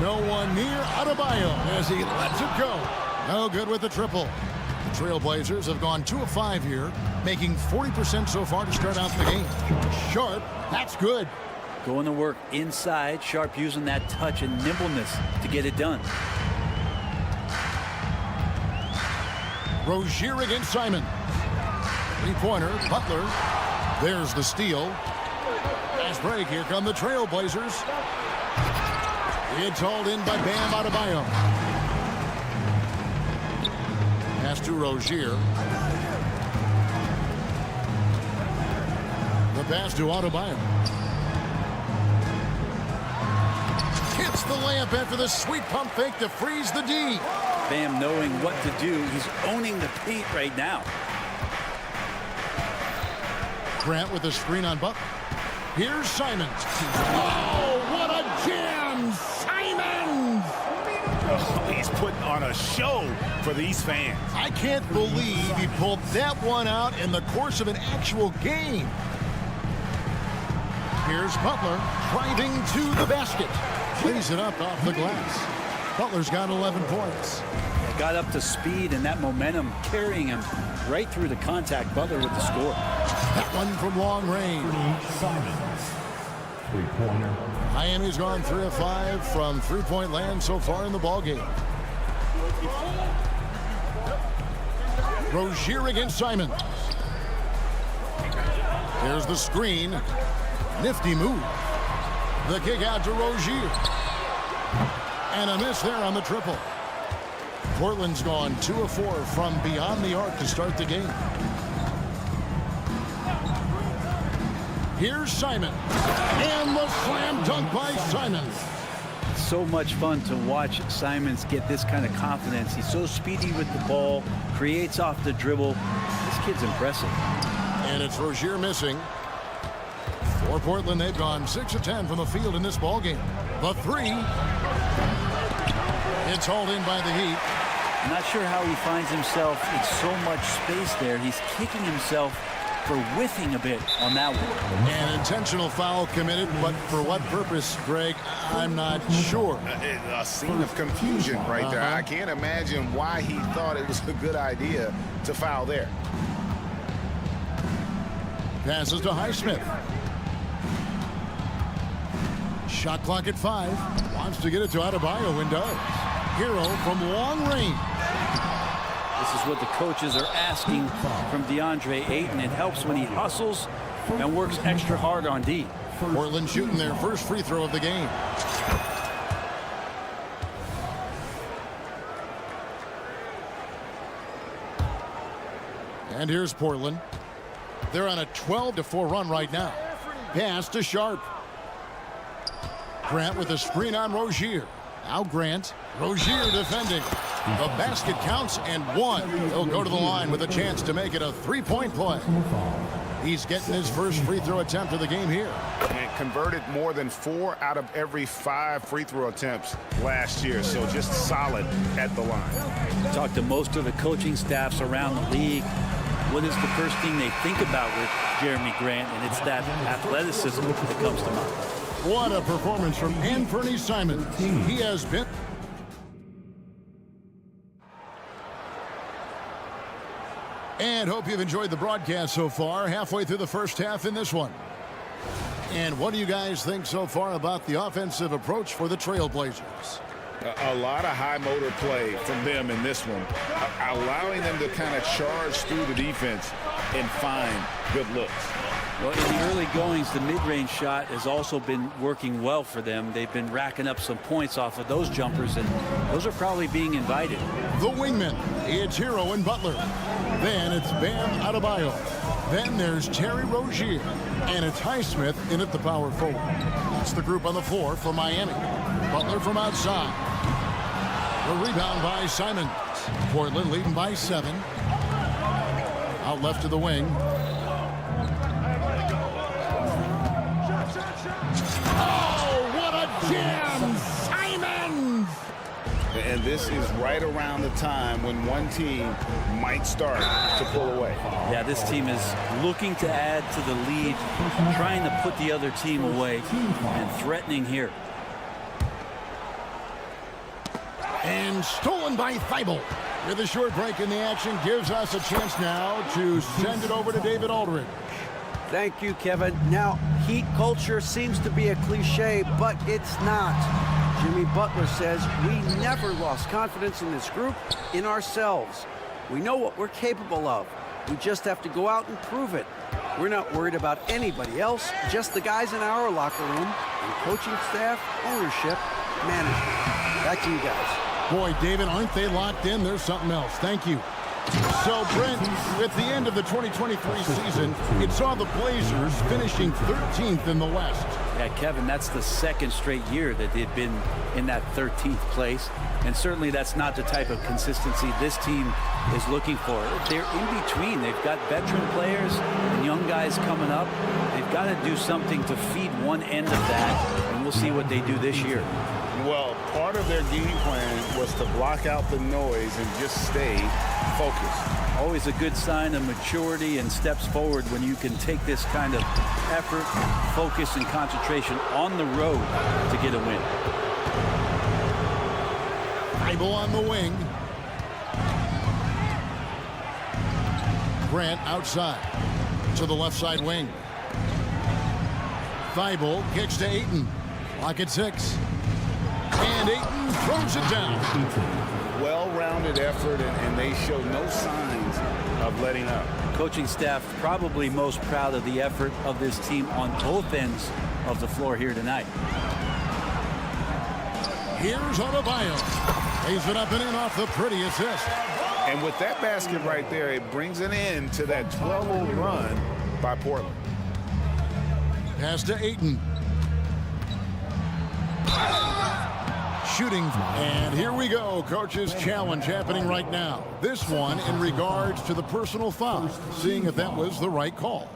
No one near Adebayo as he lets it go. No good with the triple. The Trailblazers have gone 2 of 5 here, making 40% so far to start out the game. Sharp, that's good. Going to work inside. Sharp using that touch and nimbleness to get it done. Rozier against Simon. Three-pointer, Butler. There's the steal. Fast break. Here come the Trailblazers. It's hauled in by Bam Adebayo. Pass to Rozier. The pass to Adebayo. Hits the layup after the sweet pump fake to freeze the D. Bam knowing what to do. He's owning the paint right now. Grant with a screen on Buck. Here's Simons. Oh, what a jam! Simons! on a show for these fans. I can't believe he pulled that one out in the course of an actual game. Here's Butler driving to the basket. Lays it up off the glass. Butler's got 11 points. Got up to speed, and that momentum carrying him right through the contact. Butler with the score. That one from long range. Three-pointer. Miami's gone 3 of 5 from three-point land so far in the ballgame. Rozier against Simons. Here's the screen. Nifty move. The kick out to Rozier. And a miss there on the triple. Portland's gone 2 of 4 from beyond the arc to start the game. Here's Simon. And the slam dunk by Simons. So much fun to watch Simons get this kind of confidence. He's so speedy with the ball, creates off the dribble. This kid's impressive. And it's Rozier missing. For Portland, they've gone 6 of 10 from the field in this ballgame. The three. It's hauled in by the Heat. I'm not sure how he finds himself in so much space there. He's kicking himself for whiffing a bit on that one. An intentional foul committed, but for what purpose, Greg, I'm not sure. A scene of confusion right there. I can't imagine why he thought it was a good idea to foul there. Passes to Highsmith. Shot clock at 5. Wants to get it to Adebayo and does. Hero from long range. This is what the coaches are asking from DeAndre Ayton. It helps when he hustles and works extra hard on D. Portland shooting their first free throw of the game. And here's Portland. They're on a 12-4 run right now. Pass to Sharp. Grant with a screen on Rozier. Now Grant. Rozier defending. The basket counts and 1. He'll go to the line with a chance to make it a three-point play. He's getting his first free throw attempt of the game here. And converted more than 4 out of every 5 free throw attempts last year. So just solid at the line. Talk to most of the coaching staffs around the league. What is the first thing they think about with Jeremy Grant? And it's that athleticism that comes to mind. What a performance from Anthony Simons. He has been... And hope you've enjoyed the broadcast so far. Halfway through the first half in this one. And what do you guys think so far about the offensive approach for the Trailblazers? A lot of high motor play from them in this one, allowing them to kind of charge through the defense and find good looks. Well, in the early goings, the mid-range shot has also been working well for them. They've been racking up some points off of those jumpers, and those are probably being invited. The wingman, it's Hero and Butler. Then it's Bam Adebayo. Then there's Terry Rozier. And it's Highsmith in at the power forward. That's the group on the floor for Miami. Butler from outside. The rebound by Simons. Portland leading by 7. Out left to the wing. Oh, what a jam! Simons! And this is right around the time when one team might start to pull away. Yeah, this team is looking to add to the lead, trying to put the other team away, and threatening here. And stolen by Thibault. With a short break in the action, gives us a chance now to send it over to David Aldridge. Thank you, Kevin. Now, Heat culture seems to be a cliche, but it's not. Jimmy Butler says we never lost confidence in this group, in ourselves. We know what we're capable of. We just have to go out and prove it. We're not worried about anybody else, just the guys in our locker room, and coaching staff, ownership, management. Back to you guys. Boy, David, aren't they locked in? There's something else. Thank you. So, Brent, at the end of the 2023 season, it saw the Blazers finishing 13th in the West. Yeah, Kevin, that's the second straight year that they've been in that 13th place. And certainly that's not the type of consistency this team is looking for. They're in between. They've got veteran players and young guys coming up. They've got to do something to feed one end of that, and we'll see what they do this year. Well, part of their game plan was to block out the noise and just stay focused. Always a good sign of maturity and steps forward when you can take this kind of effort, focus, and concentration on the road to get a win. Thibault on the wing. Grant outside to the left side wing. Thibault kicks to Ayton. Lock at 6. And Ayton throws it down. Well-rounded effort, and they show no signs of letting up. Coaching staff probably most proud of the effort of this team on both ends of the floor here tonight. Here's Adebayo. Lays it up and in off the pretty assist. And with that basket right there, it brings an end to that 12-0 run by Portland. Pass to Ayton. Shooting, and here we go. Coach's challenge happening right now. This one in regards to the personal foul, seeing if that was the right call.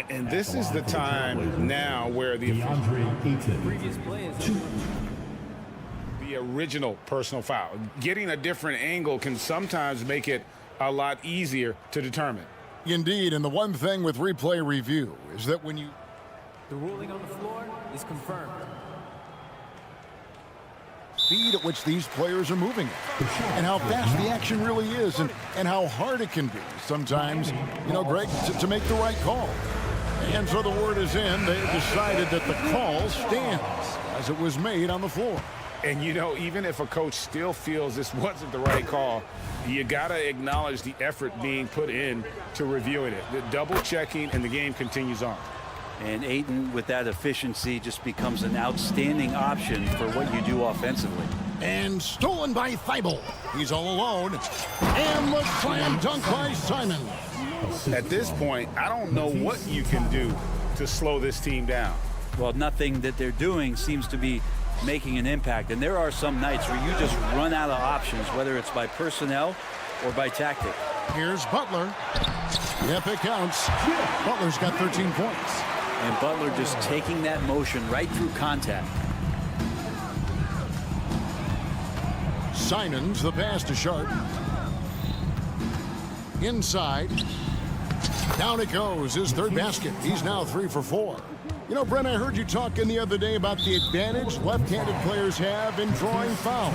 And this is the time now where the original personal foul. Getting a different angle can sometimes make it a lot easier to determine. Indeed, and the one thing with replay review is that when you... The ruling on the floor is confirmed. Speed at which these players are moving and how fast the action really is and how hard it can be sometimes, you know, Greg, to make the right call. And so the word is in. They've decided that the call stands as it was made on the floor. And, you know, even if a coach still feels this wasn't the right call, you got to acknowledge the effort being put in to reviewing it. The double checking, and the game continues on. And Ayton, with that efficiency, just becomes an outstanding option for what you do offensively. And stolen by Thibault. He's all alone. And the slam dunk by Simon. At this point, I don't know what you can do to slow this team down. Well, nothing that they're doing seems to be making an impact. And there are some nights where you just run out of options, whether it's by personnel or by tactic. Here's Butler. Yep, it counts. Butler's got 13 points. And Butler just taking that motion right through contact. Simons, the pass to Sharp. Inside. Down it goes, his third basket. He's now 3 for 4. You know, Brent, I heard you talking the other day about the advantage left-handed players have in drawing fouls.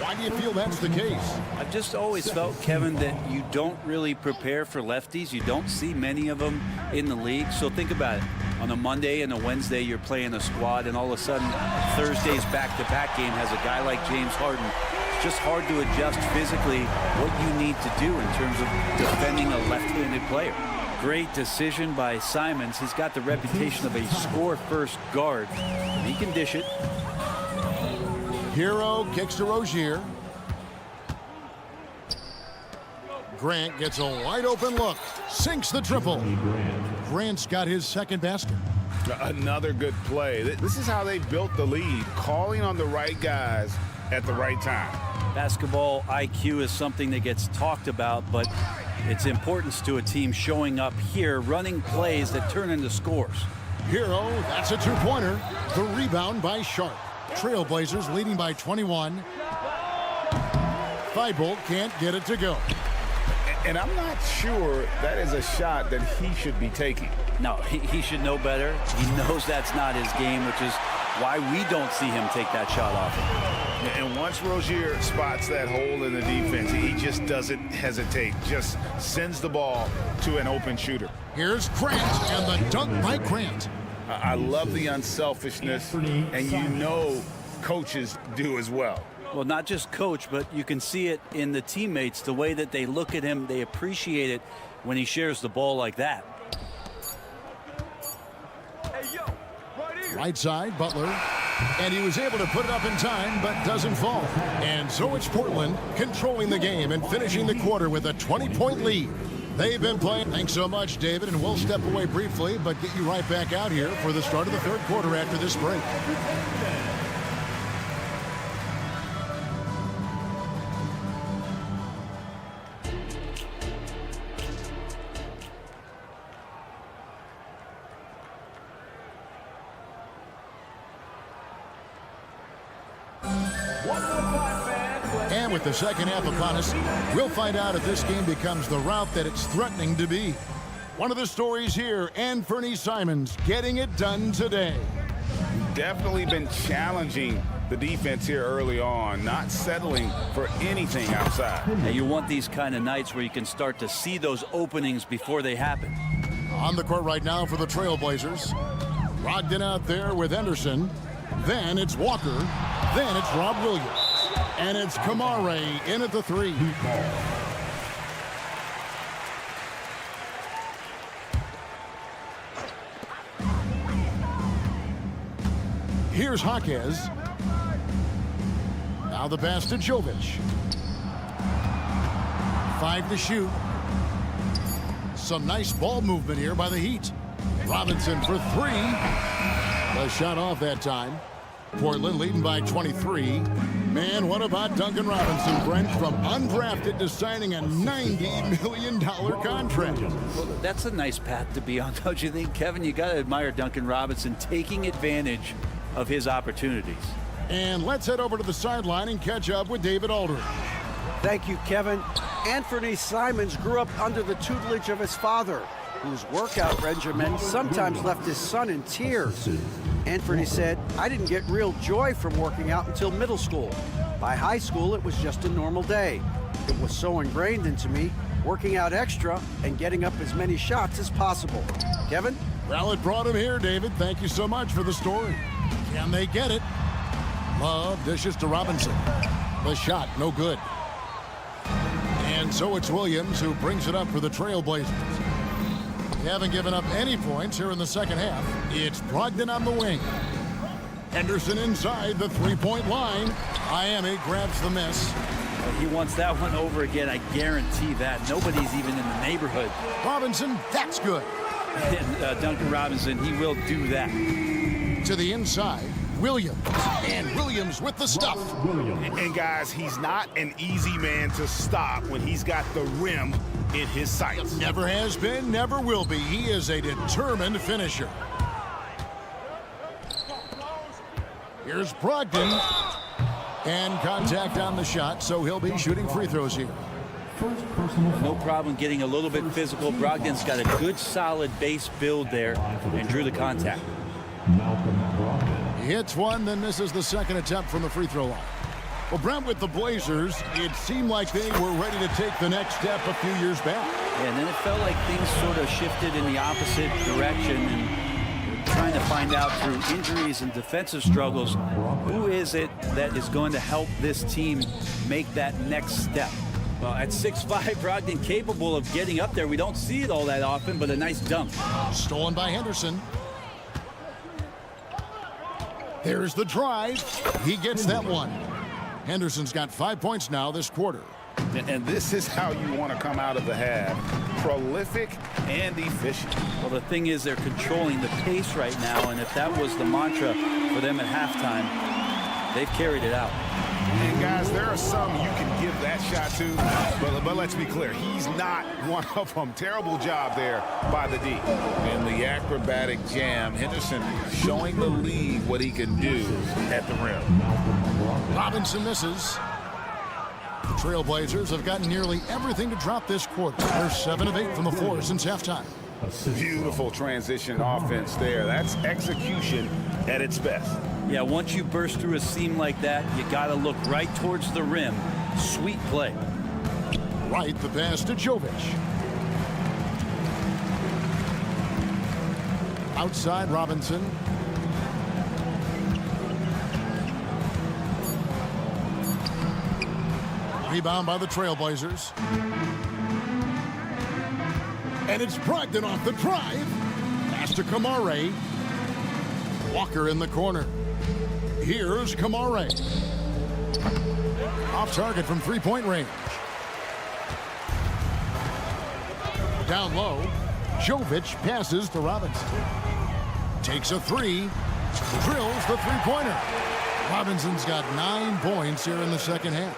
Why do you feel that's the case? I've just always felt, Kevin, that you don't really prepare for lefties. You don't see many of them in the league. So think about it. On a Monday and a Wednesday, you're playing a squad, and all of a sudden, Thursday's back-to-back game has a guy like James Harden. It's just hard to adjust physically what you need to do in terms of defending a left-handed player. Great decision by Simons. He's got the reputation of a score-first guard, and he can dish it. Hero kicks to Rozier. Grant gets a wide open look. Sinks the triple. Grant's got his second basket. Another good play. This is how they built the lead, calling on the right guys at the right time. Basketball IQ is something that gets talked about, but its importance to a team showing up here, running plays that turn into scores. Hero, that's a two-pointer. The rebound by Sharp. Trailblazers leading by 21. Thibault can't get it to go. And I'm not sure that is a shot that he should be taking. No, he should know better. He knows that's not his game, which is why we don't see him take that shot off him. And once Rozier spots that hole in the defense, he just doesn't hesitate. Just sends the ball to an open shooter. Here's Grant and the dunk by Grant. I love the unselfishness, and you know coaches do as well. Well, not just coach, but you can see it in the teammates, the way that they look at him. They appreciate it when he shares the ball like that. Right side, Butler. And he was able to put it up in time, but doesn't fall. And so it's Portland controlling the game and finishing the quarter with a 20-point lead. They've been playing. Thanks so much, David. And we'll step away briefly, but get you right back out here for the start of the third quarter after this break. with the second half upon us, we'll find out if this game becomes the route that it's threatening to be. One of the stories here, Anthony Simons getting it done today. Definitely been challenging the defense here early on, not settling for anything outside. And you want these kind of nights where you can start to see those openings before they happen. On the court right now for the Trailblazers. Brogdon out there with Henderson. Then it's Walker. Then it's Rob Williams. And it's Kamare in at the 3. Here's Jaquez. Now the pass to Jovic. 5 to shoot. Some nice ball movement here by the Heat. Robinson for 3. The shot off that time. Portland leading by 23. Man, what about Duncan Robinson, Brent, from undrafted to signing a $90 million contract? Well, that's a nice path to be on, don't you think, Kevin? You got to admire Duncan Robinson taking advantage of his opportunities. And let's head over to the sideline and catch up with David Aldridge. Thank you, Kevin. Anthony Simons grew up under the tutelage of his father, whose workout regimen sometimes left his son in tears. Anthony said, "I didn't get real joy from working out until middle school. By high school, it was just a normal day. It was so ingrained into me, working out extra and getting up as many shots as possible." Kevin? Well, it brought him here, David. Thank you so much for the story. Can they get it? Love dishes to Robinson. The shot, no good. And so it's Williams who brings it up for the Trailblazers. They haven't given up any points here in the second half. It's Brogdon on the wing. Henderson inside the three-point line. Miami grabs the miss. He wants that one over again, I guarantee that. Nobody's even in the neighborhood. Robinson, that's good. And Duncan Robinson, he will do that. To the inside, Williams. And Williams with the stuff. And guys, he's not an easy man to stop when he's got the rim in his sights. Never has been, never will be. He is a determined finisher. Here's Brogdon. And contact on the shot, so he'll be shooting free throws here. No problem getting a little bit physical. Brogdon's got a good, solid base build there and drew the contact. He hits one, then misses the second attempt from the free throw line. Well, Brent, with the Blazers, it seemed like they were ready to take the next step a few years back. Yeah, and then it felt like things sort of shifted in the opposite direction, and trying to find out through injuries and defensive struggles, who is it that is going to help this team make that next step? Well, at 6'5", Brogdon capable of getting up there. We don't see it all that often, but a nice dunk. Stolen by Henderson. There's the drive. He gets that one. Henderson's got 5 points now this quarter. And this is how you want to come out of the half. Prolific and efficient. Well, the thing is, they're controlling the pace right now, and if that was the mantra for them at halftime, they've carried it out. And guys, there are some you can give that shot to, but let's be clear, he's not one of them. Terrible job there by the D. In the acrobatic jam, Henderson showing the league what he can do at the rim. Robinson misses. The Trailblazers have gotten nearly everything to drop this quarter. They're 7 of 8 from the floor since halftime. Beautiful transition offense there. That's execution at its best. Yeah, once you burst through a seam like that, you got to look right towards the rim. Sweet play. Right, the pass to Jovic. Outside Robinson. Rebound by the Trailblazers. And it's Brogdon off the drive. Pass to Kamare. Walker in the corner. Here's Kamare. Off target from three-point range. Down low. Jovic passes to Robinson. Takes a three. Drills the three-pointer. Robinson's got 9 points here in the second half.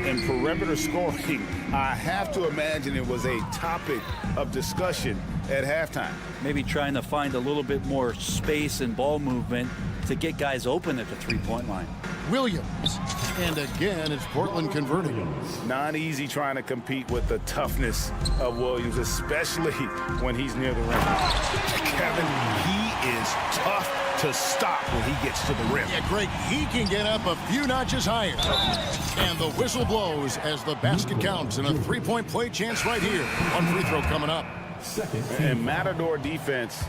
And perimeter scoring, I have to imagine it was a topic of discussion at halftime. Maybe trying to find a little bit more space and ball movement to get guys open at the three-point line. Williams. And again, it's Portland converting. Not easy trying to compete with the toughness of Williams, especially when he's near the rim. Kevin, he is tough to stop when he gets to the rim. Yeah, Greg, he can get up a few notches higher. And the whistle blows as the basket counts, and a three-point play chance right here. One free throw coming up. And Matador defense,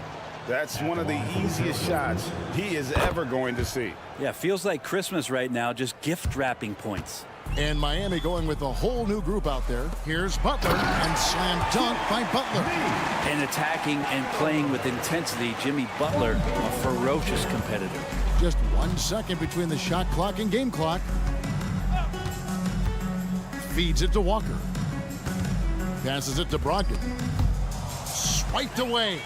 that's one of the easiest shots he is ever going to see. Yeah, feels like Christmas right now, just gift wrapping points. And Miami going with a whole new group out there. Here's Butler, and slam dunk by Butler. And attacking and playing with intensity, Jimmy Butler, a ferocious competitor. Just 1 second between the shot clock and game clock. Feeds it to Walker. Passes it to Brogdon. Swiped away.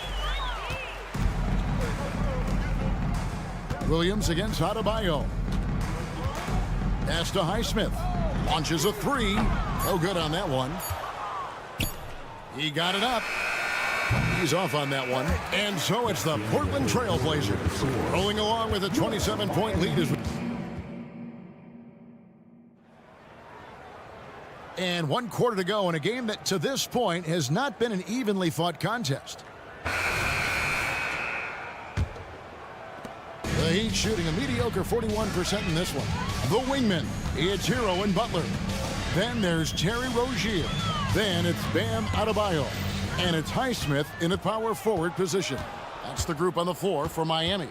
Williams against Adebayo. Pass to Highsmith. Launches a three. No good on that one. He got it up. He's off on that one. And so it's the Portland Trail Blazers rolling along with a 27-point lead. And 1 quarter to go in a game that to this point has not been an evenly fought contest. The Heat shooting a mediocre 41% in this one. The wingman, it's Hero and Butler. Then there's Terry Rozier. Then it's Bam Adebayo. And it's Highsmith in a power forward position. That's the group on the floor for Miami.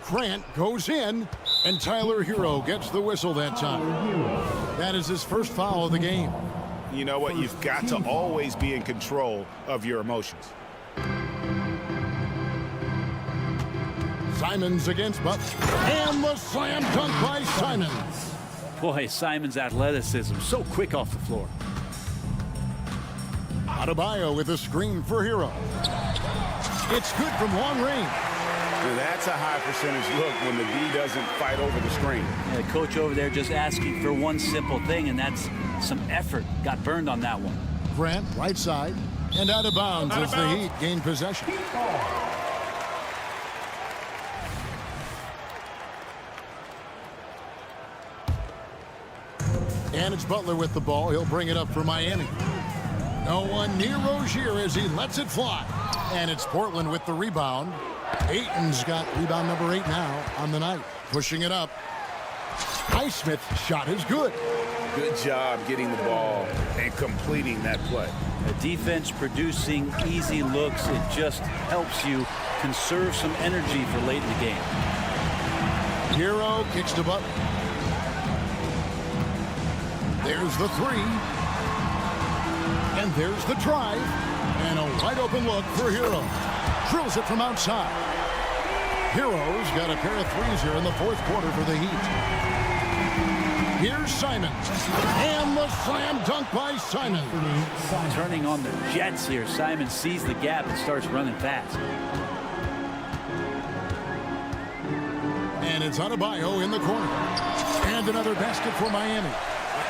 Grant goes in, and Tyler Hero gets the whistle that time. That is his first foul of the game. You know what? You've got to always be in control of your emotions. Simons against Butler. And the slam dunk by Simons. Boy, Simons' athleticism, so quick off the floor. Adebayo with a screen for Hero. It's good from long range. That's a high percentage look when the D doesn't fight over the screen. Yeah, the coach over there just asking for one simple thing, and that's some effort. Got burned on that one. Grant, right side, and out of bounds as the Heat gain possession. And it's Butler with the ball. He'll bring it up for Miami. No one near Rozier as he lets it fly. And it's Portland with the rebound. Ayton's got rebound number 8 now on the night. Pushing it up. Highsmith's shot is good. Good job getting the ball and completing that play. The defense producing easy looks. It just helps you conserve some energy for late in the game. Hero kicks to Butler. There's the three. And there's the drive. And a wide open look for Hero. Drills it from outside. Hero's got a pair of threes here in the fourth quarter for the Heat. Here's Simons. And the slam dunk by Simons. Turning on the Jets here. Simons sees the gap and starts running fast. And it's Adebayo in the corner. And another basket for Miami.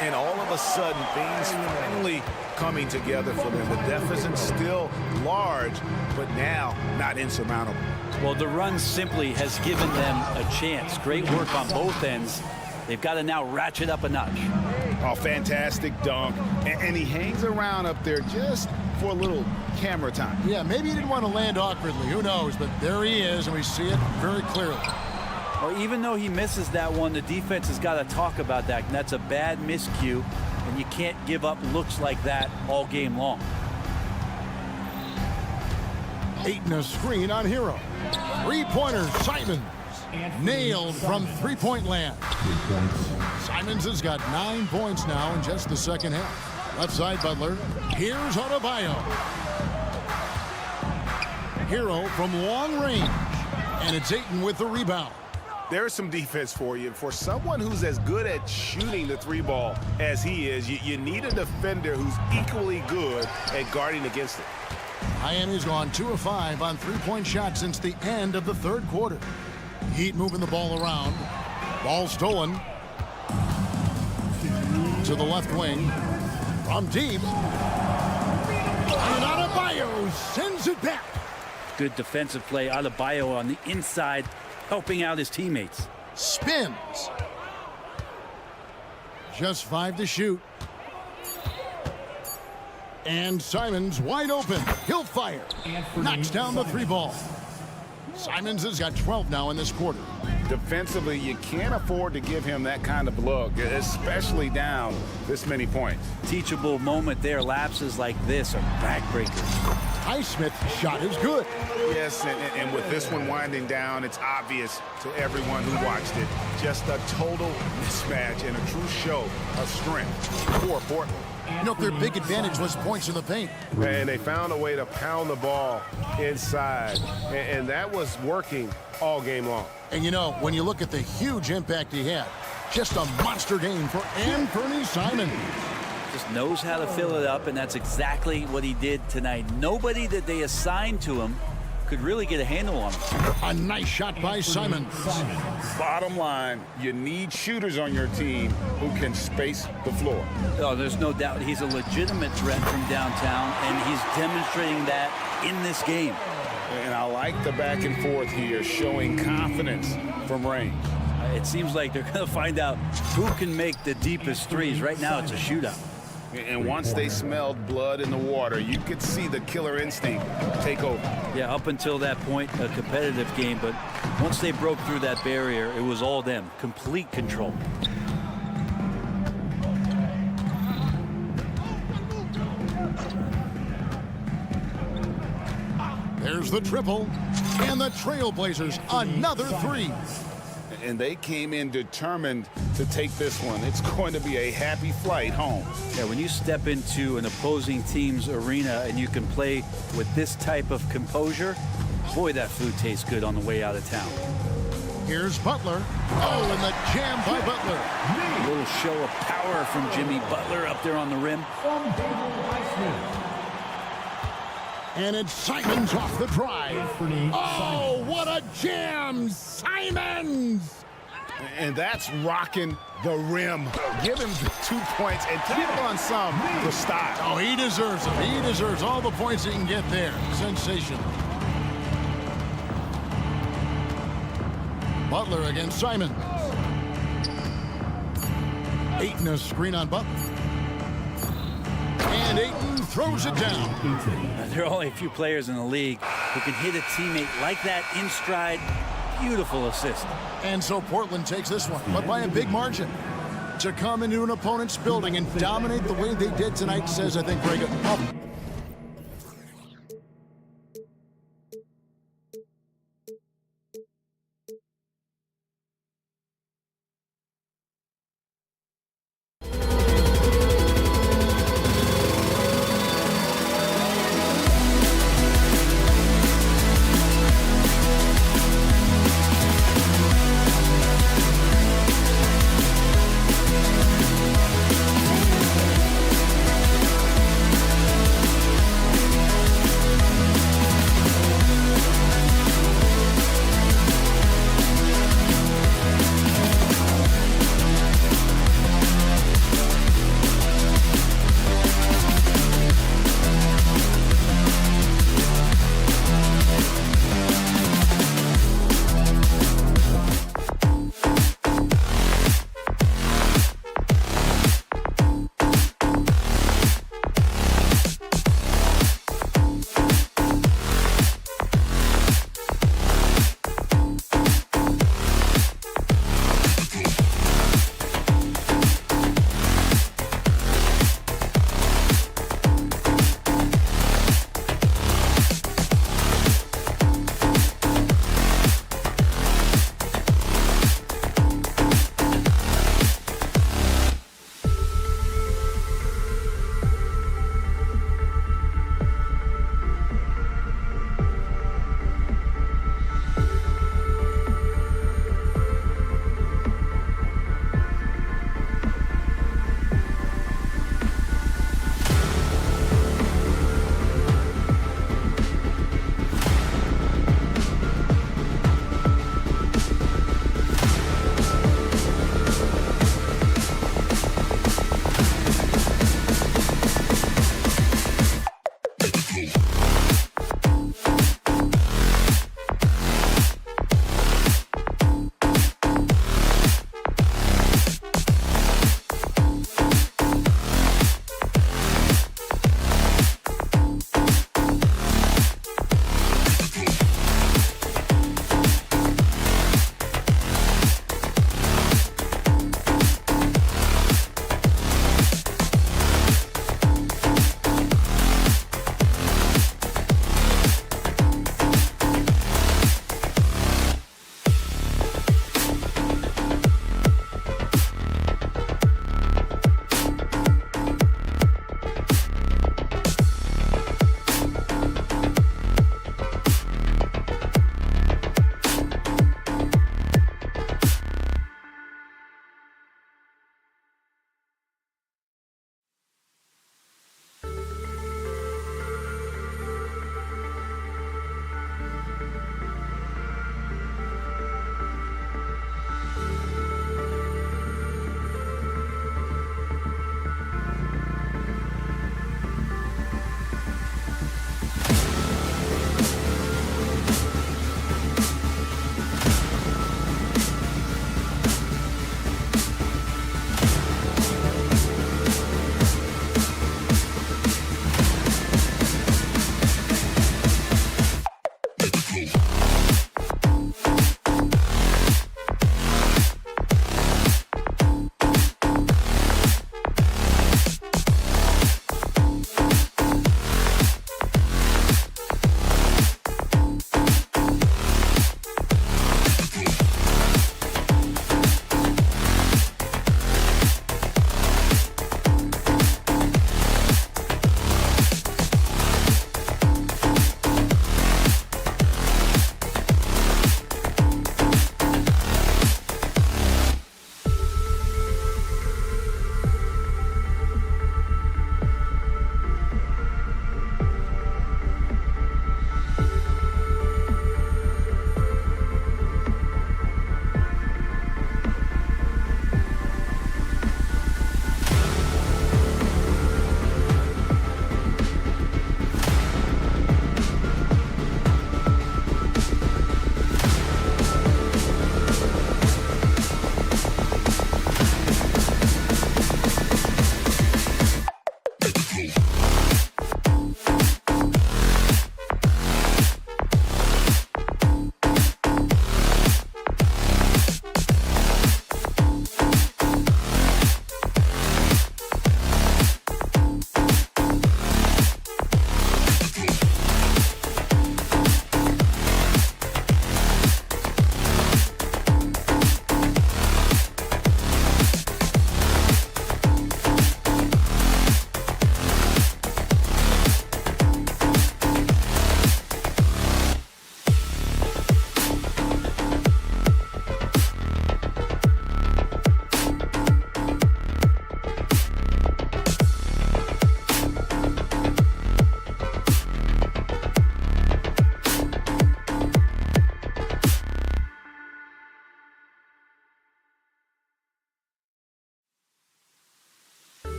And all of a sudden, things finally coming together for them. The deficit's still large, but now not insurmountable. Well, the run simply has given them a chance. Great work on both ends. They've got to now ratchet up a notch. Oh, fantastic dunk. And he hangs around up there just for a little camera time. Yeah, maybe he didn't want to land awkwardly. Who knows? But there he is, and we see it very clearly. Well, even though he misses that one, the defense has got to talk about that. And that's a bad miscue, and you can't give up looks like that all game long. Ayton a screen on Hero. Three-pointer, Simons. Nailed from three-point land. Simons has got 9 points now in just the second half. Left side, Butler. Here's Adebayo. Hero from long range. And it's Ayton with the rebound. There's some defense for you. For someone who's as good at shooting the three ball as he is, you need a defender who's equally good at guarding against it. Miami's gone 2 of 5 on three-point shots since the end of the third quarter. Heat moving the ball around. Ball stolen. To the left wing. From deep. And Adebayo sends it back. Good defensive play. Adebayo on the inside, helping out his teammates. Spins. Just 5 to shoot. And Simons wide open. He'll fire. Knocks down the 3 ball. Simons has got 12 now in this quarter. Defensively, you can't afford to give him that kind of look, especially down this many points. Teachable moment there. Lapses like this are backbreakers. Highsmith's shot is good. Yes, and with this one winding down, it's obvious to everyone who watched it. Just a total mismatch and a true show of strength for Portland. You know, their big advantage was points in the paint. And they found a way to pound the ball inside, and that was working all game long. And you know, when you look at the huge impact he had, just a monster game for Anthony Simons. Just knows how to fill it up, and that's exactly what he did tonight. Nobody that they assigned to him could really get a handle on him. A nice shot by Simons. Bottom line, you need shooters on your team who can space the floor. Oh, there's no doubt he's a legitimate threat from downtown, and he's demonstrating that in this game. And I like the back and forth here, showing confidence from range. It seems like they're going to find out who can make the deepest threes. Right now, it's a shootout. And once they smelled blood in the water, you could see the killer instinct take over. Yeah, up until that point, a competitive game. But once they broke through that barrier, it was all them. Complete control. There's the triple. And the Trailblazers, another 3. And they came in determined to take this one. It's going to be a happy flight home. Yeah, when you step into an opposing team's arena and you can play with this type of composure, boy, that food tastes good on the way out of town. Here's Butler. Oh, and the jam by Butler. A little show of power from Jimmy Butler up there on the rim. And it's Simons off the drive. Oh, what a jam! Simons! And that's rocking the rim. Give him the 2 points and tap on some for style. Oh, he deserves it. He deserves all the points he can get there. Sensational. Butler against Simons. Ayton a screen on Butler. And Ayton throws it down. There are only a few players in the league who can hit a teammate like that in stride. Beautiful assist. And so Portland takes this one, but by a big margin. To come into an opponent's building and dominate the way they did tonight says, I think, very good. Oh.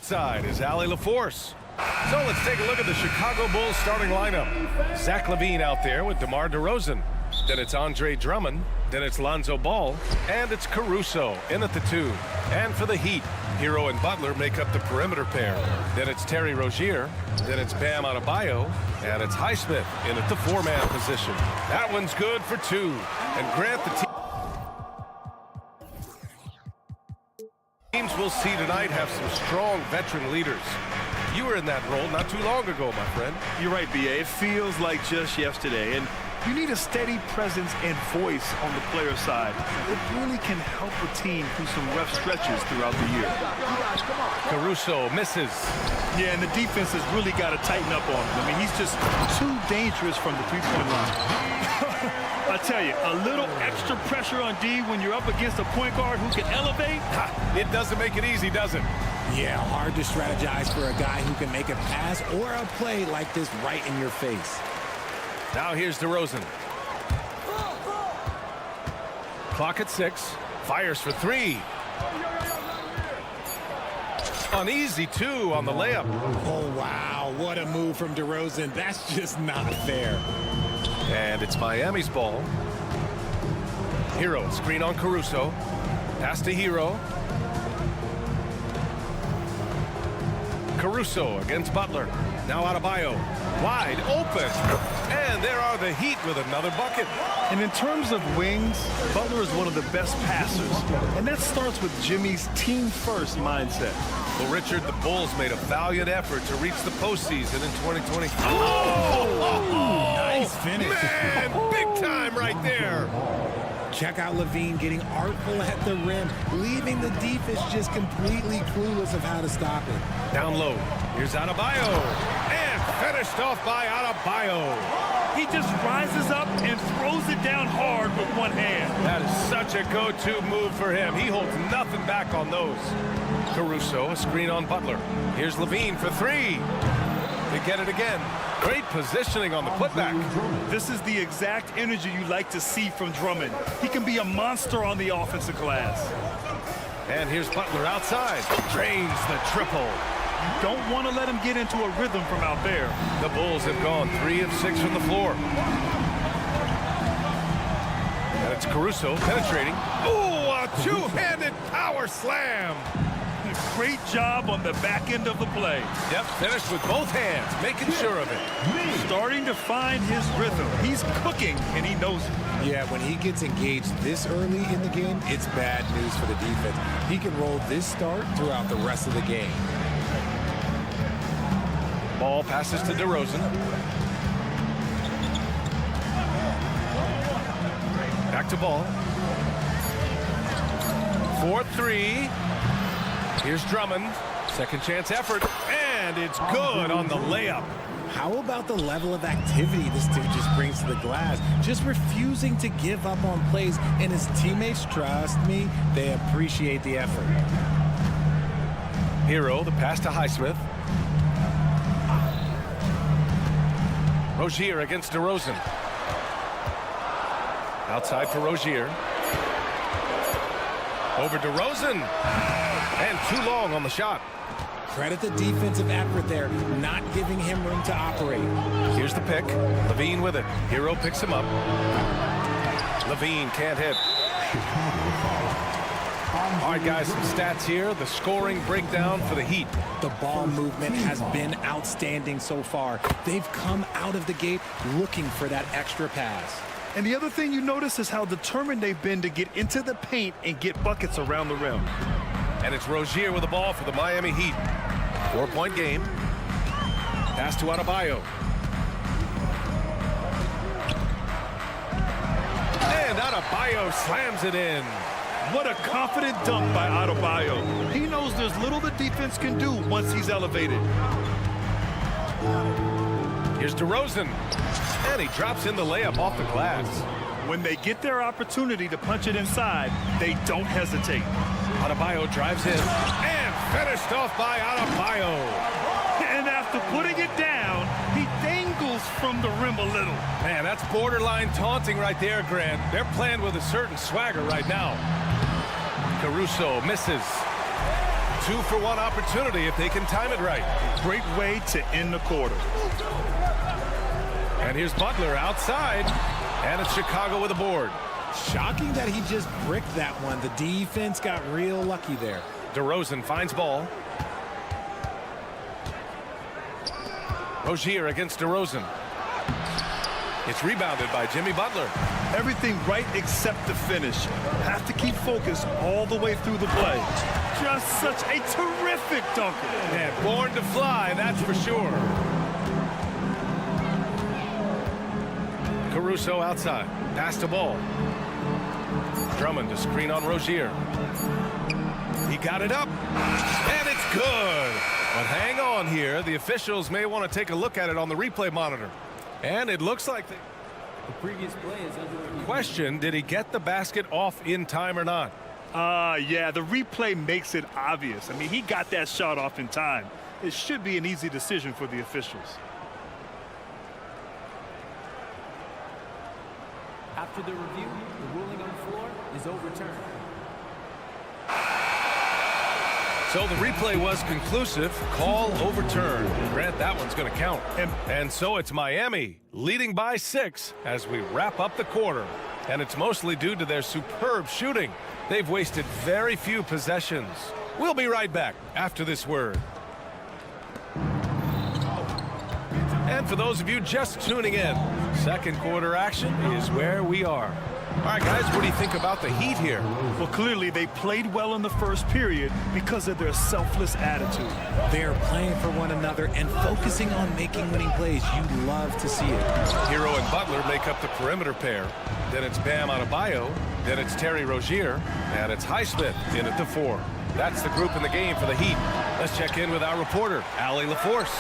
Side is Allie LaForce. So let's take a look at the Chicago Bulls starting lineup. Zach LaVine out there with DeMar DeRozan. Then it's Andre Drummond. Then it's Lonzo Ball. And it's Caruso in at the 2. And for the Heat, Hero and Butler make up the perimeter pair. Then it's Terry Rozier. Then it's Bam Adebayo. And it's Highsmith in at the 4-man position. That one's good for 2. And Grant, the teams we'll see tonight have some strong veteran leaders. You were in that role not too long ago, my friend. You're right, B.A. It feels like just yesterday. And you need a steady presence and voice on the player side. It really can help a team through some rough stretches throughout the year. Caruso misses. Yeah, and the defense has really got to tighten up on him. I mean, he's just too dangerous from the three-point line. I tell you, a little extra pressure on D when you're up against a point guard who can elevate. It doesn't make it easy, does it? Yeah, hard to strategize for a guy who can make a pass or a play like this right in your face. Now here's DeRozan. Clock at 6. Fires for 3. An easy 2 on the layup. Oh, wow. What a move from DeRozan. That's just not fair. And it's Miami's ball. Hero, screen on Caruso. Pass to Hero. Caruso against Butler. Now Adebayo. Wide open. And there are the Heat with another bucket. And in terms of wings, Butler is one of the best passers. And that starts with Jimmy's team-first mindset. Well, Richard, the Bulls made a valiant effort to reach the postseason in 2020. Nice finish. Man, big time right there. Check out Levine getting artful at the rim, leaving the defense just completely clueless of how to stop it. Down low. Here's Adebayo. And finished off by Adebayo. He just rises up and throws it down hard with one hand. That is such a go-to move for him. He holds nothing back on those. Caruso, a screen on Butler. Here's Levine for three. They get it again. Great positioning on the putback. This is the exact energy you like to see from Drummond. He can be a monster on the offensive glass. And here's Butler outside. Drains the triple. You don't want to let him get into a rhythm from out there. The Bulls have gone 3 of 6 from the floor. And it's Caruso penetrating. Ooh, a two-handed power slam. Great job on the back end of the play. Yep, finished with both hands, making sure of it. Starting to find his rhythm. He's cooking, and he knows it. Yeah, when he gets engaged this early in the game, it's bad news for the defense. He can roll this start throughout the rest of the game. Ball passes to DeRozan. Back to Ball. 4-3. Here's Drummond. Second chance effort. And it's good on the layup. How about the level of activity this dude just brings to the glass? Just refusing to give up on plays, and his teammates, trust me, they appreciate the effort. Hero, the pass to Highsmith. Rozier against DeRozan. Outside for Rozier. Over DeRozan. And too long on the shot. Credit the defensive effort there, not giving him room to operate. Here's the pick. Levine with it. Hero picks him up. Levine can't hit. All right, guys, some stats here. The scoring breakdown for the Heat. The ball movement has been outstanding so far. They've come out of the gate looking for that extra pass. And the other thing you notice is how determined they've been to get into the paint and get buckets around the rim. And it's Rozier with the ball for the Miami Heat. 4-point game. Pass to Adebayo. And Adebayo slams it in. What a confident dunk by Adebayo. He knows there's little the defense can do once he's elevated. Here's DeRozan. And he drops in the layup off the glass. When they get their opportunity to punch it inside, they don't hesitate. Adebayo drives in. And finished off by Adebayo. And after putting it down, he dangles from the rim a little. Man, that's borderline taunting right there, Grant. They're playing with a certain swagger right now. Caruso misses. 2-for-1 opportunity if they can time it right. Great way to end the quarter. And here's Butler outside. And it's Chicago with a board. Shocking that he just bricked that one. The defense got real lucky there. DeRozan finds Ball. Rozier against DeRozan. It's rebounded by Jimmy Butler. Everything right except the finish. Have to keep focus all the way through the play. Just such a terrific dunker. And born to fly, that's for sure. Caruso outside. Pass to Ball. Drummond to screen on Rozier. He got it up. And it's good. But hang on here. The officials may want to take a look at it on the replay monitor. And it looks like the previous play is under review. Question, did he get the basket off in time or not? Yeah, the replay makes it obvious. I mean, he got that shot off in time. It should be an easy decision for the officials. After the review, the ruling on the floor is overturned. So the replay was conclusive. Call overturned. Grant, that one's going to count. And so it's Miami leading by 6 as we wrap up the quarter. And it's mostly due to their superb shooting. They've wasted very few possessions. We'll be right back after this word. And for those of you just tuning in, second quarter action is where we are. All right, guys, what do you think about the Heat here? Well, clearly they played well in the first period because of their selfless attitude. They are playing for one another and focusing on making winning plays. You love to see it. Hero and Butler make up the perimeter pair. Then it's Bam Adebayo. Then it's Terry Rozier. And it's Highsmith in at the 4. That's the group in the game for the Heat. Let's check in with our reporter, Allie LaForce.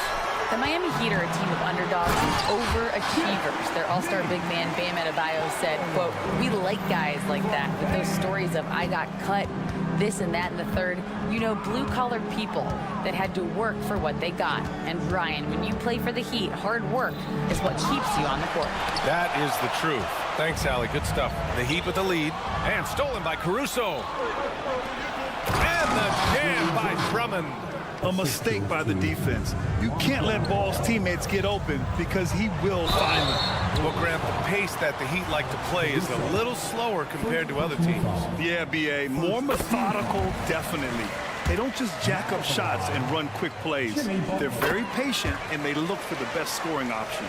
The Miami Heat are a team of underdogs and overachievers. Their all-star big man, Bam Adebayo, said, quote, "We like guys like that with those stories of I got cut, this and that and the third. You know, blue-collar people that had to work for what they got. And Ryan, when you play for the Heat, hard work is what keeps you on the court." That is the truth. Thanks, Allie. Good stuff. The Heat with the lead. And stolen by Caruso. And the jam by Drummond. A mistake by the defense. You can't let Ball's teammates get open because he will find them. Well, Grant, the pace that the Heat like to play is a little slower compared to other teams. Yeah, B.A. More methodical, definitely. They don't just jack up shots and run quick plays. They're very patient, and they look for the best scoring option.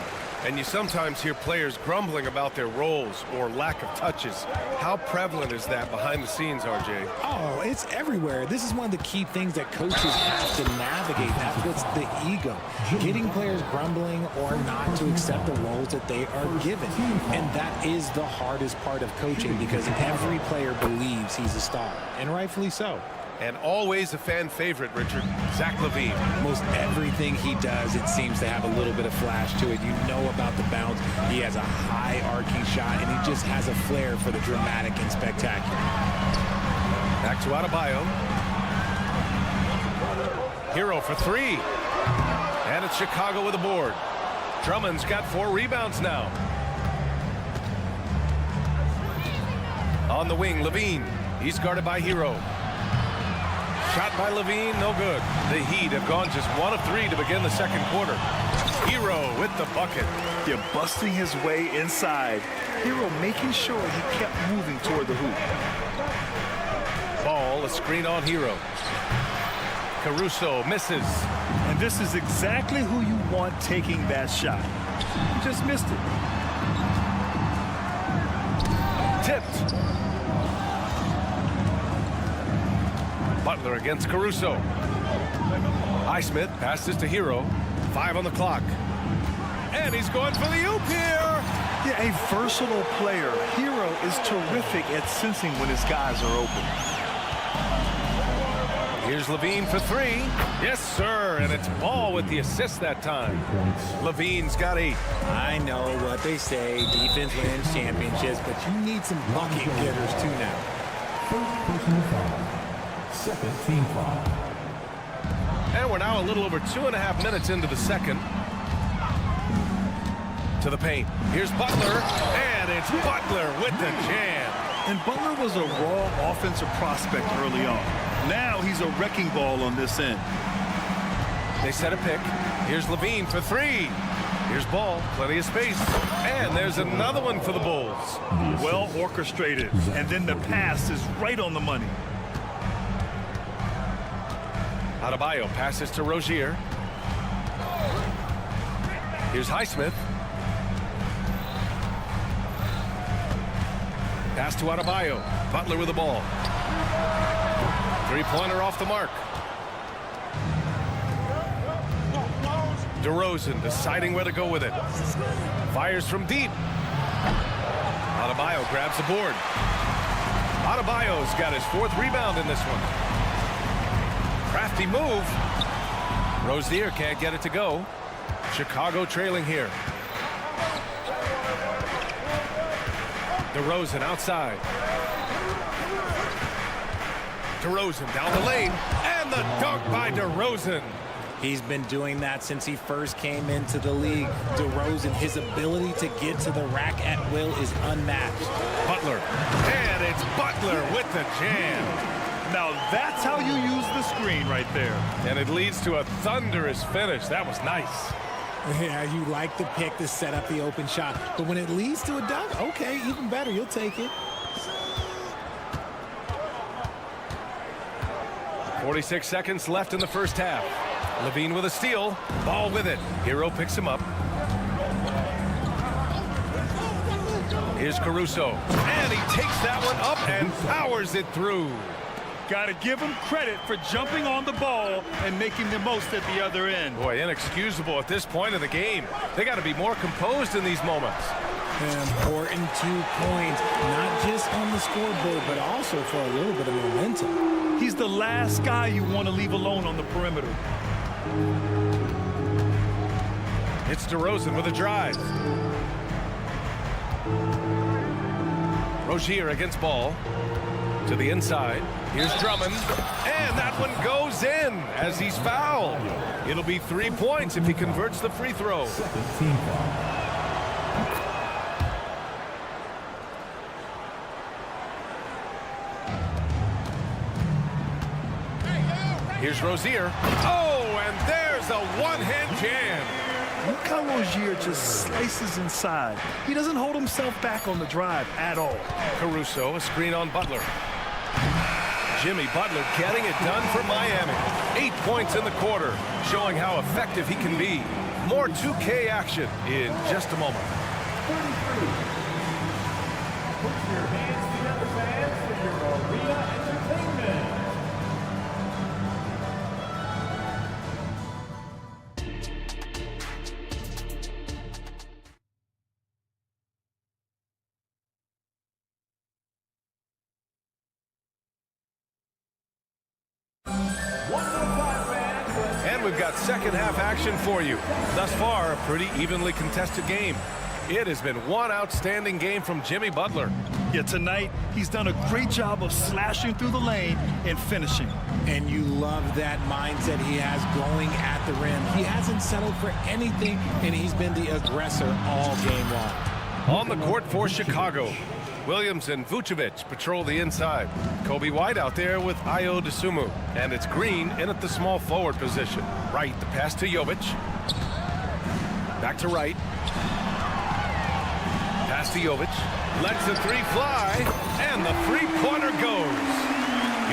And you sometimes hear players grumbling about their roles or lack of touches. How prevalent is that behind the scenes, RJ? Oh, it's everywhere. This is one of the key things that coaches have to navigate. That's the ego. Getting players grumbling or not to accept the roles that they are given. And that is the hardest part of coaching because every player believes he's a star, and rightfully so. And always a fan favorite, Richard, Zach LaVine. Most everything he does, it seems to have a little bit of flash to it. You know about the bounce. He has a high arcing shot, and he just has a flair for the dramatic and spectacular. Back to Adebayo. Hero for 3. And it's Chicago with a board. Drummond's got 4 rebounds now. On the wing, LaVine. He's guarded by Hero. Shot by LaVine, no good. The Heat have gone just 1 of 3 to begin the second quarter. Hero with the bucket. They're busting his way inside. Hero making sure he kept moving toward the hoop. Ball, a screen on Hero. Caruso misses. And this is exactly who you want taking that shot. He just missed it. Tipped. Butler against Caruso. Highsmith passes to Hero. 5 on the clock. And he's going for the oop here. Yeah, a versatile player. Hero is terrific at sensing when his guys are open. Here's LaVine for 3. Yes, sir. And it's Ball with the assist that time. LaVine's got 8. I know what they say. Defense wins championships, but you need some bucket getters too now. Second team foul. And we're now a little over 2.5 minutes into the second. To the paint. Here's Butler, and it's Butler with the jam. And Butler was a raw offensive prospect early on. Now he's a wrecking ball on this end. They set a pick. Here's LaVine for 3. Here's Ball, plenty of space. And there's another one for the Bulls. Well orchestrated. And then the pass is right on the money. Adebayo passes to Rozier. Here's Highsmith. Pass to Adebayo. Butler with the ball. 3-pointer off the mark. DeRozan deciding where to go with it. Fires from deep. Adebayo grabs the board. Adebayo's got his 4th rebound in this one. Crafty move. Rozier can't get it to go. Chicago trailing here. DeRozan outside. DeRozan down the lane. And the dunk by DeRozan. He's been doing that since he first came into the league. DeRozan, his ability to get to the rack at will is unmatched. Butler. And it's Butler with the jam. Now that's how you use the screen right there. And it leads to a thunderous finish. That was nice. Yeah, you like the pick to set up the open shot. But when it leads to a dunk, okay, even better. You'll take it. 46 seconds left in the first half. LaVine with a steal. Ball with it. Hero picks him up. Here's Caruso. And he takes that one up and powers it through. Got to give him credit for jumping on the ball and making the most at the other end. Boy, inexcusable at this point of the game. They got to be more composed in these moments. An important 2 points, not just on the scoreboard, but also for a little bit of momentum. He's the last guy you want to leave alone on the perimeter. It's DeRozan with a drive. Rozier against Ball. To the inside. Here's Drummond. And that one goes in as he's fouled. It'll be 3 points if he converts the free throw. Here's Rozier. Oh, and there's a one-hand jam. Look how Rozier just slices inside. He doesn't hold himself back on the drive at all. Caruso, a screen on Butler. Jimmy Butler getting it done for Miami. 8 points in the quarter, showing how effective he can be. More 2K action in just a moment. 33. Put your hands together, fans, for your arena entertainment. And we've got second half action for you. Thus far, a pretty evenly contested game. It has been one outstanding game from Jimmy Butler. Yeah, tonight, he's done a great job of slashing through the lane and finishing. And you love that mindset he has going at the rim. He hasn't settled for anything, and he's been the aggressor all game long. On the court for Chicago, Williams and Vucevic patrol the inside. Kobe White out there with Ayo Dosunmu. And it's Green in at the small forward position. Wright, the pass to Jovic. Back to Wright. Pass to Jovic. Lets the three fly. And the three-pointer goes.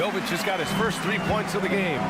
Jovic has got his first 3 points of the game.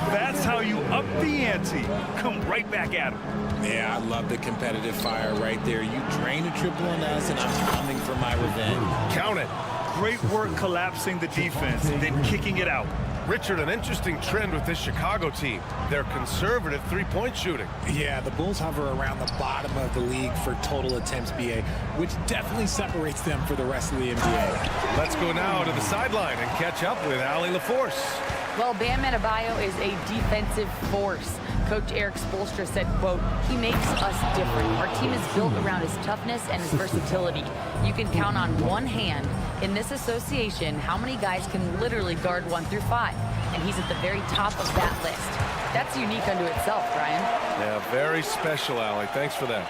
That's how you up the ante. Come right back at him. Yeah, I love the competitive fire right there. You drain a triple on us, and I'm coming for my revenge. Count it. Great work collapsing the defense, then kicking it out. Richard, an interesting trend with this Chicago team. They're conservative three-point shooting. Yeah, the Bulls hover around the bottom of the league for total attempts, BA, which definitely separates them for the rest of the NBA. Let's go now to the sideline and catch up with Allie LaForce. Well, Bam Adebayo is a defensive force. Coach Eric Spoelstra said, quote, "He makes us different. Our team is built around his toughness and his versatility. You can count on one hand in this association how many guys can literally guard 1 through 5. And he's at the very top of that list. That's unique unto itself, Brian." Yeah, very special, Allie. Thanks for that.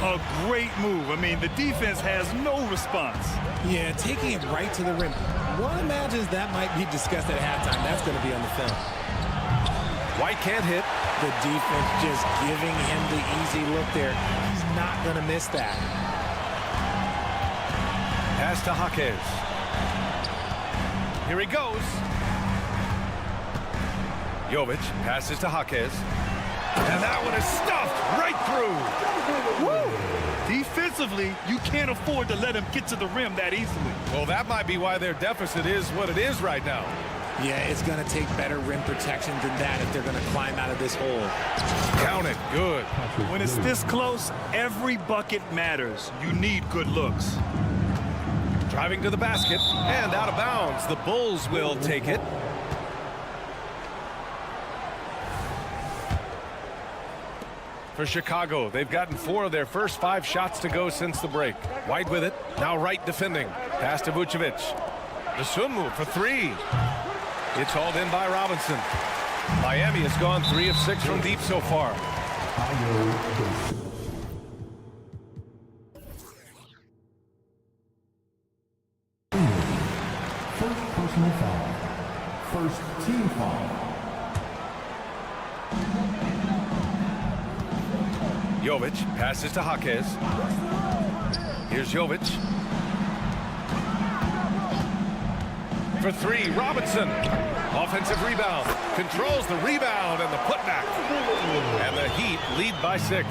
A great move. I mean, the defense has no response. Yeah, taking it right to the rim. One imagines that might be discussed at halftime. That's going to be on the film. White can't hit. The defense just giving him the easy look there. He's not going to miss that. Pass to Jaquez. Here he goes. Jovic passes to Jaquez. And that one is stuffed right through. Woo! Defensively, you can't afford to let him get to the rim that easily. Well, that might be why their deficit is what it is right now. Yeah, it's going to take better rim protection than that if they're going to climb out of this hole. Count it. Good. When it's this close, every bucket matters. You need good looks. Driving to the basket and out of bounds. The Bulls will take it. For Chicago, they've gotten 4 of their first 5 shots to go since the break. White with it. Now Wright defending. Pass to Vucevic. Dosunmu for 3. It's hauled in by Robinson. Miami has gone 3 of 6 from deep so far. First personal foul. First team foul. Jovic passes to Jaquez. Here's Jovic. For 3, Robinson. Offensive rebound. Controls the rebound and the putback. And the Heat lead by 6.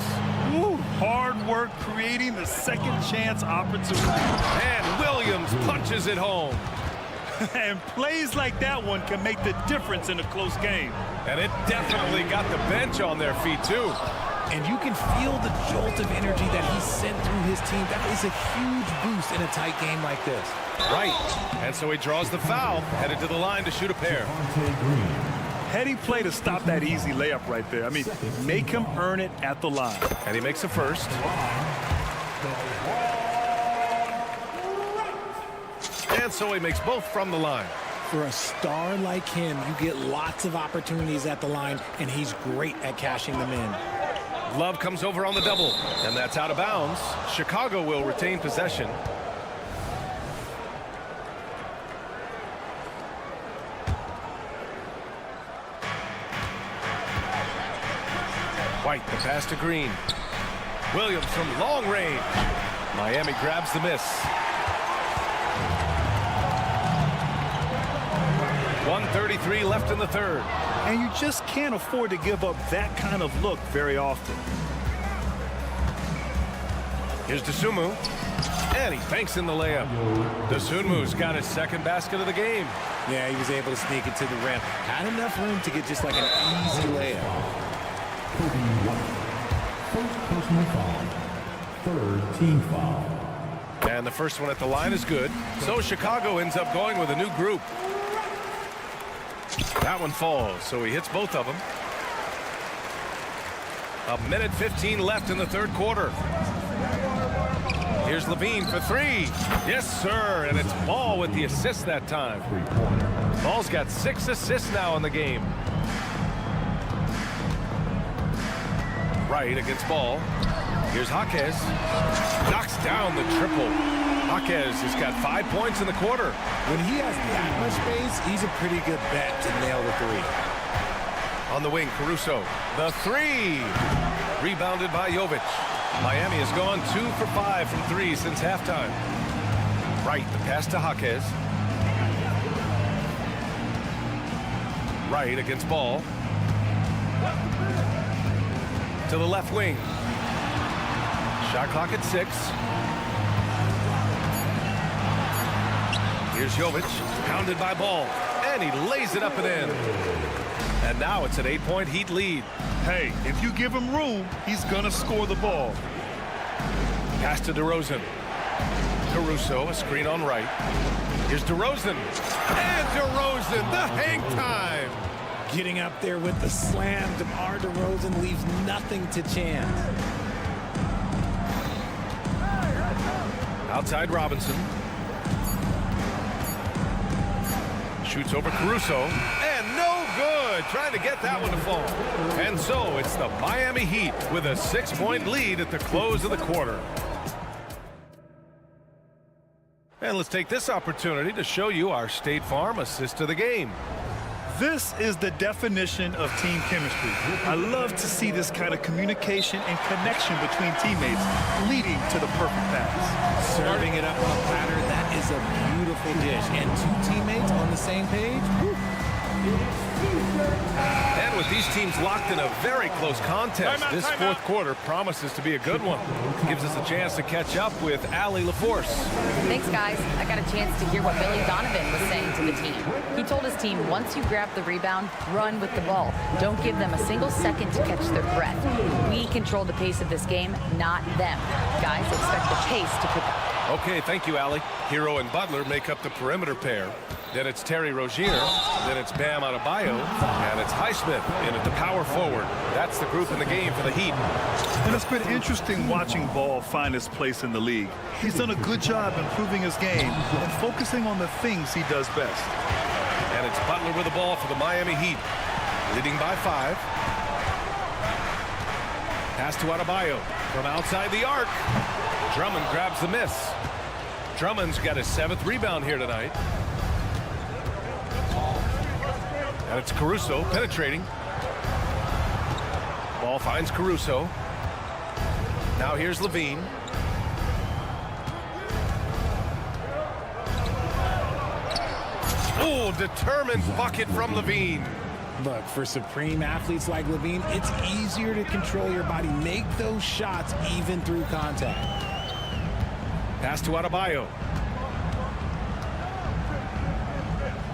Ooh, hard work creating the second chance opportunity. And Williams punches it home. And plays like that one can make the difference in a close game. And it definitely got the bench on their feet, too. And you can feel the jolt of energy that he sent through his team. That is a huge boost in a tight game like this. Right. And so he draws the foul, headed to the line to shoot a pair. Heady play to stop that easy layup right there. I mean, make him earn it at the line. And he makes a first. And so he makes both from the line. For a star like him, you get lots of opportunities at the line, and he's great at cashing them in. Love comes over on the double, and that's out of bounds. Chicago will retain possession. White, the pass to Green. Williams from long range. Miami grabs the miss. 1:33 left in the third. And you just can't afford to give up that kind of look very often. Here's Dosunmu. And he banks in the layup. Dosunmu's got his second basket of the game. Yeah, he was able to sneak it to the rim. Had enough room to get just like an easy layup. First personal foul. Third team foul. And the first one at the line is good. So Chicago ends up going with a new group. That one falls, so he hits both of them. 1:15 left in the third quarter. Here's Levine for 3. Yes, sir, and it's Ball with the assist that time. Ball's got 6 assists now in the game. Right against Ball. Here's Jaquez. Knocks down the triple. Jaquez has got 5 points in the quarter. When he has that much space, he's a pretty good bet to nail the 3. On the wing, Caruso. The 3. Rebounded by Jovic. Miami has gone 2 for 5 from 3 since halftime. Right, the pass to Jaquez. Right against Ball. To the left wing. Shot clock at 6. Here's Jovic, pounded by Ball, and he lays it up and in. And now it's an 8-point Heat lead. Hey, if you give him room, he's gonna score the ball. Pass to DeRozan. Caruso, a screen on right. Here's DeRozan. And DeRozan, the hang time. Getting up there with the slam, DeMar DeRozan leaves nothing to chance. Outside Robinson. Shoots over Caruso. And no good. Trying to get that one to fall. And so it's the Miami Heat with a 6-point lead at the close of the quarter. And let's take this opportunity to show you our State Farm assist of the game. This is the definition of team chemistry. I love to see this kind of communication and connection between teammates leading to the perfect pass. Serving it up on a platter, that is a beautiful dish. And 2 teammates on the same page. Woo. And with these teams locked in a very close contest, this fourth quarter promises to be a good one. Gives us a chance to catch up with Allie LaForce. Thanks, guys. I got a chance to hear what Billy Donovan was saying to the team. He told his team, once you grab the rebound, run with the ball. Don't give them a single second to catch their breath. We control the pace of this game, not them. Guys, expect the pace to pick up. Okay, thank you, Allie. Hero and Butler make up the perimeter pair. Then it's Terry Rozier. Then it's Bam Adebayo. And it's Highsmith in at the power forward. That's the group in the game for the Heat. And it's been interesting watching Ball find his place in the league. He's done a good job improving his game and focusing on the things he does best. And it's Butler with the ball for the Miami Heat. Leading by 5. Pass to Adebayo from outside the arc. Drummond grabs the miss. Drummond's got his 7th rebound here tonight. And it's Caruso penetrating. Ball finds Caruso. Now here's Levine. Oh, determined bucket from Levine. Look, for supreme athletes like Levine, it's easier to control your body, make those shots even through contact. Pass to Adebayo.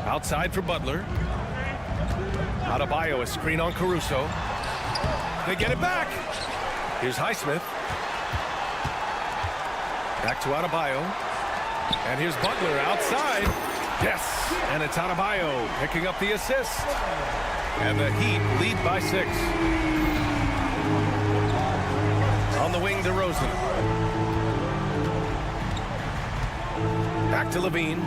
Outside for Butler. Adebayo, a screen on Caruso. They get it back. Here's Highsmith. Back to Adebayo. And here's Butler outside. Yes, and it's Adebayo picking up the assist. And the Heat lead by 6. On the wing, DeRozan. Back to Levine.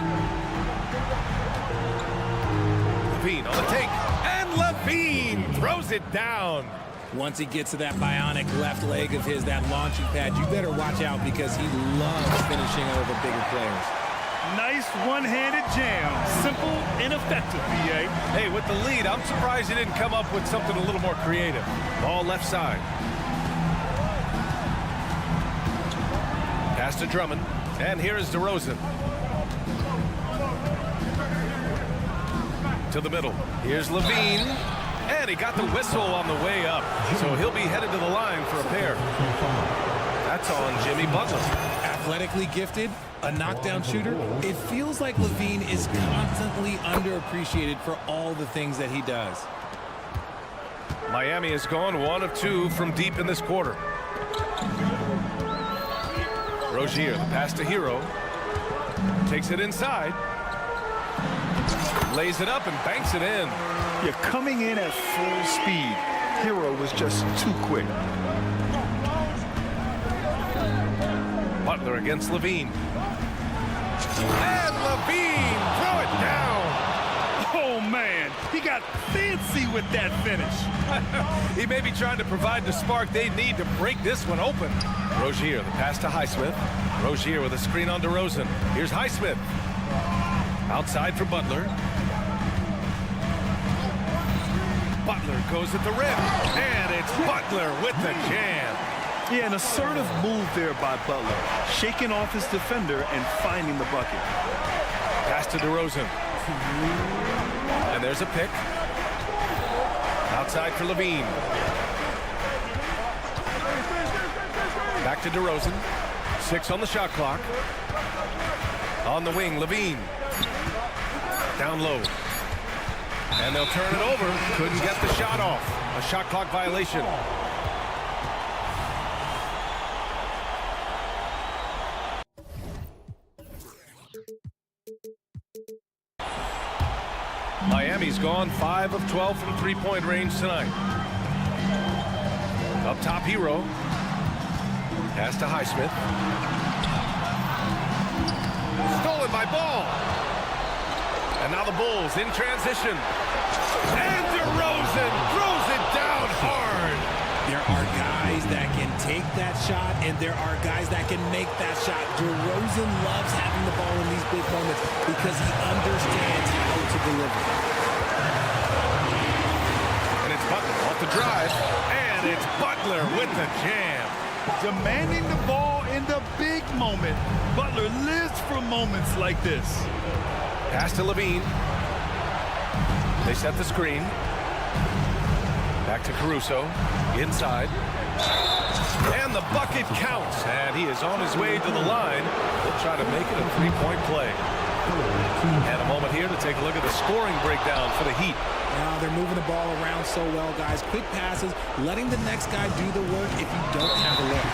Levine on the take. And Levine throws it down. Once he gets to that bionic left leg of his, that launching pad, you better watch out because he loves finishing over bigger players. Nice one-handed jam. Simple and effective, BA. Hey, with the lead, I'm surprised he didn't come up with something a little more creative. Ball left side. Pass to Drummond. And here is DeRozan. To the middle. Here's Levine. And he got the whistle on the way up. So he'll be headed to the line for a pair. That's on Jimmy Butler. Athletically gifted, a knockdown shooter. It feels like Levine is constantly underappreciated for all the things that he does. Miami has gone 1 of 2 from deep in this quarter. Rozier, the pass to Hero. Takes it inside. Lays it up and banks it in. You're coming in at full speed. Hero was just too quick. Butler against Levine. And Levine, throw it down. Oh, man, he got fancy with that finish. He may be trying to provide the spark they need to break this one open. Rozier, the pass to Highsmith. Rozier with a screen on DeRozan. Here's Highsmith. Outside for Butler. Butler goes at the rim. And it's Butler with the jam. Yeah, an assertive move there by Butler, shaking off his defender and finding the bucket. Pass to DeRozan. And there's a pick. Outside for Levine. Back to DeRozan. 6 on the shot clock. On the wing, Levine. Down low. And they'll turn it over. Couldn't get the shot off. A shot clock violation. Miami's gone 5 of 12 from three-point range tonight. Up top, Hero. Pass to Highsmith. Stolen by Ball. And now the Bulls in transition. And DeRozan throws it down hard. There are guys that can take that shot, and there are guys that can make that shot. DeRozan loves having the ball in these big moments because he understands how to deliver. And it's Butler off the drive. And it's Butler with the jam. Demanding the ball in the big moment. Butler lives for moments like this. Pass to Levine. They set the screen. Back to Caruso. Inside. And the bucket counts. And he is on his way to the line. He'll try to make it a three-point play. And a moment here to take a look at the scoring breakdown for the Heat. Now they're moving the ball around so well, guys. Quick passes, letting the next guy do the work if you don't have a look.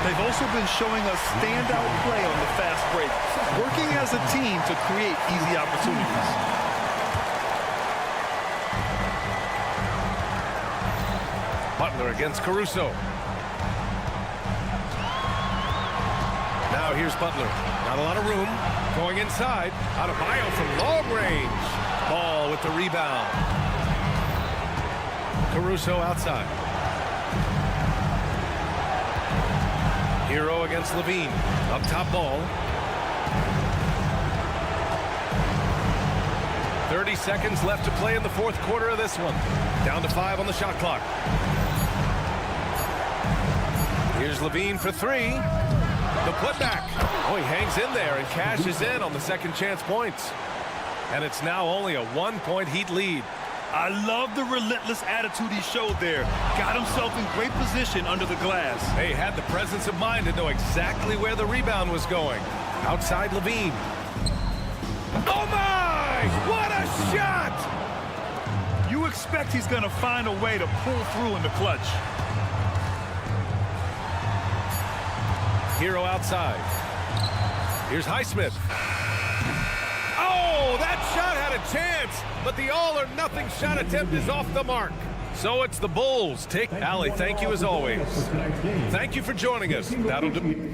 They've also been showing us standout play on the fast break, working as a team to create easy opportunities. Butler against Caruso. Now here's Butler. Not a lot of room. Going inside. Adebayo from long range. Ball with the rebound. Caruso outside. Hero against Levine. Up top Ball. 30 seconds left to play in the fourth quarter of this one. Down to 5 on the shot clock. Here's Levine for 3. The putback. Oh, he hangs in there and cashes in on the second chance points. And it's now only a 1-point Heat lead. I love the relentless attitude he showed there. Got himself in great position under the glass. They had the presence of mind to know exactly where the rebound was going. Outside Levine. Oh my! What a shot! You expect he's going to find a way to pull through in the clutch. Hero outside. Here's Highsmith. Oh, that shot had a chance, but the all-or-nothing shot attempt is off the mark. So it's the Bulls. Allie, thank you as always. Thank you for joining us. That'll do.